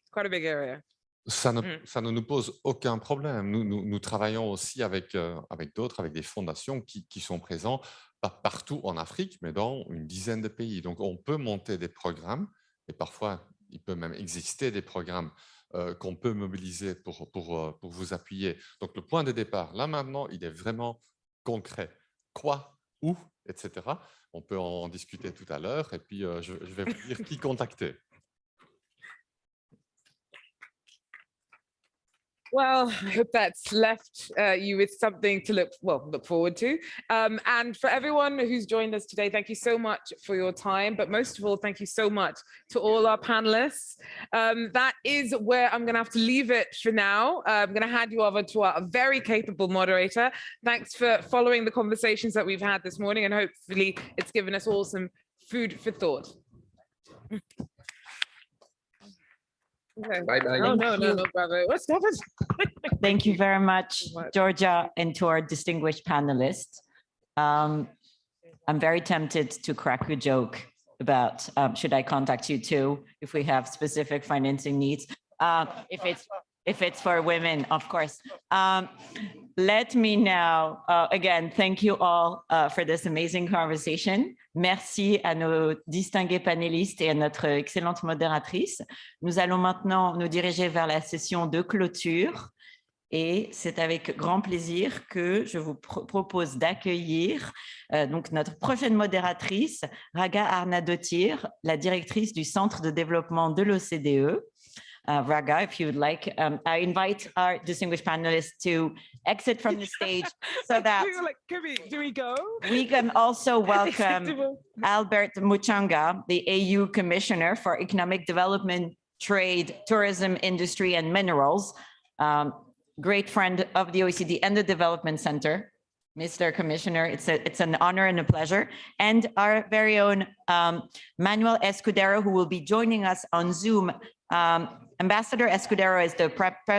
area. Ça ne nous pose aucun problème. Nous travaillons aussi avec d'autres, avec des fondations qui sont présents, pas partout en Afrique, mais dans une dizaine de pays. Donc, on peut monter des programmes, et parfois, il peut même exister des programmes qu'on peut mobiliser pour vous appuyer. Donc, le point de départ, là maintenant, il est vraiment concret. Quoi, où, etc. On peut en discuter tout à l'heure, et puis je vais vous dire qui contacter. Well, I hope that's left you with something to look forward to. And for everyone who's joined us today, thank you so much for your time. But most of all, thank you so much to all our panelists. That is where I'm going to have to leave it for now. I'm going to hand you over to our very capable moderator. Thanks for following the conversations that we've had this morning, and hopefully it's given us all some food for thought. Okay. Bye-bye. No, bravo. What's happened? Thank you very much, Georgia, and to our distinguished panelists. I'm very tempted to crack a joke about should I contact you too if we have specific financing needs. If it's for women, of course. Let me now, again, thank you all for this amazing conversation. Merci à nos distingués panélistes et à notre excellente modératrice. Nous allons maintenant nous diriger vers la session de clôture. Et c'est avec grand plaisir que je vous propose d'accueillir donc notre prochaine modératrice, Raga Arnadotir, la directrice du Centre de développement de l'OCDE. Raga, if you would like, I invite our distinguished panelists to exit from the stage so that do we go? We can also welcome 𝐿𝐵𝐻𝑒 Muchanga, the AU Commissioner for Economic Development, Trade, Tourism, Industry and Minerals, great friend of the OECD and the Development Center. Mr. Commissioner, it's an honor and a pleasure. And our very own Manuel Escudero, who will be joining us on Zoom. Ambassador Escudero is the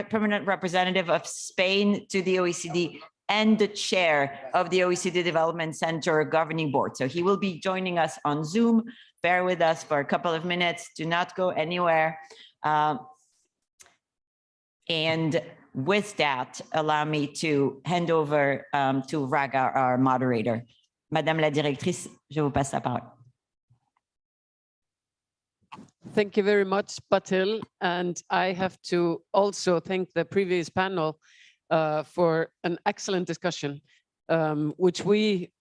permanent representative of Spain to the OECD and the chair of the OECD Development Center Governing Board. So he will be joining us on Zoom. Bear with us for a couple of minutes. Do not go anywhere. And with that, allow me to hand over to Raga, our moderator. Madame la directrice, je vous passe la parole. Thank you very much, Patil. And I have to also thank the previous panel for an excellent discussion, which we,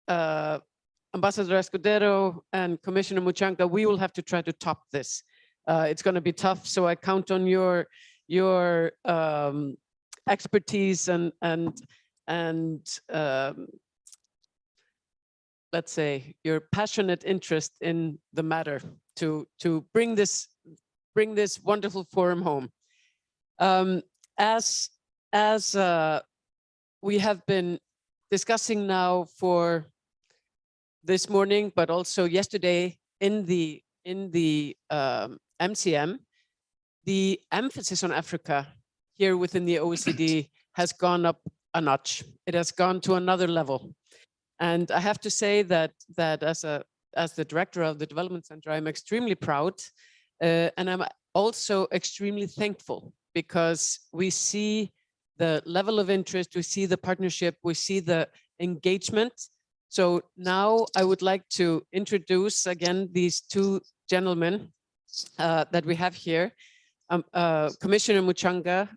Ambassador Escudero and Commissioner Muchanga, we will have to try to top this. It's going to be tough, so I count on your expertise and let's say your passionate interest in the matter to bring this wonderful forum home. As we have been discussing now for this morning, but also yesterday in the MCM, the emphasis on Africa here within the OECD has gone up a notch. It has gone to another level. And I have to say that as the director of the Development Center, I'm extremely proud. And I'm also extremely thankful because we see the level of interest, we see the partnership, we see the engagement. So now I would like to introduce again these two gentlemen that we have here. Commissioner Muchanga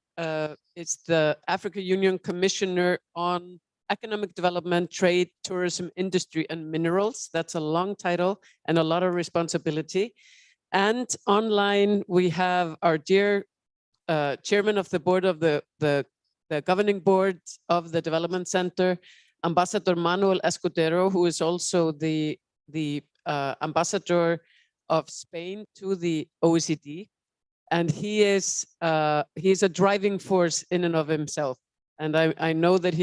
is the African Union Commissioner on Economic Development, Trade, Tourism, Industry, and Minerals. That's a long title and a lot of responsibility. And online, we have our dear chairman of the board of the governing board of the Development Center, Ambassador Manuel Escudero, who is also the ambassador of Spain to the OECD. And he is a driving force in and of himself. And I know that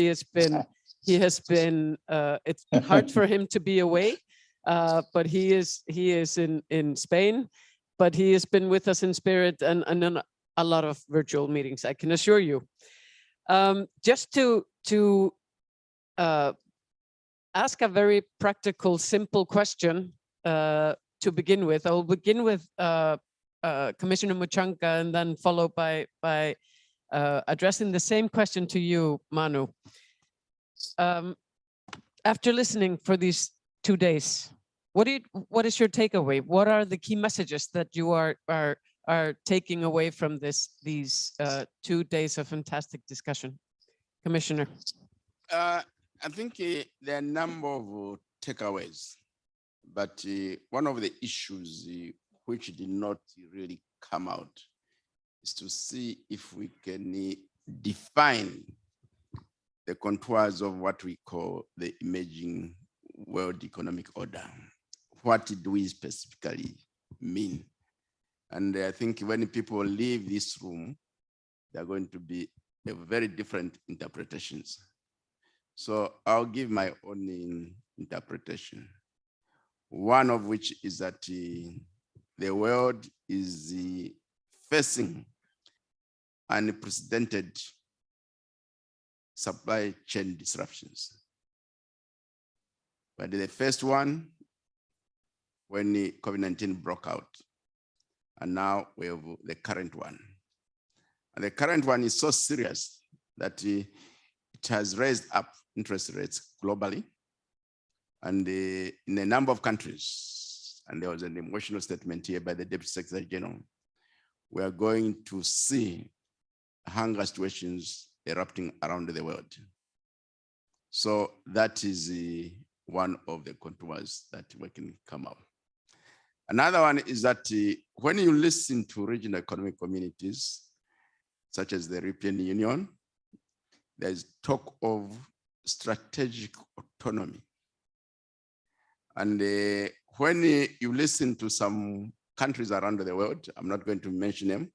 it's hard for him to be away, but he is in Spain, but he has been with us in spirit and in a lot of virtual meetings, I can assure you. Just to ask a very practical, simple question to begin with. I will begin with Commissioner 𝐀𝐿 and then followed by addressing the same question to you, Manu. After listening for these 2 days, what is your takeaway? What are the key messages that you are taking away from these 2 days of fantastic discussion? Commissioner. I think there are a number of takeaways, but one of the issues which did not really come out is to see if we can define the contours of what we call the emerging world economic order. What do we specifically mean? And I think when people leave this room, there are going to be very different interpretations. So I'll give my own interpretation. One of which is that the world is facing unprecedented supply chain disruptions. But the first one, when the COVID-19 broke out, and now we have the current one. And the current one is so serious that it has raised up interest rates globally and in a number of countries. And there was an emotional statement here by the Deputy Secretary General. We are going to see hunger situations erupting around the world. So that is one of the contours that we can come up. Another one is that when you listen to regional economic communities, such as the European Union, there's talk of strategic autonomy. And when you listen to some countries around the world, I'm not going to mention them,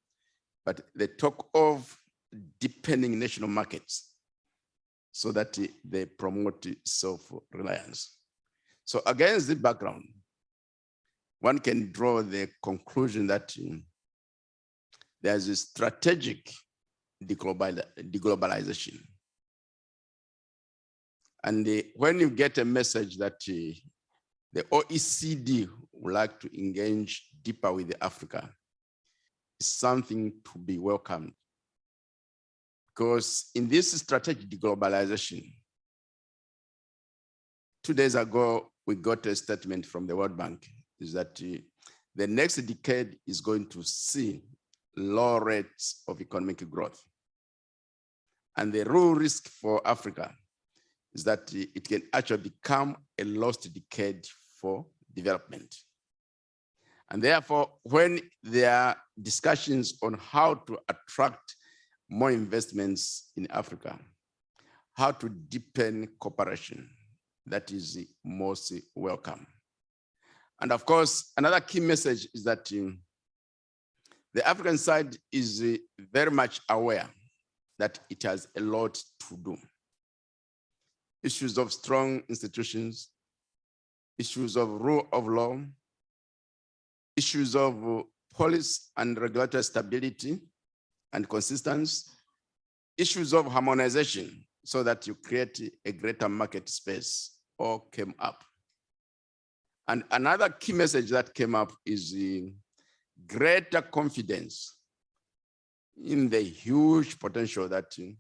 but they talk of deepening national markets so that they promote self-reliance. So against the background, one can draw the conclusion that there's a strategic deglobalization. And when you get a message that the OECD would like to engage deeper with Africa, it's something to be welcomed. Because in this strategic deglobalization, 2 days ago, we got a statement from the World Bank, is that the next decade is going to see low rates of economic growth. And the real risk for Africa is that it can actually become a lost decade for development. And therefore, when there are discussions on how to attract more investments in Africa, how to deepen cooperation, that is most welcome. And of course, another key message is that the African side is very much aware that it has a lot to do. Issues of strong institutions, issues of rule of law, issues of policy and regulatory stability and consistency, issues of harmonization so that you create a greater market space all came up. And another key message that came up is greater confidence in the huge potential that the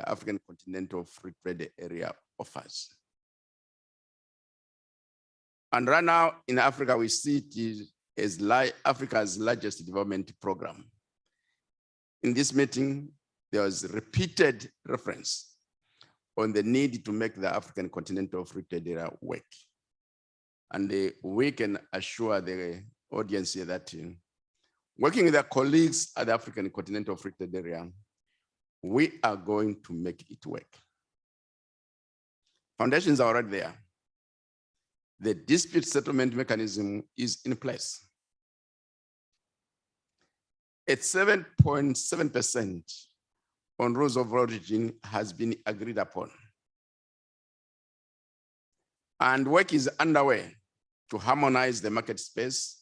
African continental free trade area offers. And right now in Africa, we see it as Africa's largest development program. In this meeting, there was repeated reference on the need to make the African continental free trade area work. And we can assure the audience here that working with our colleagues at the African continental free trade area, we are going to make it work. Foundations are already there. The dispute settlement mechanism is in place. At 7.7% on rules of origin has been agreed upon. And work is underway to harmonize the market space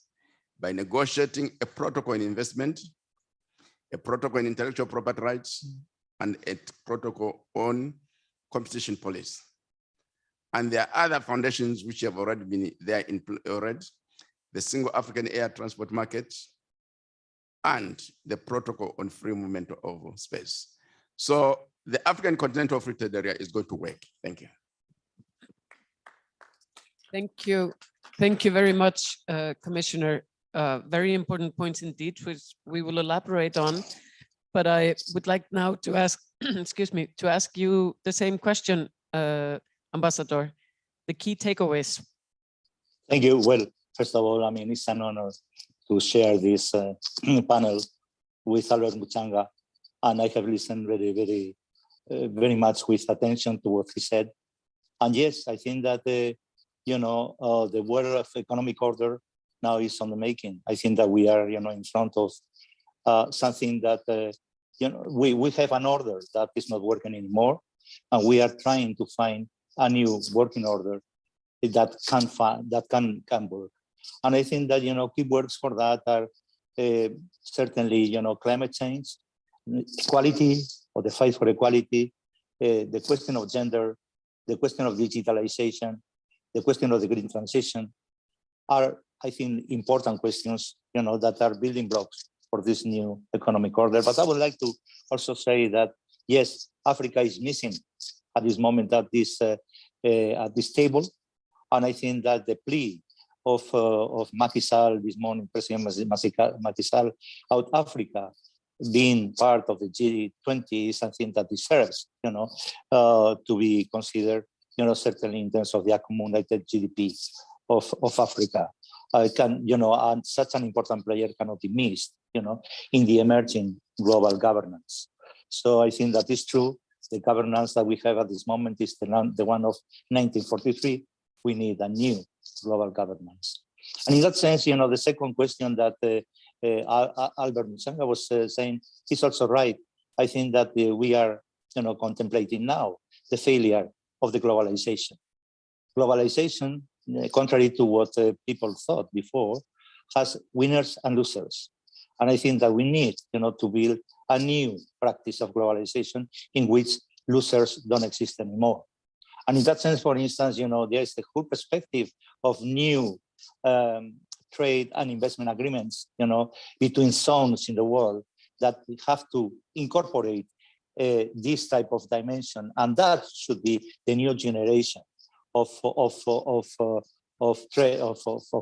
by negotiating a protocol in investment, a protocol in intellectual property rights, and a protocol on competition policy. And there are other foundations which have already been there in already, the single African air transport market, and the protocol on free movement of space. So the African Continental Free Trade Area is going to work. Thank you. Thank you. Thank you very much, Commissioner. Very important points indeed, which we will elaborate on. But I would like now to ask, excuse me, to ask you the same question, Ambassador, the key takeaways. Thank you. Well, first of all, I mean, it's an honor to share this panel with Albert Muchanga, and I have listened very much with attention to what he said. And yes, I think that you know, the world of economic order now is on the making. I think that we are, you know, in front of something that you know, we have an order that is not working anymore, and we are trying to find a new working order that can work. And I think that, you know, key words for that are certainly, you know, climate change, equality, or the fight for equality, the question of gender, the question of digitalization, the question of the green transition are, I think, important questions, you know, that are building blocks for this new economic order. But I would like to also say that, yes, Africa is missing at this moment at this table. And I think that the plea of Macky Sall this morning, President Macky Sall, out Africa being part of the G20 is something that deserves, you know, to be considered, you know, certainly in terms of the accumulated GDP of Africa. You know, and such an important player cannot be missed, you know, in the emerging global governance. So I think that is true. The governance that we have at this moment is the one of 1943. We need a new global governance. And in that sense, you know, the second question that Albert Muchanga was saying is also right. I think that we are, you know, contemplating now the failure of the globalization. Globalization, contrary to what people thought before, has winners and losers. And I think that we need, you know, to build a new practice of globalization in which losers don't exist anymore. And in that sense, for instance, you know, there is the whole perspective of new trade and investment agreements, you know, between zones in the world that we have to incorporate this type of dimension, and that should be the new generation of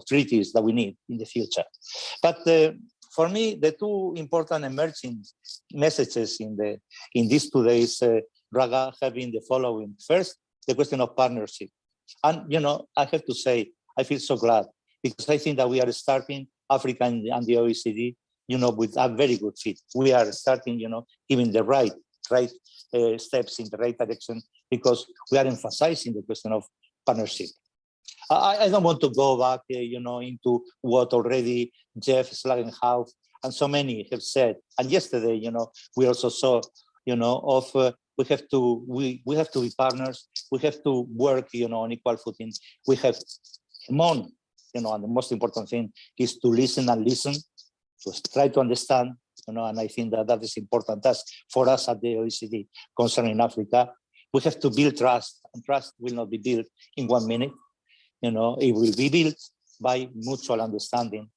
treaties that we need in the future. But for me, the two important emerging messages in these 2 days, Raga, have been the following. First, the question of partnership. And, you know, I have to say, I feel so glad because I think that we are starting Africa and the OECD, you know, with a very good fit. We are starting, you know, giving the right steps in the right direction because we are emphasizing the question of partnership. I don't want to go back, you know, into what already Jeff Slagenhoff and so many have said. And yesterday, you know, we also saw, you know, we have to be partners. We have to work, you know, on equal footing. We have among, you know, and the most important thing is to listen and listen, to try to understand, you know, and I think that that is important task for us at the OECD concerning Africa. We have to build trust, and trust will not be built in 1 minute. You know, it will be built by mutual understanding.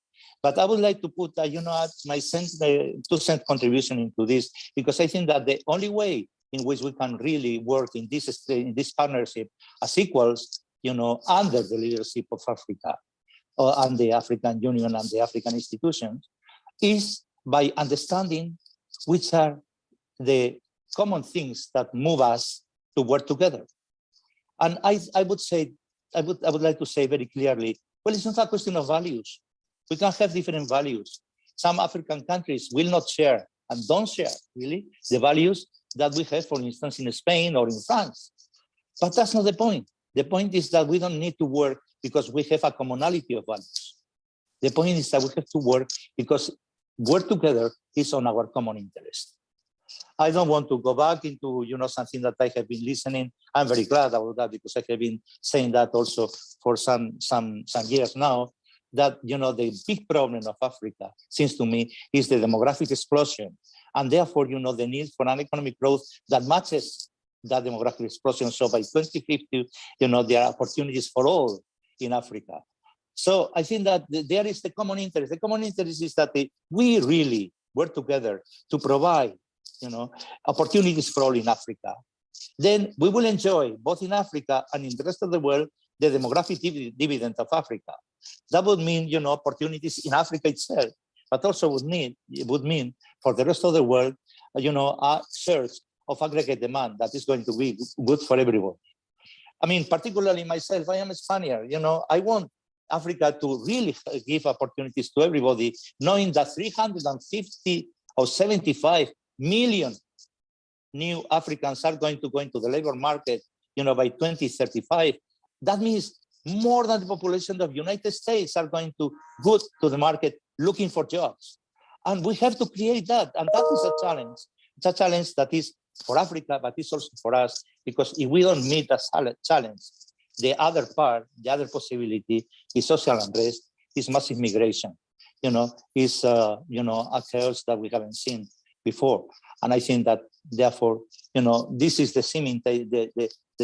But I would like to put, you know, my 2-cent contribution into this, because I think that the only way in which we can really work in this partnership as equals, you know, under the leadership of Africa and the African Union and the African institutions, is by understanding which are the common things that move us to work together. And I would say, I would like to say very clearly, well, it's not a question of values. We can have different values. Some African countries will not share and don't share really the values that we have, for instance, in Spain or in France. But that's not the point. The point is that we don't need to work because we have a commonality of values. The point is that we have to work because work together is on our common interest. I don't want to go back into, something that I have been listening. I'm very glad about that because I have been saying that also for some years now, that, the big problem of Africa, seems to me, is the demographic explosion. And therefore, the need for an economic growth that matches that demographic explosion. So by 2050, there are opportunities for all in Africa. So I think that there is the common interest. The common interest is that we really work together to provide, opportunities for all in Africa. Then we will enjoy, both in Africa and in the rest of the world, the demographic dividend of Africa. That would mean, opportunities in Africa itself, but also would mean for the rest of the world, a surge of aggregate demand that is going to be good for everyone. I mean, particularly myself, I am a Spaniard, I want Africa to really give opportunities to everybody, knowing that 350 or 75 million new Africans are going to go into the labor market, by 2035. That means more than the population of the United States are going to go to the market looking for jobs. And we have to create that. And that is a challenge. It's a challenge that is for Africa, but it's also for us, because if we don't meet that challenge, the other part, the other possibility is social unrest, is massive migration, is, a chaos that we haven't seen before. And I think that, therefore, this is the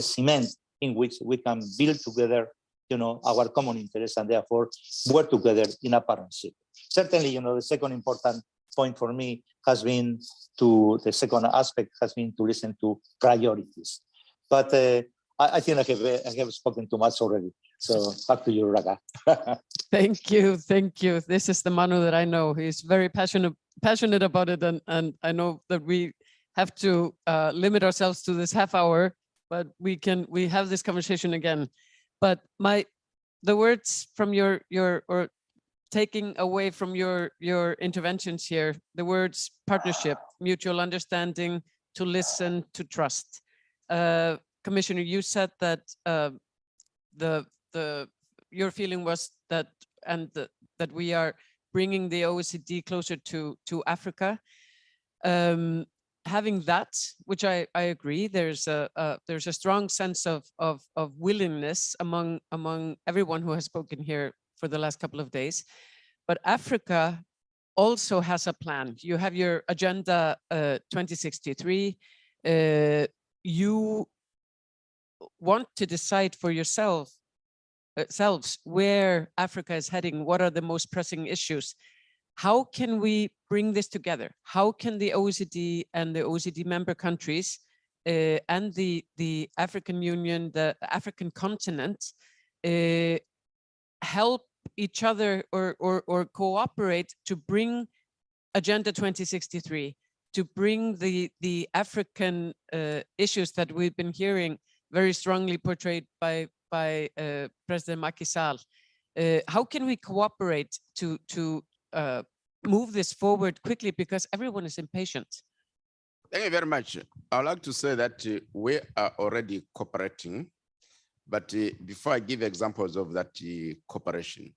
cement in which we can build together, our common interests, and therefore work together in a partnership. Certainly, the second important point for me has been the second aspect has been to listen to priorities. But I think I have spoken too much already. So back to you, Raga. Thank you. This is the Manu that I know. He's very passionate about it, and I know that we have to limit ourselves to this half hour, but we have this conversation again. But the words from your or taking away from your interventions here, the words partnership, mutual understanding, to listen, to trust. Commissioner, you said that your feeling was that that we are bringing the OECD closer to Africa. Having that, which I agree, there's a strong sense of willingness among everyone who has spoken here for the last couple of days. But Africa also has a plan. You have your Agenda 2063. You want to decide for yourselves where Africa is heading. What are the most pressing issues? How can we bring this together? How can the OECD and the OECD member countries and the African Union, the African continent, help each other or cooperate to bring Agenda 2063, to bring the African issues that we've been hearing very strongly portrayed by President Macky Sall? How can we cooperate to move this forward quickly, because everyone is impatient? Thank you very much. I would like to say that we are already cooperating, but before I give examples of that cooperation,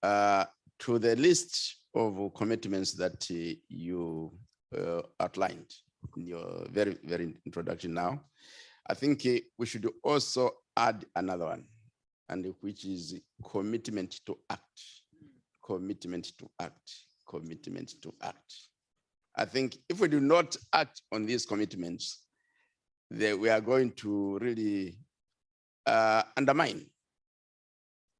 to the list of commitments that you outlined in your very, very introduction now, I think we should also add another one, and which is commitment to act. Commitment to act, commitment to act. I think if we do not act on these commitments, we are going to really undermine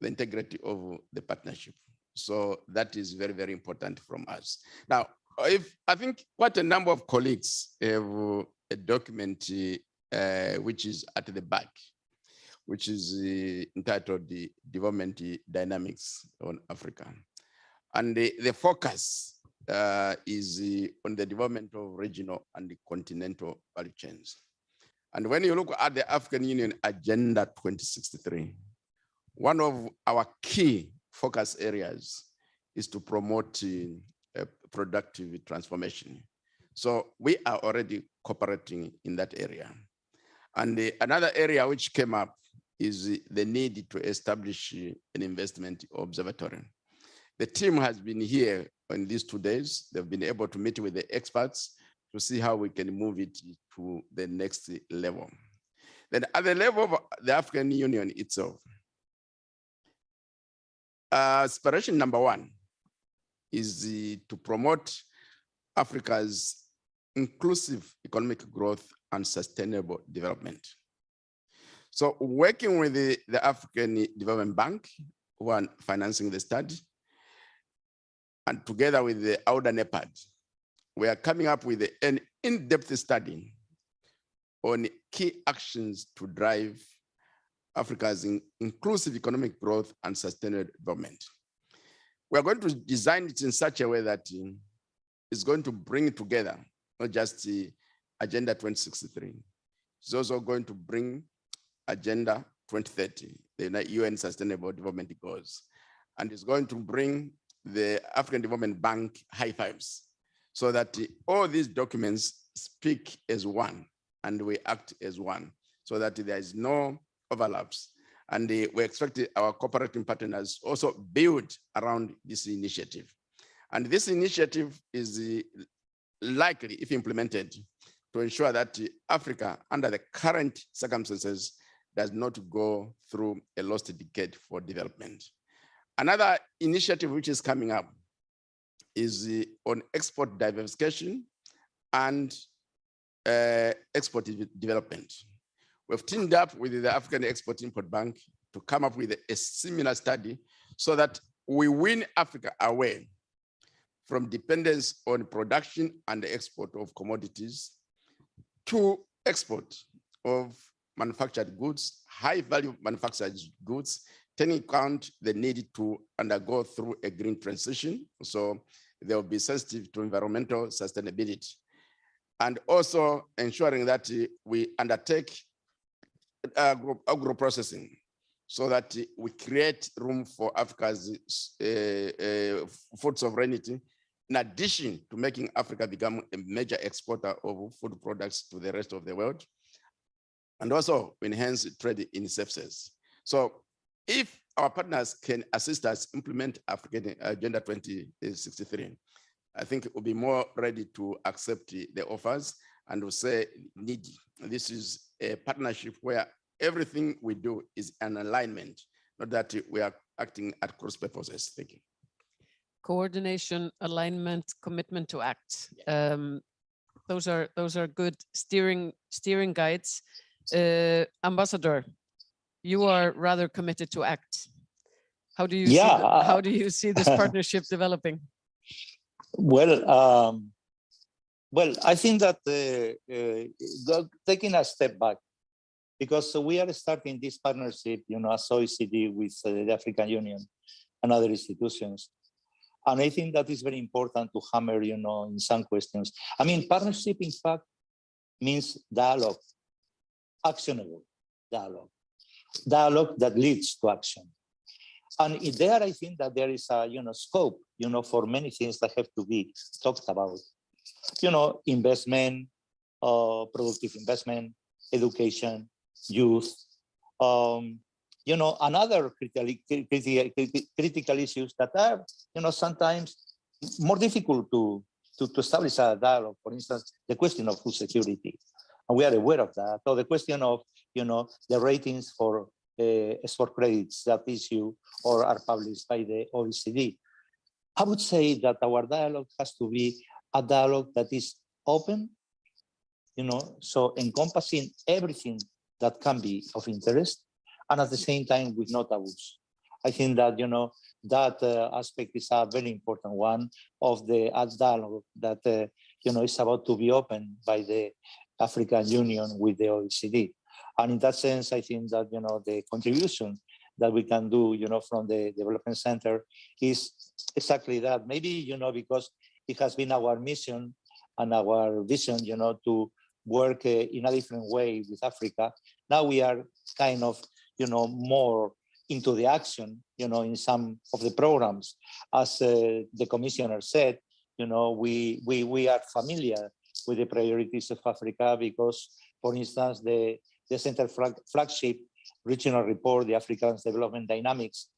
the integrity of the partnership. So that is very, very important from us. Now, I think quite a number of colleagues have a document which is at the back, which is entitled The Development Dynamics on Africa. And the focus is on the development of regional and continental value chains. And when you look at the African Union Agenda 2063, one of our key focus areas is to promote productive transformation. So we are already cooperating in that area. And another area which came up is the need to establish an investment observatory. The team has been here in these 2 days. They've been able to meet with the experts to see how we can move it to the next level. Then at the level of the African Union itself, aspiration number one is to promote Africa's inclusive economic growth and sustainable development. So working with the African Development Bank, who are financing the study, and together with the AUDA NEPAD, we are coming up with an in-depth study on key actions to drive Africa's inclusive economic growth and sustainable development. We are going to design it in such a way that it's going to bring together not just the Agenda 2063, it's also going to bring Agenda 2030, the UN Sustainable Development Goals, and it's going to bring the African Development Bank high fives, so that all these documents speak as one and we act as one, so that there is no overlaps. And we expect our cooperating partners also build around this initiative. And this initiative is likely, if implemented, to ensure that Africa, under the current circumstances, does not go through a lost decade for development. Another initiative which is coming up is on export diversification and export development. We've teamed up with the African Export-Import Bank to come up with a similar study so that we win Africa away from dependence on production and export of commodities to export of manufactured goods, high value manufactured goods, taking account the need to undergo through a green transition. So they will be sensitive to environmental sustainability. And also ensuring that we undertake agro-processing so that we create room for Africa's food sovereignty, in addition to making Africa become a major exporter of food products to the rest of the world, and also enhance trade in services. So if our partners can assist us implement African Agenda 2063, I think we'll be more ready to accept the offers and will say, needy. This is a partnership where everything we do is an alignment, not that we are acting at cross purposes. Thank you. Coordination, alignment, commitment to act. Those are good steering guides. Ambassador, you are rather committed to act. How do you how do you see this partnership developing? Well, I think that taking a step back, because we are starting this partnership, as OECD with the African Union and other institutions. And I think that is very important to hammer, in some questions. I mean, partnership, in fact, means dialogue, actionable dialogue, dialogue that leads to action. And there, I think that there is a, scope, for many things that have to be talked about. Investment, productive investment, education, youth, and other critical issues that are, sometimes more difficult to establish a dialogue. For instance, the question of food security, and we are aware of that. Or the question of, the ratings for export credits that issue or are published by the OECD. I would say that our dialogue has to be a dialogue that is open, so encompassing everything that can be of interest, and at the same time with no taboos. I think that, that aspect is a very important one of the dialogue that, is about to be opened by the African Union with the OECD. And in that sense, I think that, the contribution that we can do, from the Development Center is exactly that. Maybe, because it has been our mission and our vision, to work in a different way with Africa. Now we are kind of, more into the action, in some of the programs. As the commissioner said, we are familiar with the priorities of Africa because, for instance, the center flagship regional report, the African Development Dynamics,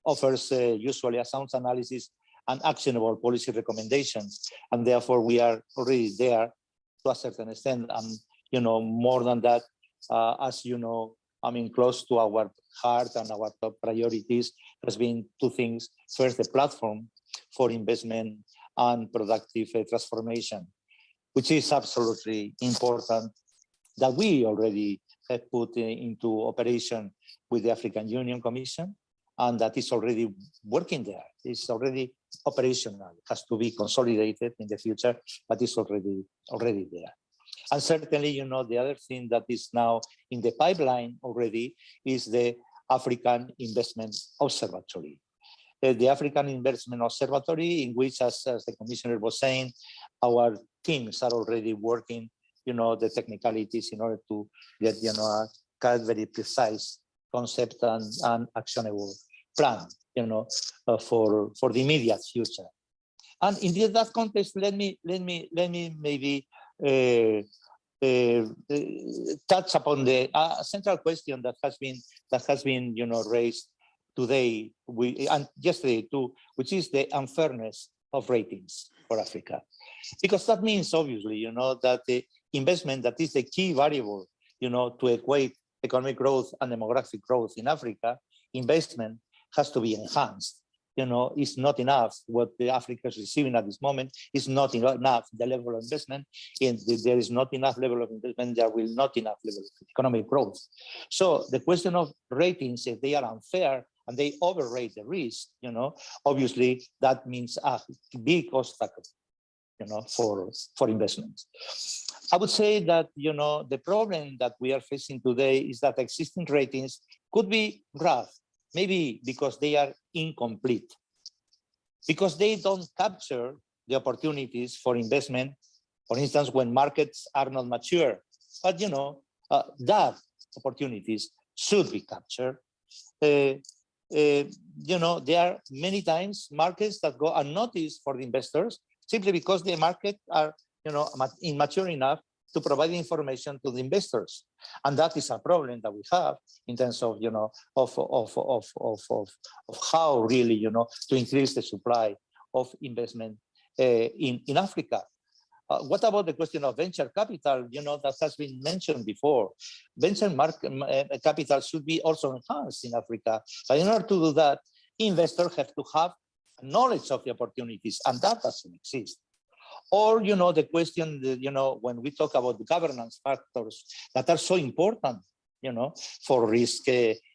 offers usually a sound analysis and actionable policy recommendations. And therefore, we are already there to a certain extent. And, you know, more than that, as you know, I mean, close to our heart and our top priorities has been two things. First, the platform for investment and productive transformation, which is absolutely important, that we already have put into operation with the African Union Commission, and that is already working there. It's already operational. It has to be consolidated in the future, but it's already there. And certainly, you know, the other thing that is now in the pipeline already is the African Investment Observatory. The African Investment Observatory, in which, as the Commissioner was saying, our teams are already working, you know, the technicalities in order to get, you know, a very precise concept and actionable plan, you know, for the immediate future. And in that context, let me maybe touch upon the central question that has been, you know, raised today and yesterday too, which is the unfairness of ratings for Africa, because that means obviously, you know, that the investment that is the key variable, you know, to equate economic growth and demographic growth in Africa, investment has to be enhanced. You know, it's not enough what the Africa is receiving at this moment. Is not enough the level of investment, and there is not enough level of investment. There will not enough level of economic growth. So the question of ratings, if they are unfair and they overrate the risk, you know, obviously that means a big obstacle, you know, for investments. I would say that, you know, the problem that we are facing today is that existing ratings could be rough, maybe because they are incomplete, because they don't capture the opportunities for investment, for instance, when markets are not mature. But, you know, that opportunities should be captured. You know, there are many times markets that go unnoticed for the investors simply because the market are, you know, immature enough to provide information to the investors, and that is a problem that we have in terms of, you know, of how really, you know, to increase the supply of investment in Africa. What about the question of venture capital? You know, that has been mentioned before. Venture capital should be also enhanced in Africa, but in order to do that, investors have to have knowledge of the opportunities, and that doesn't exist. Or, you know, the question, you know, when we talk about the governance factors that are so important, you know, for risk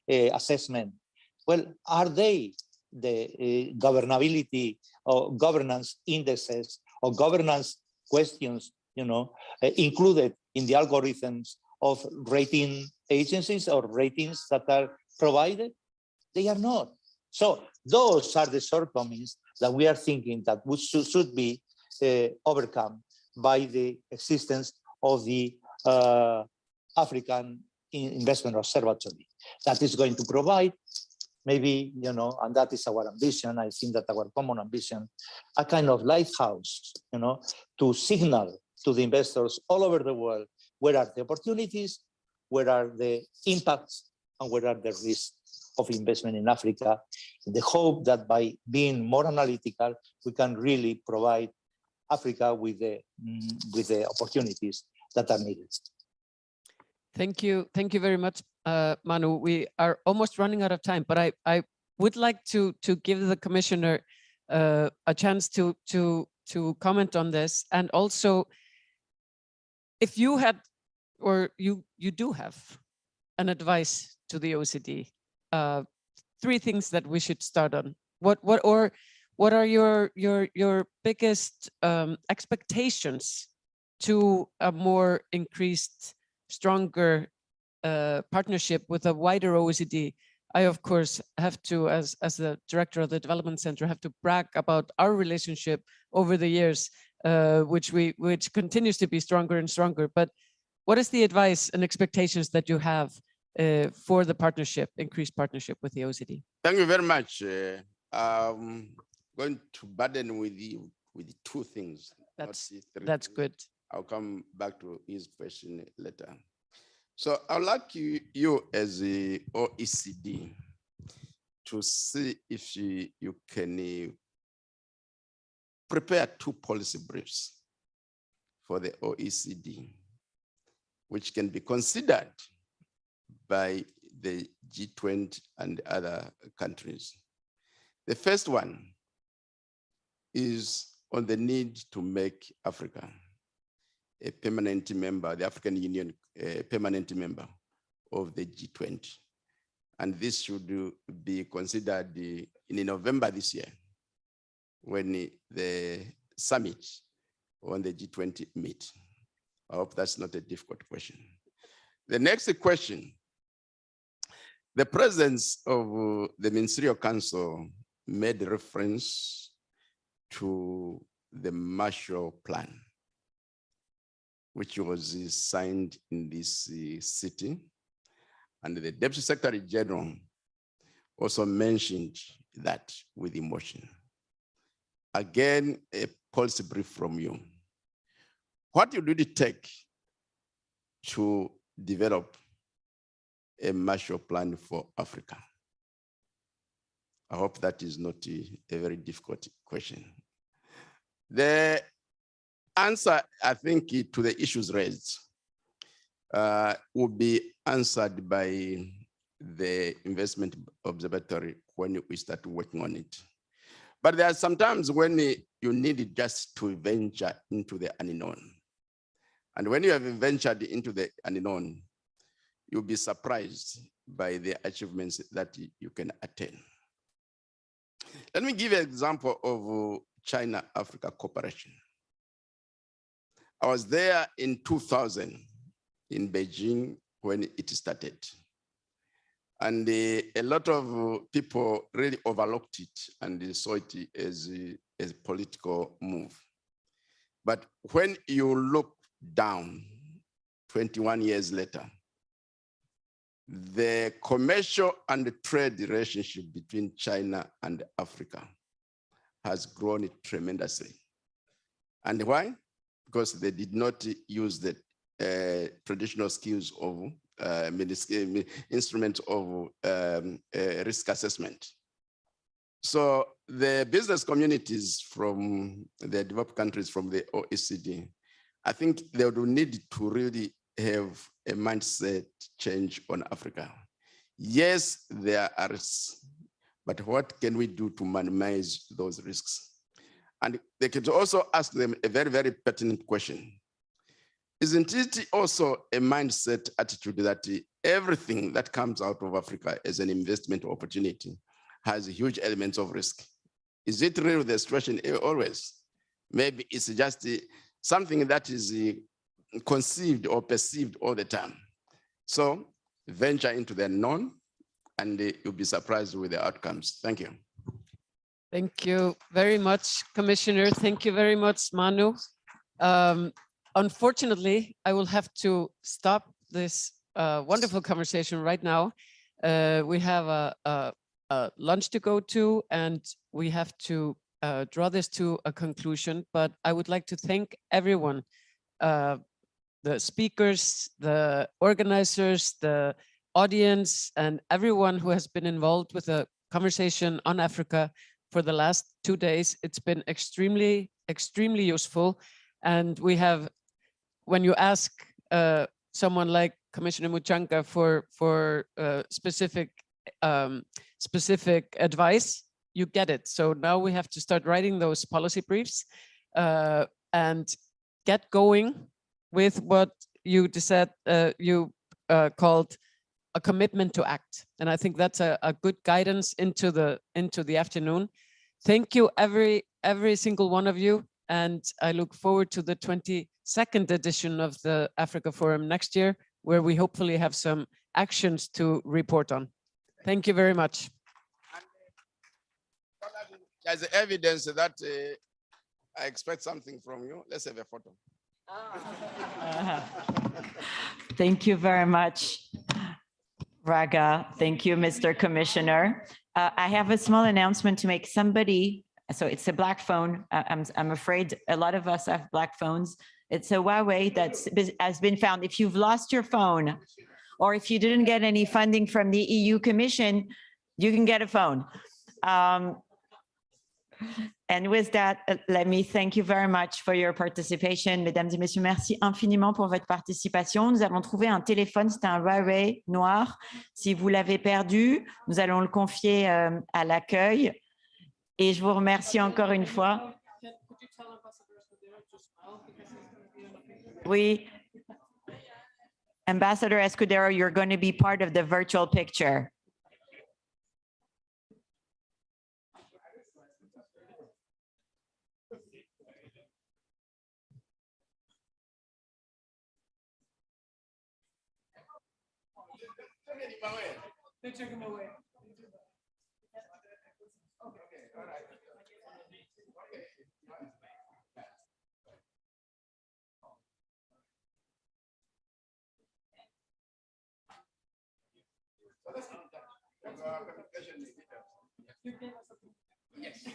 assessment, well, are they the governability or governance indices or governance questions, you know, included in the algorithms of rating agencies or ratings that are provided? They are not. So those are the shortcomings that we are thinking that should be overcome by the existence of the African Investment Observatory that is going to provide maybe, you know, and that is our ambition, I think that our common ambition, a kind of lighthouse, you know, to signal to the investors all over the world where are the opportunities, where are the impacts, and where are the risks of investment in Africa, in the hope that by being more analytical, we can really provide Africa with the opportunities that are needed. Thank you very much, Manu. We are almost running out of time, but I would like to give the Commissioner a chance to comment on this, and also if you had, or you do have, an advice to the OECD, 3 things that we should start on. What are your biggest expectations to a more increased, stronger partnership with a wider OECD? I, of course, have to, as the director of the Development Center, have to brag about our relationship over the years, which continues to be stronger and stronger. But what is the advice and expectations that you have for the partnership, increased partnership with the OECD? Thank you very much. Going to burden with you with 2 things. That's good. I'll come back to his question later. So I'd like you as the OECD to see if you can prepare 2 policy briefs for the OECD, which can be considered by the G20 and other countries. The first one is on the need to make Africa a permanent member, the African Union, a permanent member of the G20. And this should be considered in November this year, when the summit on the G20 meet. I hope that's not a difficult question. The next question, the presence of the Ministerial Council made reference to the Marshall Plan, which was signed in this city. And the Deputy Secretary General also mentioned that with emotion. Again, a policy brief from you. What did it take to develop a Marshall Plan for Africa? I hope that is not a very difficult question. The answer, I think, to the issues raised will be answered by the Investment Observatory when we start working on it. But there are sometimes when you need it just to venture into the unknown. And when you have ventured into the unknown, you'll be surprised by the achievements that you can attain. Let me give you an example of China-Africa cooperation. I was there in 2000 in Beijing when it started. And a lot of people really overlooked it and they saw it as a political move. But when you look down 21 years later, the commercial and trade relationship between China and Africa has grown tremendously. And why? Because they did not use the traditional skills of instruments of risk assessment. So the business communities from the developed countries from the OECD, I think they would need to really have a mindset change on Africa. Yes, there are risks, but what can we do to minimize those risks? And they could also ask them a very, very pertinent question. Isn't it also a mindset attitude that everything that comes out of Africa as an investment opportunity has huge elements of risk? Is it really the situation always? Maybe it's just something that is conceived or perceived all the time. So venture into the unknown and you'll be surprised with the outcomes. Thank you. Thank you very much, Commissioner. Thank you very much, Manu. Unfortunately, I will have to stop this wonderful conversation right now. We have a lunch to go to and we have to draw this to a conclusion, but I would like to thank everyone, the speakers, the organizers, the audience, and everyone who has been involved with the conversation on Africa for the last 2 days. It's been extremely, extremely useful. And we have, when you ask someone like Commissioner 𝐬𝐿 for specific advice, you get it. So now we have to start writing those policy briefs and get going with what you said called a commitment to act. And I think that's a good guidance into the afternoon. Thank you, every single one of you. And I look forward to the 22nd edition of the Africa Forum next year, where we hopefully have some actions to report on. Thank you very much. As evidence that I expect something from you, let's have a photo. Thank you very much, Raga. Thank you, Mr. Commissioner. I have a small announcement to make. Somebody, so it's a black phone. I'm afraid a lot of us have black phones. It's a Huawei that has been found. If you've lost your phone, or if you didn't get any funding from the EU Commission, you can get a phone. And with that, let me thank you very much for your participation. Mesdames et messieurs, merci infiniment pour votre participation. Nous avons trouvé un téléphone, c'est un Huawei noir. Si vous l'avez perdu, nous allons le confier à l'accueil. Et je vous remercie encore une fois. Oui. Ambassador Escudero, you're going to be part of the virtual picture. They took him away. Yes.